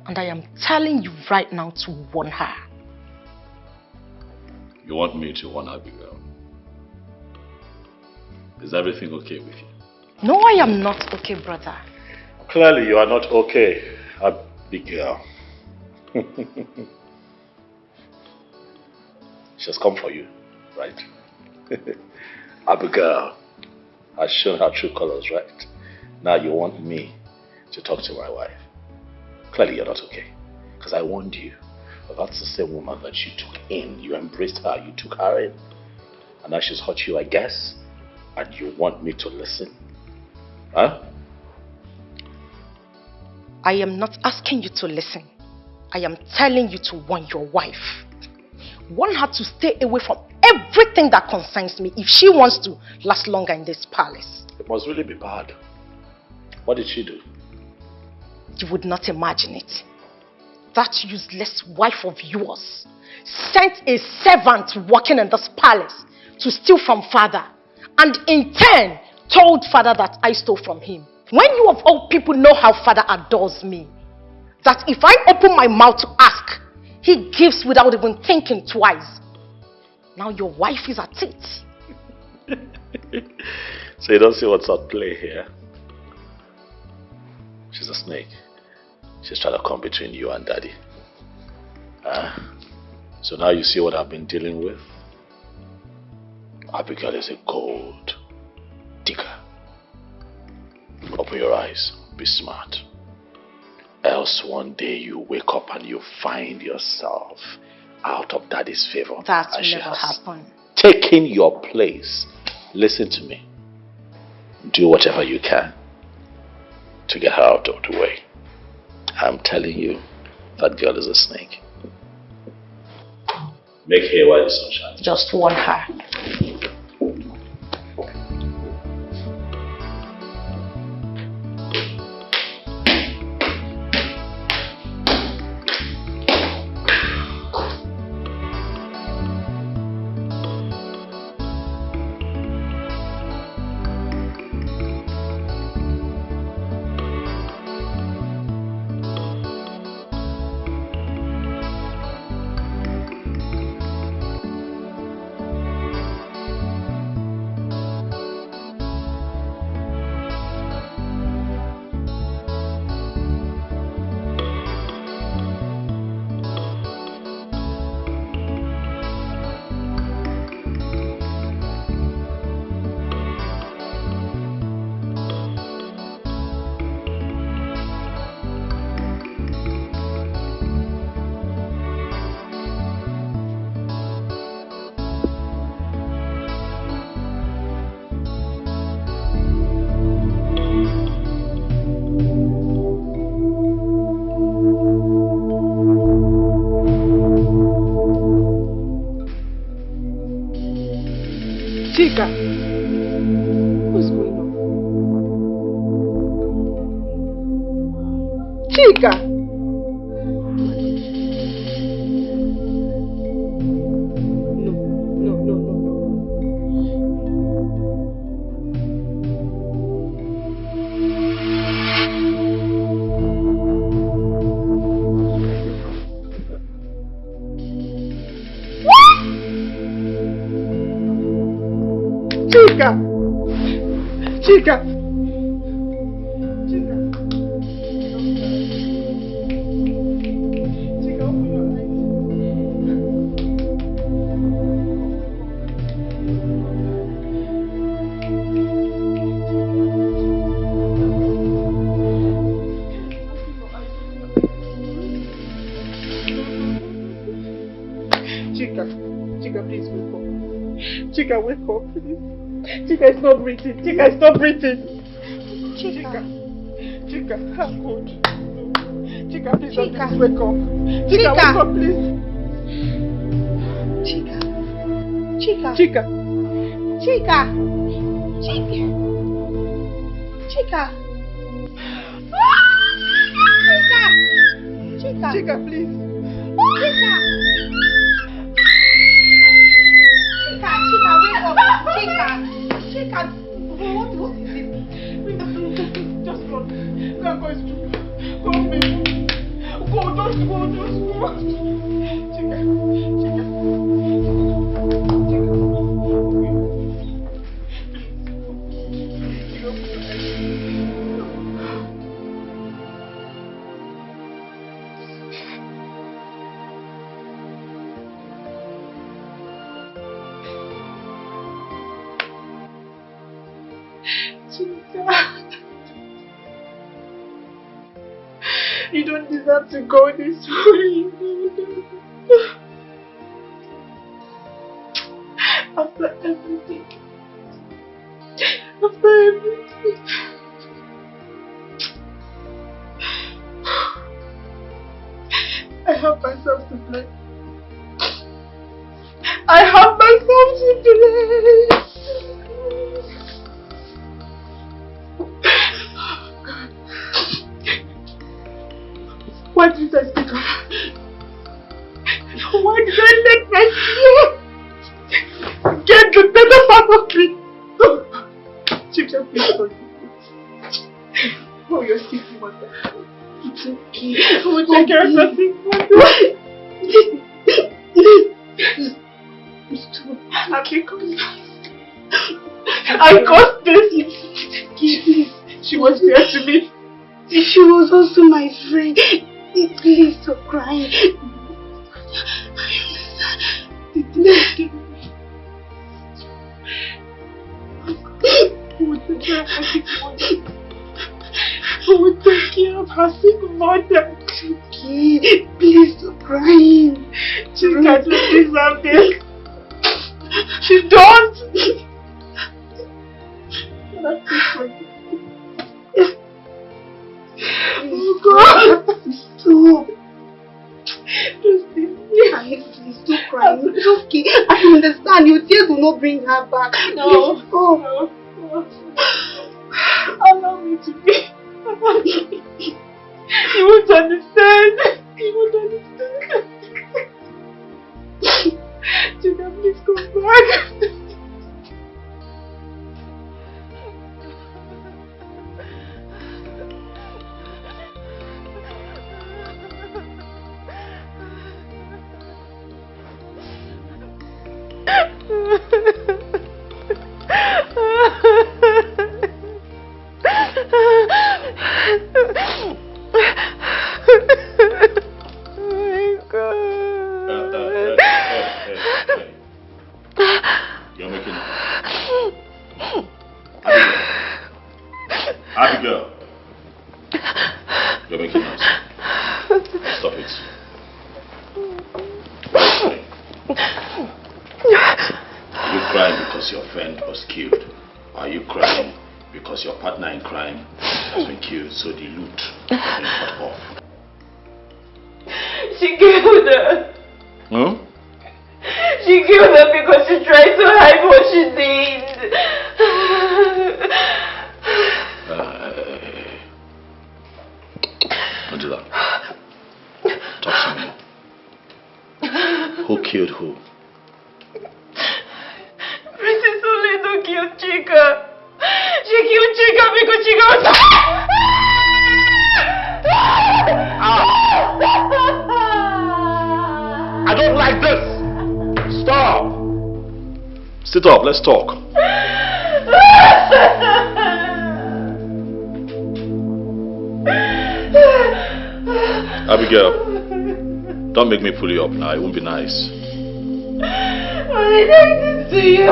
And I am telling you right now to warn her. You want me to warn Abigail? Is everything okay with you? No, I am not okay, brother. Clearly you are not okay, Abigail. She's come for you, right? Abigail has shown her true colors, right? Now you want me to talk to my wife. Clearly you're not okay. Because I warned you. But that's the same woman that you took in. You embraced her, you took her in. And now she's hurt you, I guess. And you want me to listen? Huh? I am not asking you to listen. I am telling you to warn your wife. Warn her to stay away from everything that concerns me if she wants to last longer in this palace. It must really be bad. What did she do? You would not imagine it. That useless wife of yours sent a servant working in this palace to steal from father, and in turn told father that I stole from him. When you of all people know how father adores me, that if I open my mouth to ask, he gives without even thinking twice. Now your wife is at it. So you don't see what's at play here? She's a snake. She's trying to come between you and daddy. So now you see what I've been dealing with? Abigail is a gold digger. Open your eyes. Be smart. Else one day you wake up and you find yourself out of daddy's favor. That will never happen. Taking your place. Listen to me. do whatever you can to get her out of the way. I'm telling you, that girl is a snake. Make hay while the sun shines. Just warn her. Chica, what's going on? Chica! Chica! Chica! Chica, please wake up. Chica, wake up, please. Chica, it's not breathing. Chica, stop breathing. Chica, I'm good. Chica, please, please wake up. Chica, wake up, please. Chica. Chica. Chica. Chica. Chica. Chica. Chica. Chica, please. Chica. Chica, wake up. Chica. Chica. What is this? Just run. Go and go. Go, baby. Go, just go. Chica. You don't deserve to go this way. After everything. I have myself to blame. Why did I speak up? Why did I let my fear get the better part of me? Chica, please forgive me. Oh, you're sick, mother. It's okay. We'll take care of your sick mother. I'll be coming. I caused this. She was there to me. She was also my friend. Please stop crying. Who would take care of her sick mother? Okay, please stop crying. Chica doesn't deserve this. She don't. I Oh God! Stop! Please don't cry. It's okay. I understand. Your tears will not bring her back. No. Please stop. Allow me to be. You won't understand. You won't understand. Chica, please come back. You're making Abigail. You're making noise. Stop it. Are you crying because your friend was killed? Or are you crying because your partner in crime has been killed, so the loot has been cut off? She killed her. Hmm? She killed her because she tried to hide what she did. Angela, talk to me. Who killed who? Princess Oledo killed Chica. She killed Chica because Chica was... I don't like this! Stop! Sit up, let's talk. Abigail, don't make me pull you up now, it won't be nice. What did I do to you?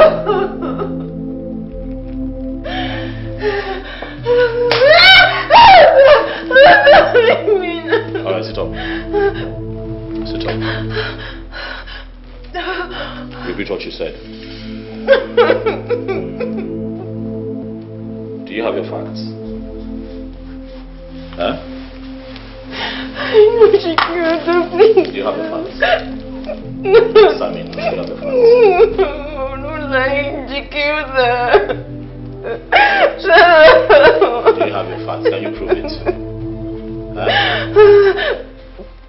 Alright, sit up. Sit up. Repeat what you said. Do you have your facts? Huh? I know she killed her. Do you have your facts? Sammy, do you have your facts? No, don't lie. She killed her. Do you have your facts? Can you prove it? Huh?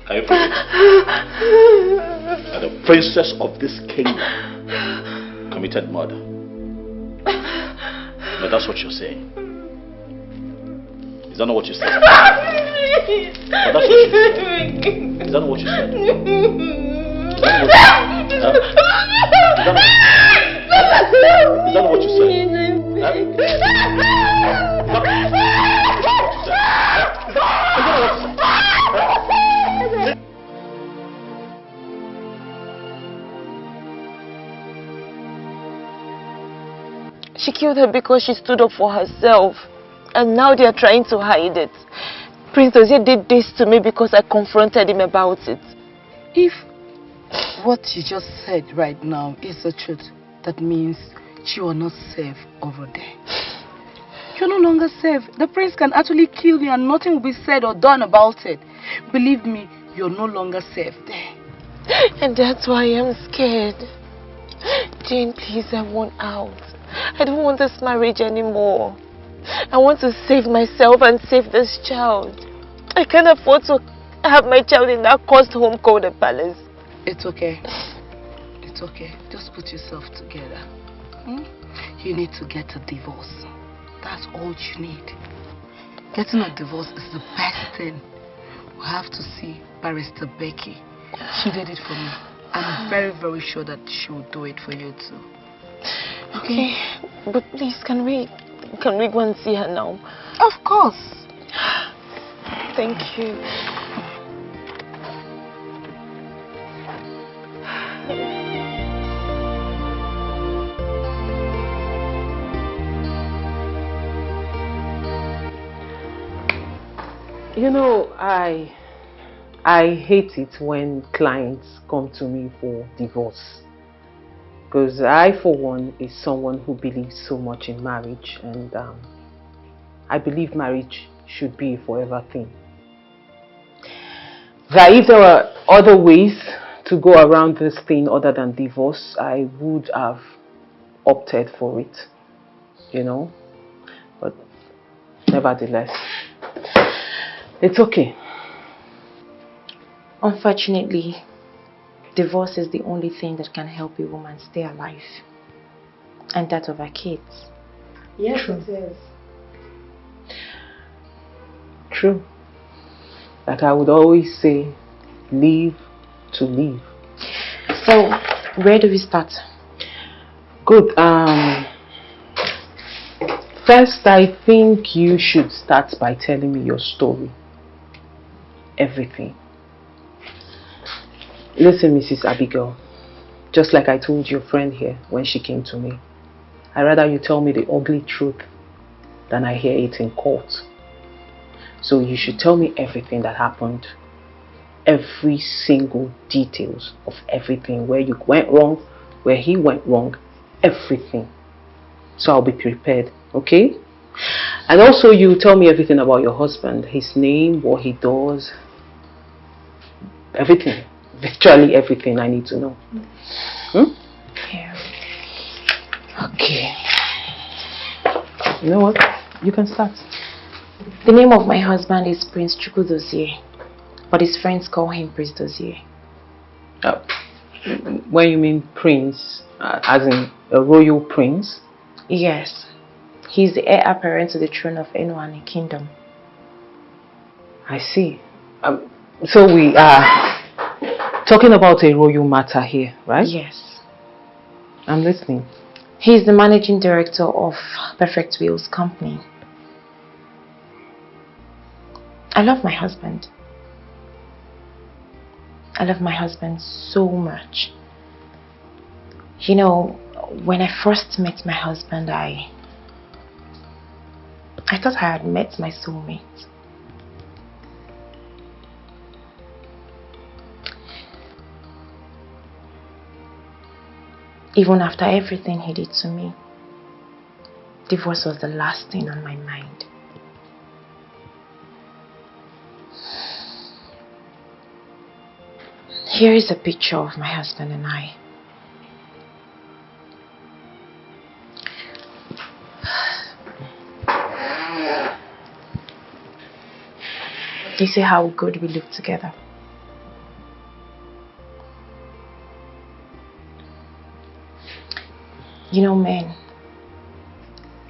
Can you prove it? That the princess of this kingdom committed murder. But that's what you're saying. Is that not what you said? But that's what you said. Is that not what you said? Is that not what you said? She killed her because she stood up for herself. And now they are trying to hide it. Prince Dozie did this to me because I confronted him about it. If what you just said right now is the truth, that means you are not safe over there. You're no longer safe. The prince can actually kill you and nothing will be said or done about it. Believe me, you're no longer safe there. And that's why I'm scared. Jane, please, I want out. I don't want this marriage anymore. I want to save myself and save this child. I can't afford to have my child in that cursed home called a palace. It's okay. It's okay. Just put yourself together. You need to get a divorce. That's all you need. Getting a divorce is the best thing. We have to see Barrister Becky. She did it for me. I'm very, very sure that she will do it for you too. Okay, but please, can we go and see her now? Of course. Thank you. You know, I hate it when clients come to me for divorce. Because I, for one, is someone who believes so much in marriage, and I believe marriage should be a forever thing. That if there were other ways to go around this thing other than divorce, I would have opted for it, you know. But nevertheless, it's okay. Unfortunately, divorce is the only thing that can help a woman stay alive, and that of her kids. Yes, True. it is. True. Like I would always say, live to live. So, where do we start? Good. First, I think you should start by telling me your story. Everything. Listen, Mrs. Abigail, just like I told your friend here when she came to me, I'd rather you tell me the ugly truth than I hear it in court. So you should tell me everything that happened, every single details of everything, where you went wrong, where he went wrong, everything. So I'll be prepared, okay? And also you tell me everything about your husband, his name, what he does, everything. Virtually everything I need to know. Yeah. Okay. You know what? You can start. The name of my husband is Prince Chukwudozie, but his friends call him Prince Dozie. When you mean prince, as in a royal prince? Yes. He's the heir apparent to the throne of Enuani Kingdom. I see. So we are talking about a royal matter here, right? Yes. I'm listening. He's the managing director of Perfect Wheels Company. I love my husband. I love my husband so much. You know, when I first met my husband, I thought I had met my soulmate. Even after everything he did to me, divorce was the last thing on my mind. Here is a picture of my husband and I. You see how good we look together. You know, men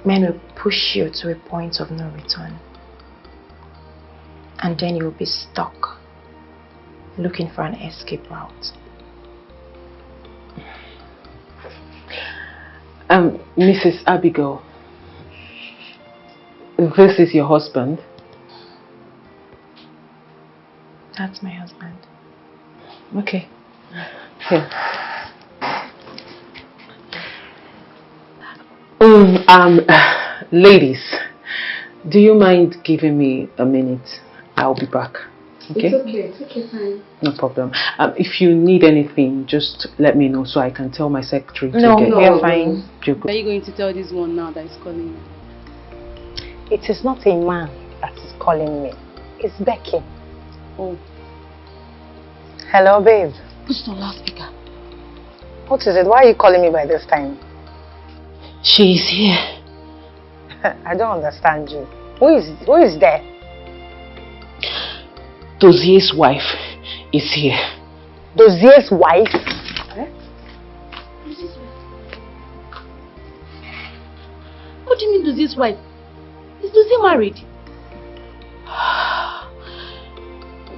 will push you to a point of no return, and then you'll be stuck looking for an escape route. Mrs. Abigail, this is your husband? That's my husband. Okay. Here. Ladies, do you mind giving me a minute? I'll be back. Okay? It's okay, fine. No problem. If you need anything, just let me know so I can tell my secretary to get we're fine. Are you going to tell this one now that is calling you? It is not a man that is calling me. It's Becky. Oh. Hello, babe. Put it on loudspeaker. What is it? Why are you calling me by this time? She is here. I don't understand you. Who is there? Dozier's wife is here. Dozier's wife? What do you mean Dozier's wife? Is Dozier married?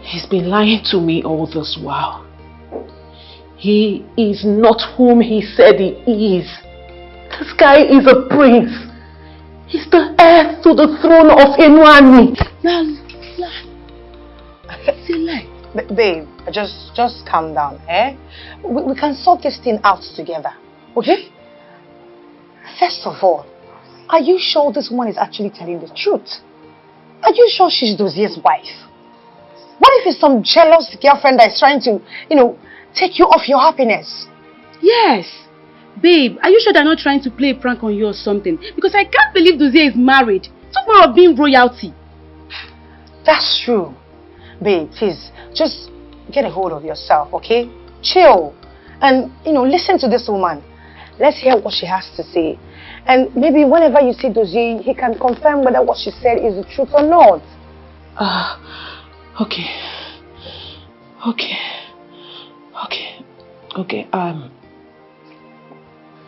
He's been lying to me all this while. He is not whom he said he is. This guy is a prince. He's the heir to the throne of Enuani. It's a lie. Babe, just calm down, eh? We can sort this thing out together, okay? First of all, are you sure this woman is actually telling the truth? Are you sure she's Dozier's wife? What if it's some jealous girlfriend that is trying to, take you off your happiness? Yes. Babe, are you sure they're not trying to play a prank on you or something? Because I can't believe Dozie is married. Talk more of being royalty. That's true. Babe, please, just get a hold of yourself, okay? Chill. And, listen to this woman. Let's hear what she has to say. And maybe whenever you see Dozie, he can confirm whether what she said is the truth or not. Okay.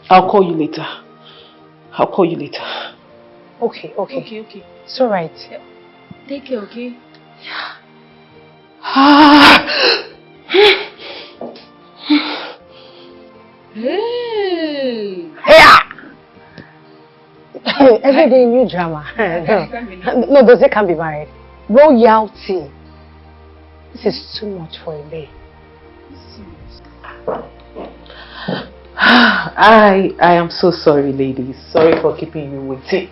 I'll call you later. Okay. Okay. It's alright. Take care, okay? Yeah. Hey! Every day new drama. No, Dozie can't be married. Royalty. This is too much for a babe. I am so sorry, ladies. Sorry for keeping you waiting.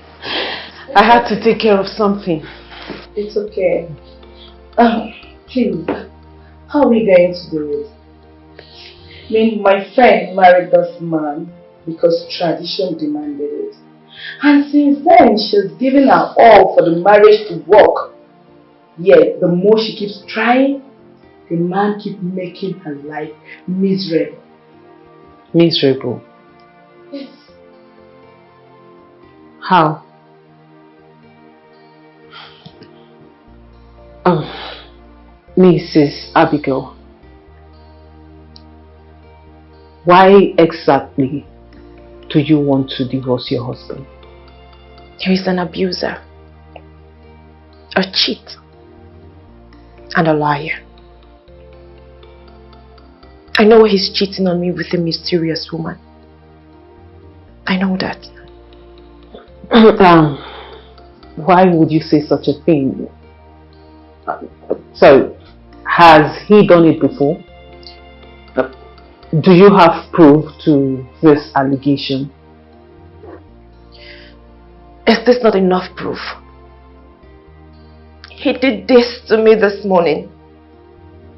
I had to take care of something. It's okay. Please, how are we going to do it? I mean, my friend married this man because tradition demanded it. And since then, she's given her all for the marriage to work. Yet, the more she keeps trying, the man keeps making her life miserable. Miserable? Yes. How? Mrs. Abigail, why exactly do you want to divorce your husband? He is an abuser, a cheat, and a liar. I know he's cheating on me with a mysterious woman. I know that. Why would you say such a thing? So, has he done it before? Do you have proof to this allegation? Is this not enough proof? He did this to me this morning.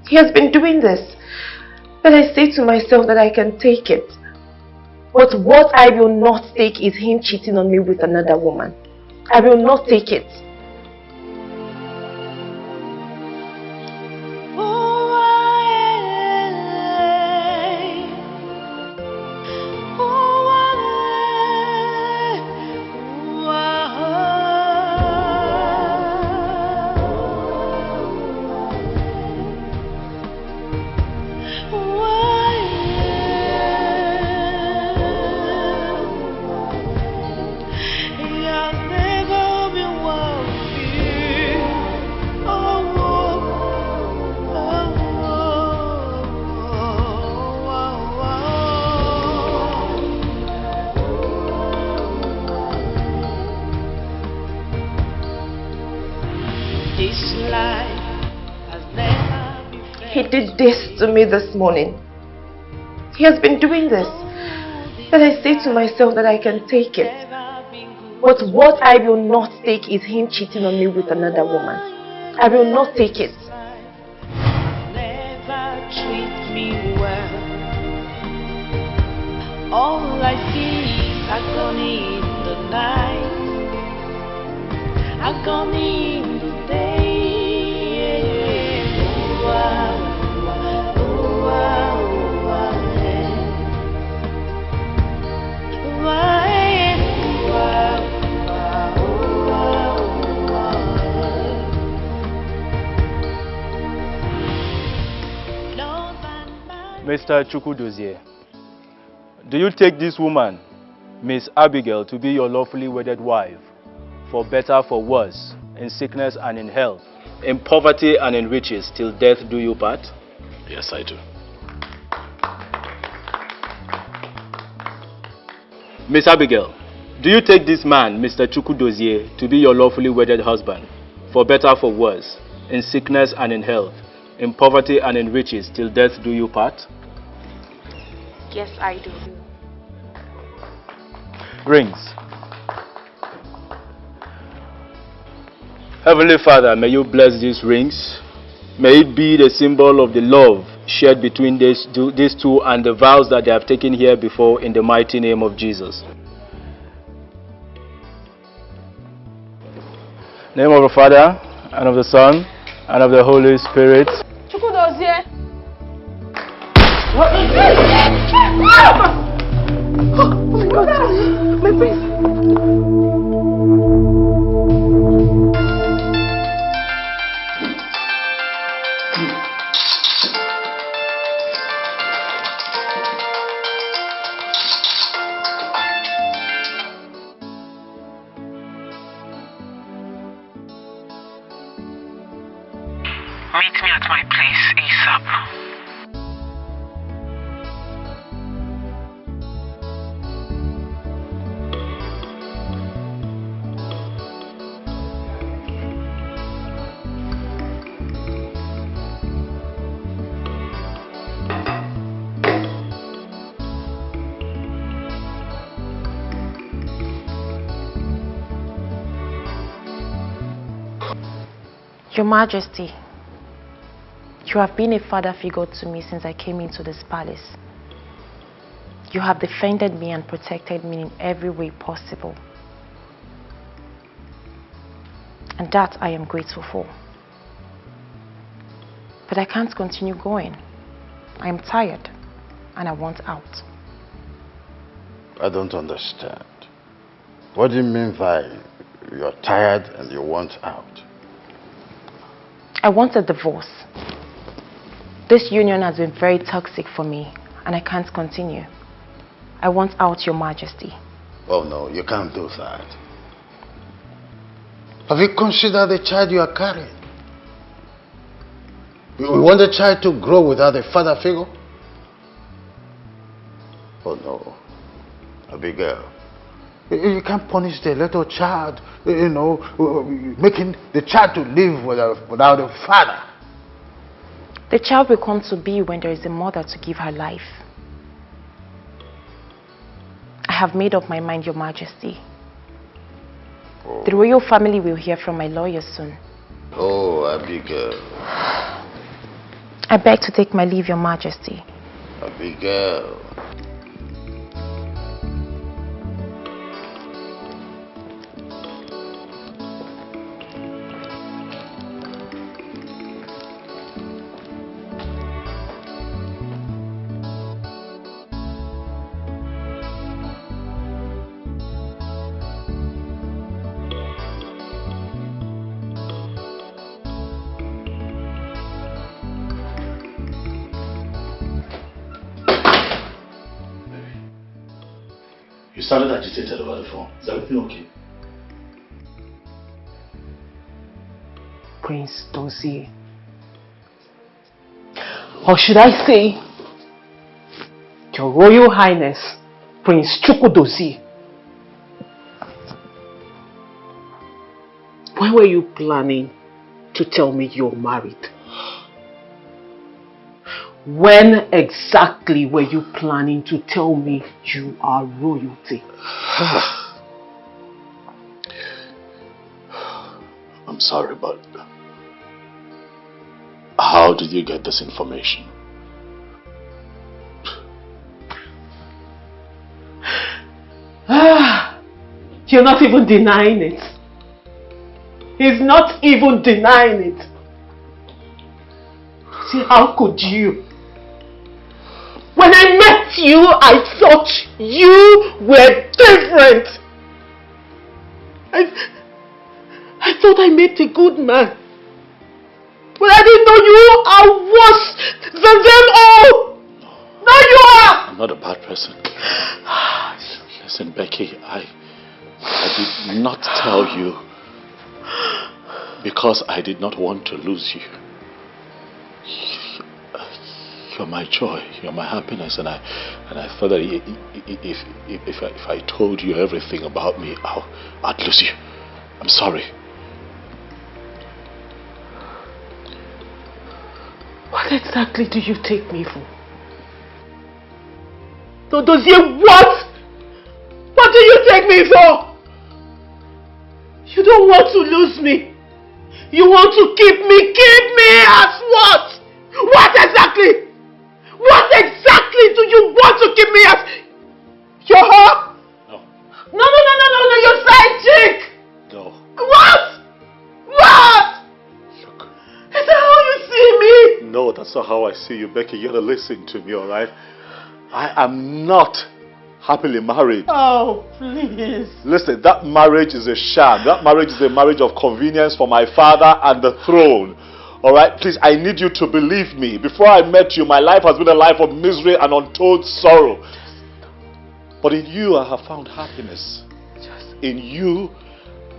He has been doing this. But I say to myself that I can take it. But what I will not take is him cheating on me with another woman. I will not take it. He did this to me this morning. He has been doing this. But I say to myself that I can take it. But what I will not take is him cheating on me with another woman. I will not take it. Never treat me well. All I see is agony in the night, agony in the day. Mr. Chukwudozie, do you take this woman, Miss Abigail, to be your lawfully wedded wife, for better, for worse, in sickness and in health, in poverty and in riches, till death do you part? Yes, I do. Miss Abigail, do you take this man, Mr. Chukwudozie, to be your lawfully wedded husband, for better, for worse, in sickness and in health, in poverty and in riches, till death do you part? Yes, I do. Rings. Heavenly Father, may you bless these rings. May it be the symbol of the love shared between these two and the vows that they have taken here before in the mighty name of Jesus. Name of the Father, and of the Son, and of the Holy Spirit. Oh my God, my face. Meet me at my place ASAP. Your Majesty, you have been a father figure to me since I came into this palace. You have defended me and protected me in every way possible. And that I am grateful for. But I can't continue going. I am tired and I want out. I don't understand. What do you mean by you're tired and you want out? I want a divorce. This union has been very toxic for me and I can't continue. I want out, Your Majesty. Oh no, you can't do that. Have you considered the child you are carrying? You want the child to grow without a father figure? Oh no, Abigail. You can't punish the little child, you know, making the child to live without a father. The child will come to be when there is a mother to give her life. I have made up my mind, Your Majesty. Oh. The royal family will hear from my lawyer soon. Oh, Abigail. I beg to take my leave, Your Majesty. Abigail. You sounded agitated over the phone. Is everything okay? Prince Dozie. Or should I say, Your Royal Highness, Prince Chukwudozie. When were you planning to tell me you're married? When exactly were you planning to tell me you are royalty? I'm sorry, but how did you get this information? You're not even denying it. He's not even denying it. See, how could you? When I met you, I thought you were different. I thought I met a good man. But I didn't know you are worse than them all. Now you are. I'm not a bad person. Listen, Becky, I did not tell you because I did not want to lose you. You're my joy, you're my happiness, and I thought that if I told you everything about me, I'd lose you. I'm sorry. What exactly do you take me for? Dozie, what? What do you take me for? You don't want to lose me. You want to keep me as what? What exactly? What exactly do you want to keep me as your her? No, your side chick! No. What? What? Look. Is that how you see me? No, that's not how I see you, Becky. You gotta listen to me, alright? I am not happily married. Oh, please. Listen, that marriage is a sham. That marriage is a marriage of convenience for my father and the throne. Alright, please, I need you to believe me. Before I met you, my life has been a life of misery and untold sorrow. But in you, I have found happiness. In you,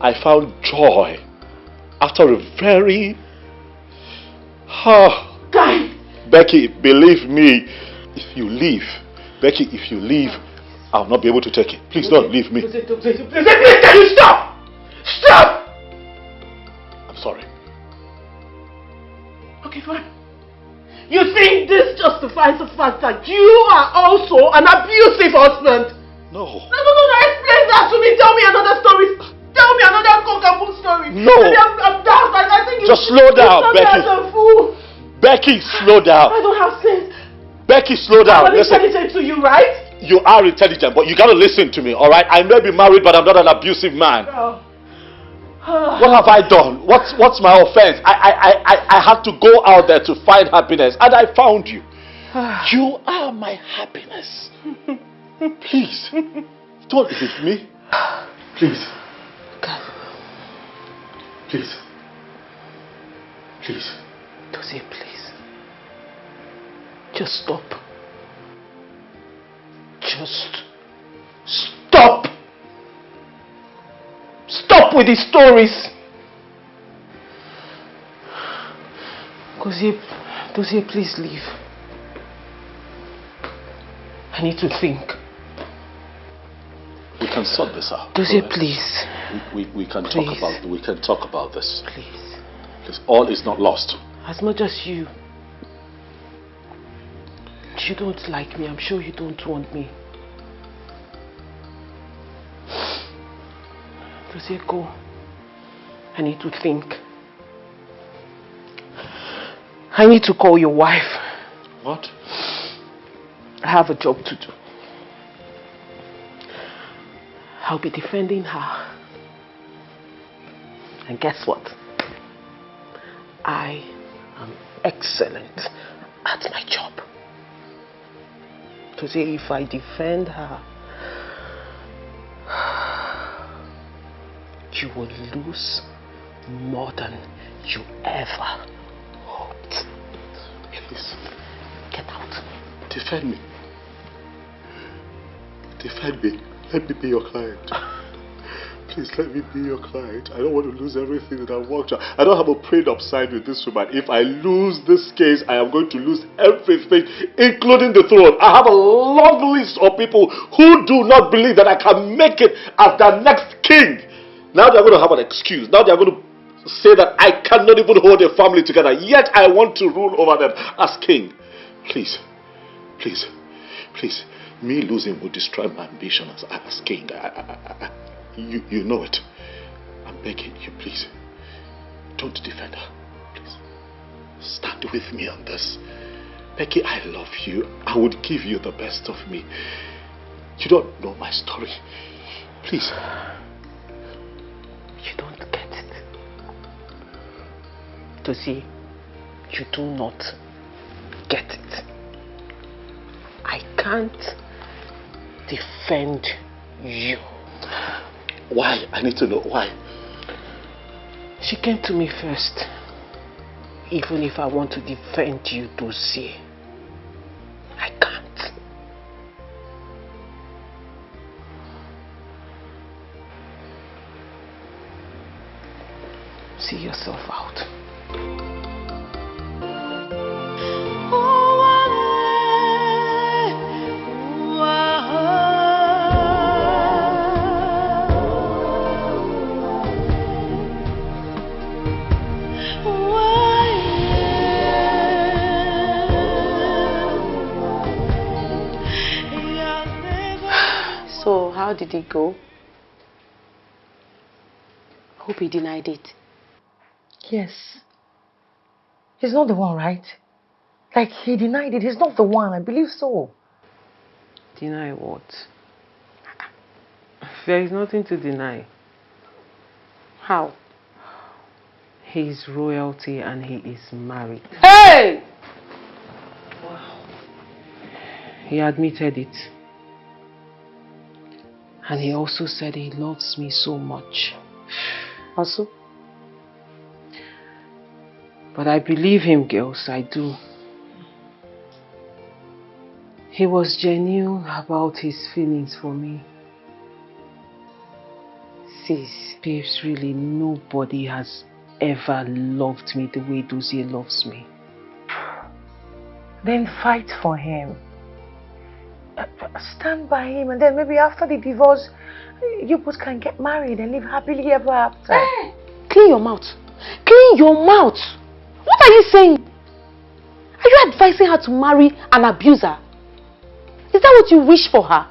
I found joy. After a very... Becky, believe me, if you leave, Becky, if you leave, I'll not be able to take it. Please don't leave me. Please, can you stop? Stop! I'm sorry. Okay, fine. You think this justifies the fact that you are also an abusive husband? No. No, explain that to me. Tell me another story. Tell me another cock-and-bull story. No. Maybe I'm daft. I think Just slow down, Becky. As a fool. Becky, slow down. I don't have sense. Becky, slow down. I'm intelligent to you, right? You are intelligent, but you gotta listen to me, alright? I may be married, but I'm not an abusive man. What have I done? What's my offense? I had to go out there to find happiness, and I found you. You are my happiness. Please, don't leave me. Please. Please. Please. Dozie, please. Just stop. Just stop. Stop with the stories. Dozie, please leave. I need to think. We can sort this out. Dozie, please. We can Please. talk about this. Please. Please, all is not lost. As much as you don't like me, I'm sure you don't want me. Dozie, go. I need to think. I need to call your wife. What? I have a job to do. I'll be defending her. And guess what? I am excellent at my job. To say if I defend her, you will lose more than you ever hoped. Please. Get out. Defend me. Defend me. Let me be your client. Please let me be your client. I don't want to lose everything that I've worked on. I don't have a prenup signed with this woman. If I lose this case, I am going to lose everything, including the throne. I have a long list of people who do not believe that I can make it as the next king. Now they're going to have an excuse. Now they're going to say that I cannot even hold a family together. Yet I want to rule over them as king. Please. Please. Please. Me losing will destroy my ambition as king. You know it. I'm begging you, please. Don't defend her. Please. Stand with me on this. Becky, I love you. I would give you the best of me. You don't know my story. Please. You don't get it. Dozie, you do not get it. I can't defend you. Why? I need to know why. She came to me first. Even if I want to defend you, Dozie, I can't. See yourself out. So, how did it go? Hope he denied it. Yes. He's not the one, right? Like he denied it. He's not the one. I believe so. Deny what? There is nothing to deny. How? He is royalty and he is married. Hey! He admitted it. And he also said he loves me so much. Also? But I believe him, girls, I do. He was genuine about his feelings for me. Sis. Babes, really, nobody has ever loved me the way Dozie loves me. Then fight for him. Stand by him, and then maybe after the divorce, you both can get married and live happily ever after. Hey, clean your mouth. Clean your mouth. What are you saying? Are you advising her to marry an abuser? Is that what you wish for her?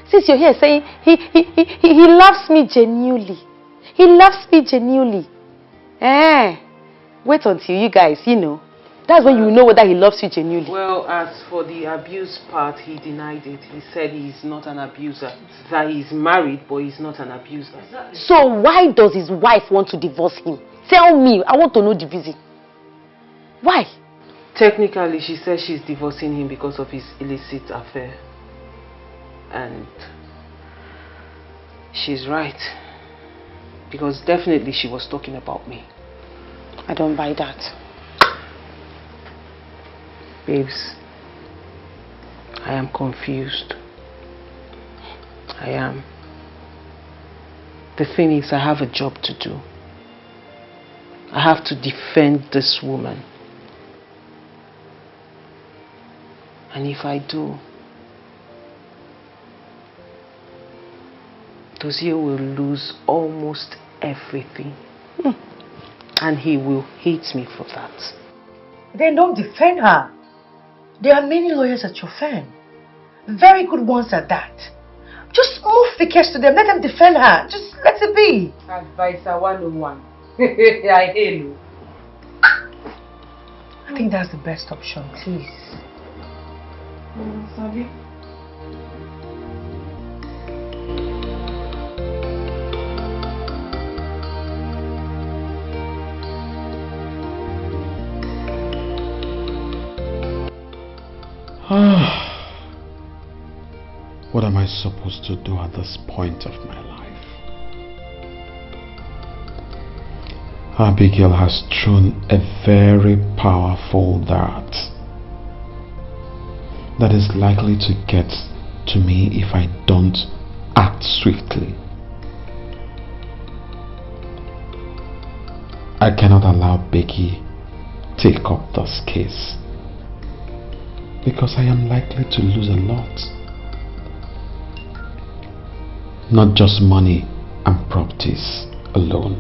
Since you're here saying he loves me genuinely. He loves me genuinely. Wait until you guys, that's when you know whether he loves you genuinely. Well, as for the abuse part, he denied it. He said he's not an abuser. That he's married, but he's not an abuser. So why does his wife want to divorce him? Tell me, I want to know the reason. Why? Technically, she says she's divorcing him because of his illicit affair. And she's right. Because definitely she was talking about me. I don't buy that. Babes, I am confused. I am. The thing is, I have a job to do. I have to defend this woman. And if I do, Dozie will lose almost everything. And he will hate me for that. Then don't defend her. There are many lawyers at your firm. Very good ones at that. Just move the case to them. Let them defend her. Just let it be. Advisor 101. I hear you. I think that's the best option, please. Sabi. What am I supposed to do at this point of my life? Abigail has thrown a very powerful dart that is likely to get to me if I don't act swiftly. I cannot allow Becky take up this case because I am likely to lose a lot. Not just money and properties alone,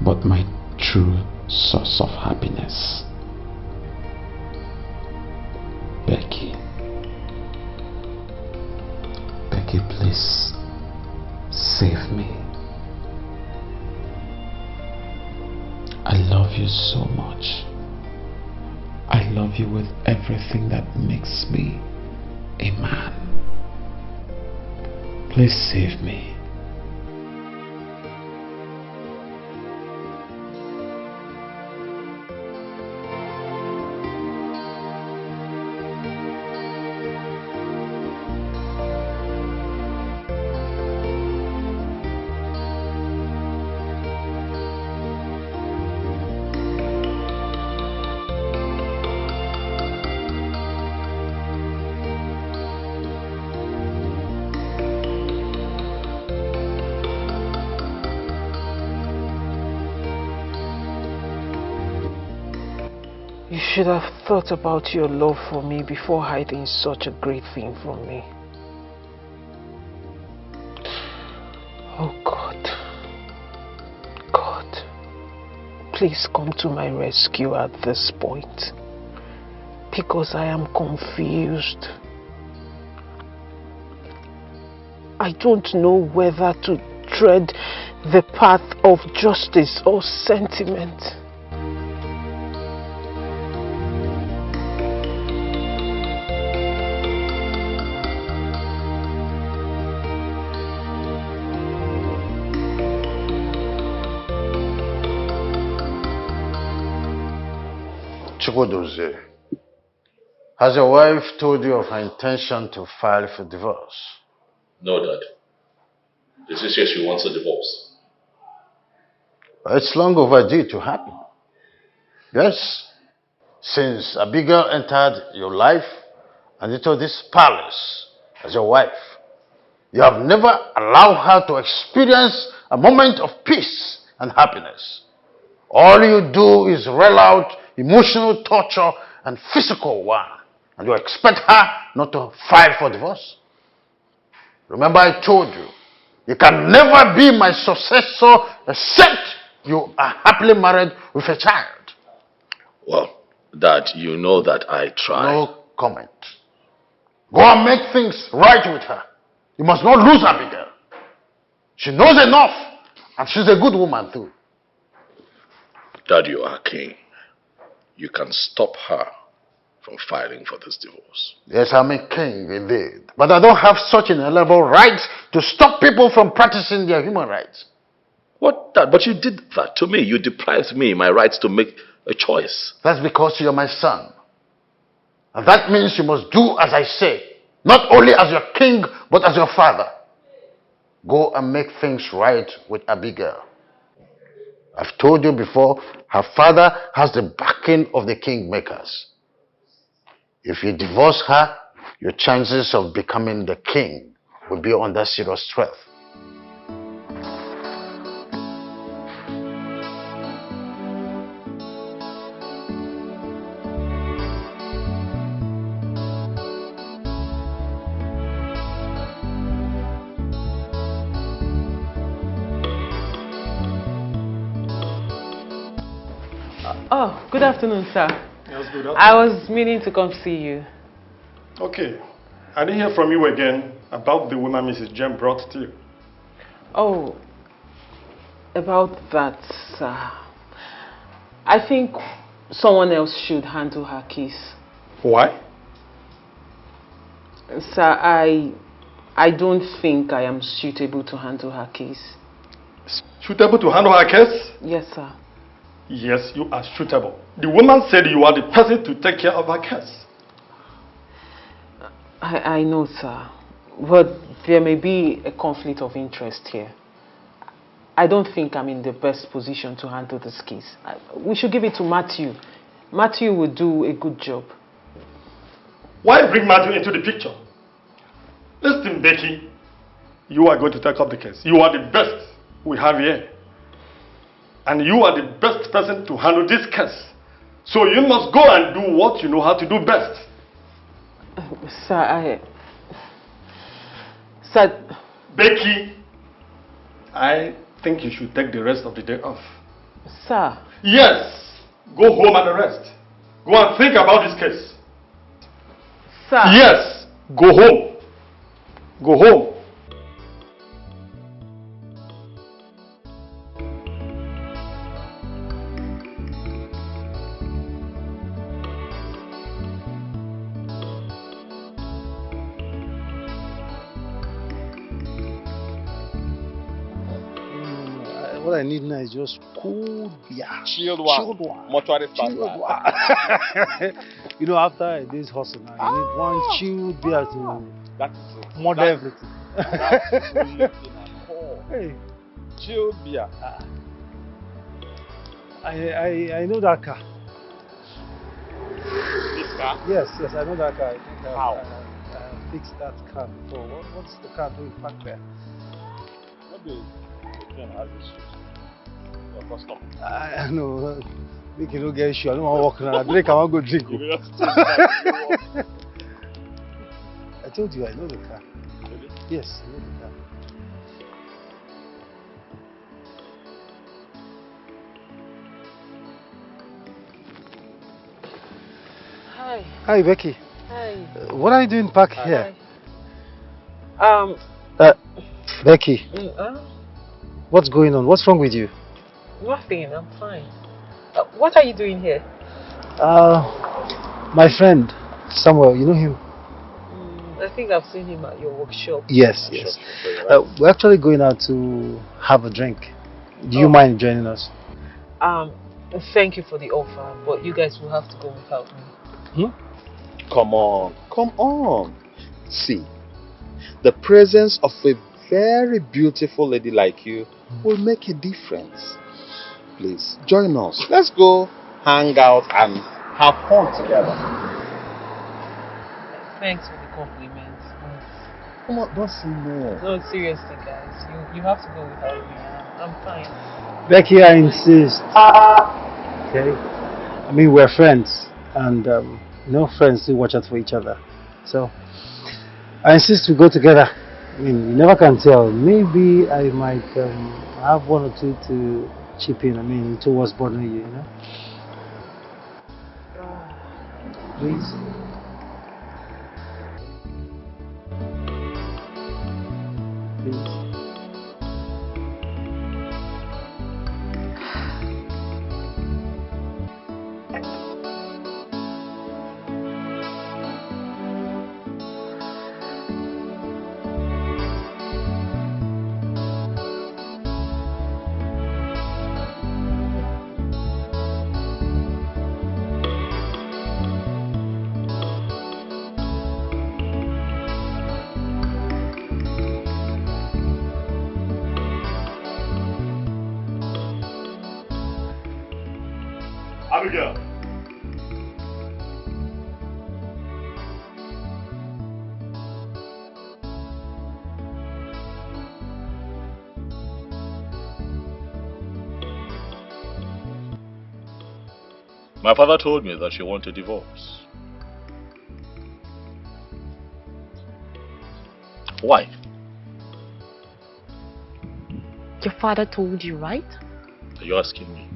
but my true source of happiness. Becky. Becky, please save me. I love you so much. I love you with everything that makes me a man. Please save me. You should have thought about your love for me before hiding such a great thing from me. Oh God. God, please come to my rescue at this point, because I am confused. I don't know whether to tread the path of justice or sentiment. Chukwudozie, has your wife told you of her intention to file for divorce? No, Dad. Did she say she wants a divorce? It's long overdue to happen. Yes, since Abigail entered your life and into this palace as your wife, you have never allowed her to experience a moment of peace and happiness. All you do is roll out emotional torture and physical one, and you expect her not to file for divorce? Remember, I told you, you can never be my successor except you are happily married with a child. Well, Dad, you know that I try. No comment. Go and make things right with her. You must not lose Abigail. She knows enough, and she's a good woman too. Dad, you are king. You can stop her from filing for this divorce. Yes, I'm a king indeed. But I don't have such inalienable right to stop people from practicing their human rights. What, Dad? But you did that to me. You deprived me my rights to make a choice. That's because you're my son. And that means you must do as I say. Not only as your king, but as your father. Go and make things right with Abigail. I've told you before, her father has the backing of the kingmakers. If you divorce her, your chances of becoming the king will be under serious threat. Oh, good afternoon, sir. Yes, good afternoon. I was meaning to come see you. Okay. I didn't hear from you again about the woman Mrs. Jem brought to you. Oh, about that, sir. I think someone else should handle her case. Why? Sir, I don't think I am suitable to handle her case. Suitable to handle her case? Yes, sir. Yes, you are suitable. The woman said you are the person to take care of her case. I know, sir. But there may be a conflict of interest here. I don't think I'm in the best position to handle this case. We should give it to Matthew. Matthew will do a good job. Why bring Matthew into the picture? Listen, Becky, you are going to take up the case. You are the best we have here. And you are the best person to handle this case. So you must go and do what you know how to do best. Sir, Sir... Becky, I think you should take the rest of the day off. Sir. Yes. Go home and rest. Go and think about this case. Sir. Yes. Go home. Go home. What I need now is just cold beer. Chilled one. Chilled one. Mortuary Chilled one. You know, after a day's hustle now, you need one chilled beer to That's it. murder everything. That's lifting at core. Hey. Chilled beer. I know that car. This car? Yes, I know that car. I think How? I fixed that car before. What's the car doing parked there? What do you has this shoes? Your custom. I know. Make you no get issue. I don't want to walk around. I drink, I want to go drink. You just change that. I told you I know the car. Really? Yes, I know the car. Hi. Hi, Becky. Hi. What are you doing back here? Becky, what's going on? What's wrong with you? Nothing, I'm fine. What are you doing here? My friend, Samuel, you know him? I think I've seen him at your workshop. Yes. We're actually going out to have a drink. Do you mind joining us? Thank you for the offer, but you guys will have to go without me. Come on, come on. See, the presence of a very beautiful lady like you will make a difference. Please, join us. Let's go hang out and have fun together. Thanks for the compliments. Come on, don't say no. No, seriously, guys. You have to go without me. I'm fine. Becky, I insist. Okay? I mean, we're friends. And, friends do watch out for each other. So, I insist we go together. I mean, you never can tell. Maybe I might have one or two to chip in. I mean, towards bothering you, you know? Please. Please. Abigail. My father told me that she wanted a divorce. Why? Your father told you, right? Are you asking me?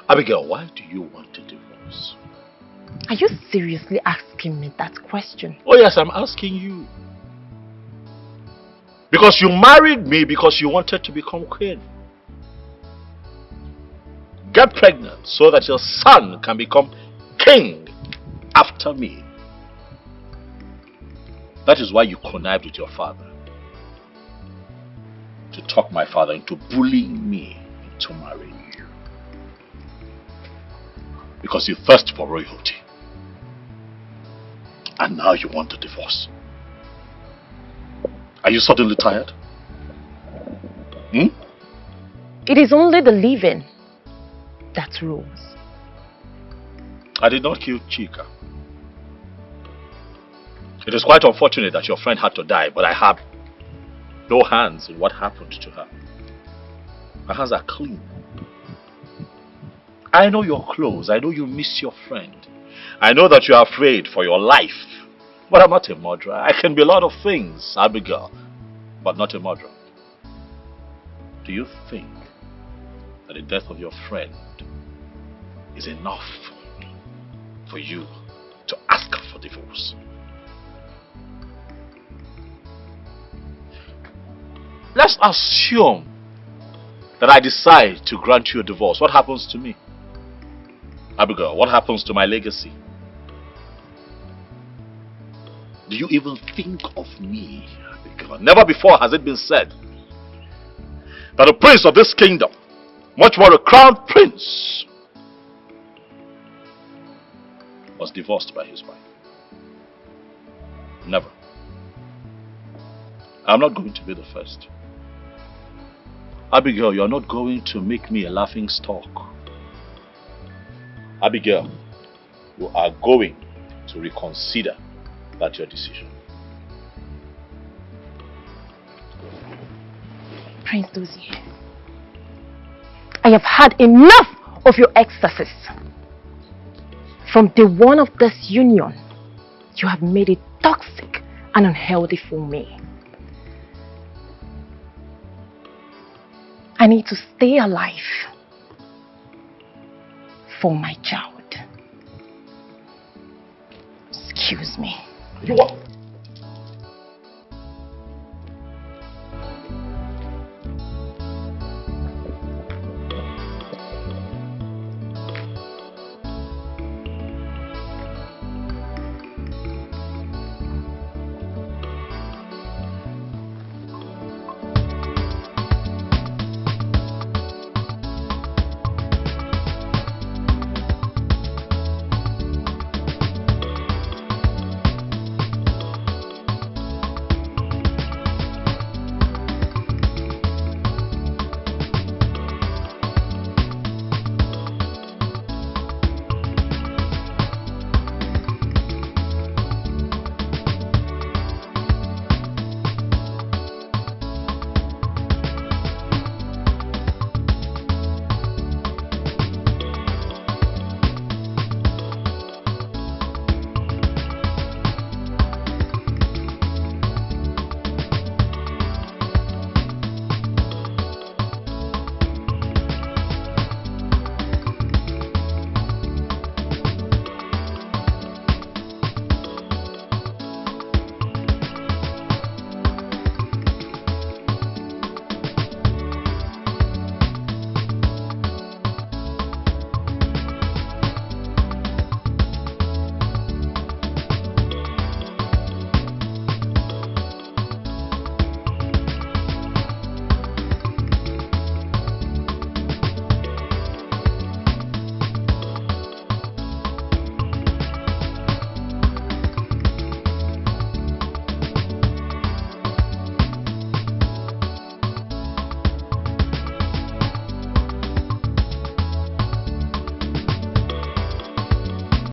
Abigail, why do you want a divorce? Are you seriously asking me that question? Oh yes, I'm asking you. Because you married me because you wanted to become queen. Get pregnant so that your son can become king after me. That is why you connived with your father. To talk my father into bullying me into marrying you. Because you thirst for royalty. And now you want a divorce. Are you suddenly tired? It is only the living that rules. I did not kill Chica. It is quite unfortunate that your friend had to die, but I have no hands in what happened to her. My hands are clean. I know you're close. I know you miss your friend. I know that you are afraid for your life. But I'm not a murderer. I can be a lot of things, Abigail, but not a murderer. Do you think that the death of your friend is enough for you to ask for divorce? Let's assume that I decide to grant you a divorce. What happens to me? Abigail, what happens to my legacy? Do you even think of me, Abigail? Never before has it been said that the prince of this kingdom, much more a crown prince, was divorced by his wife. Never. I'm not going to be the first. Abigail, you are not going to make me a laughing stock. Abigail, you are going to reconsider that your decision. Prince Dozie, I have had enough of your ecstasies. From day one of this union, you have made it toxic and unhealthy for me. I need to stay alive for my child. Excuse me. You are...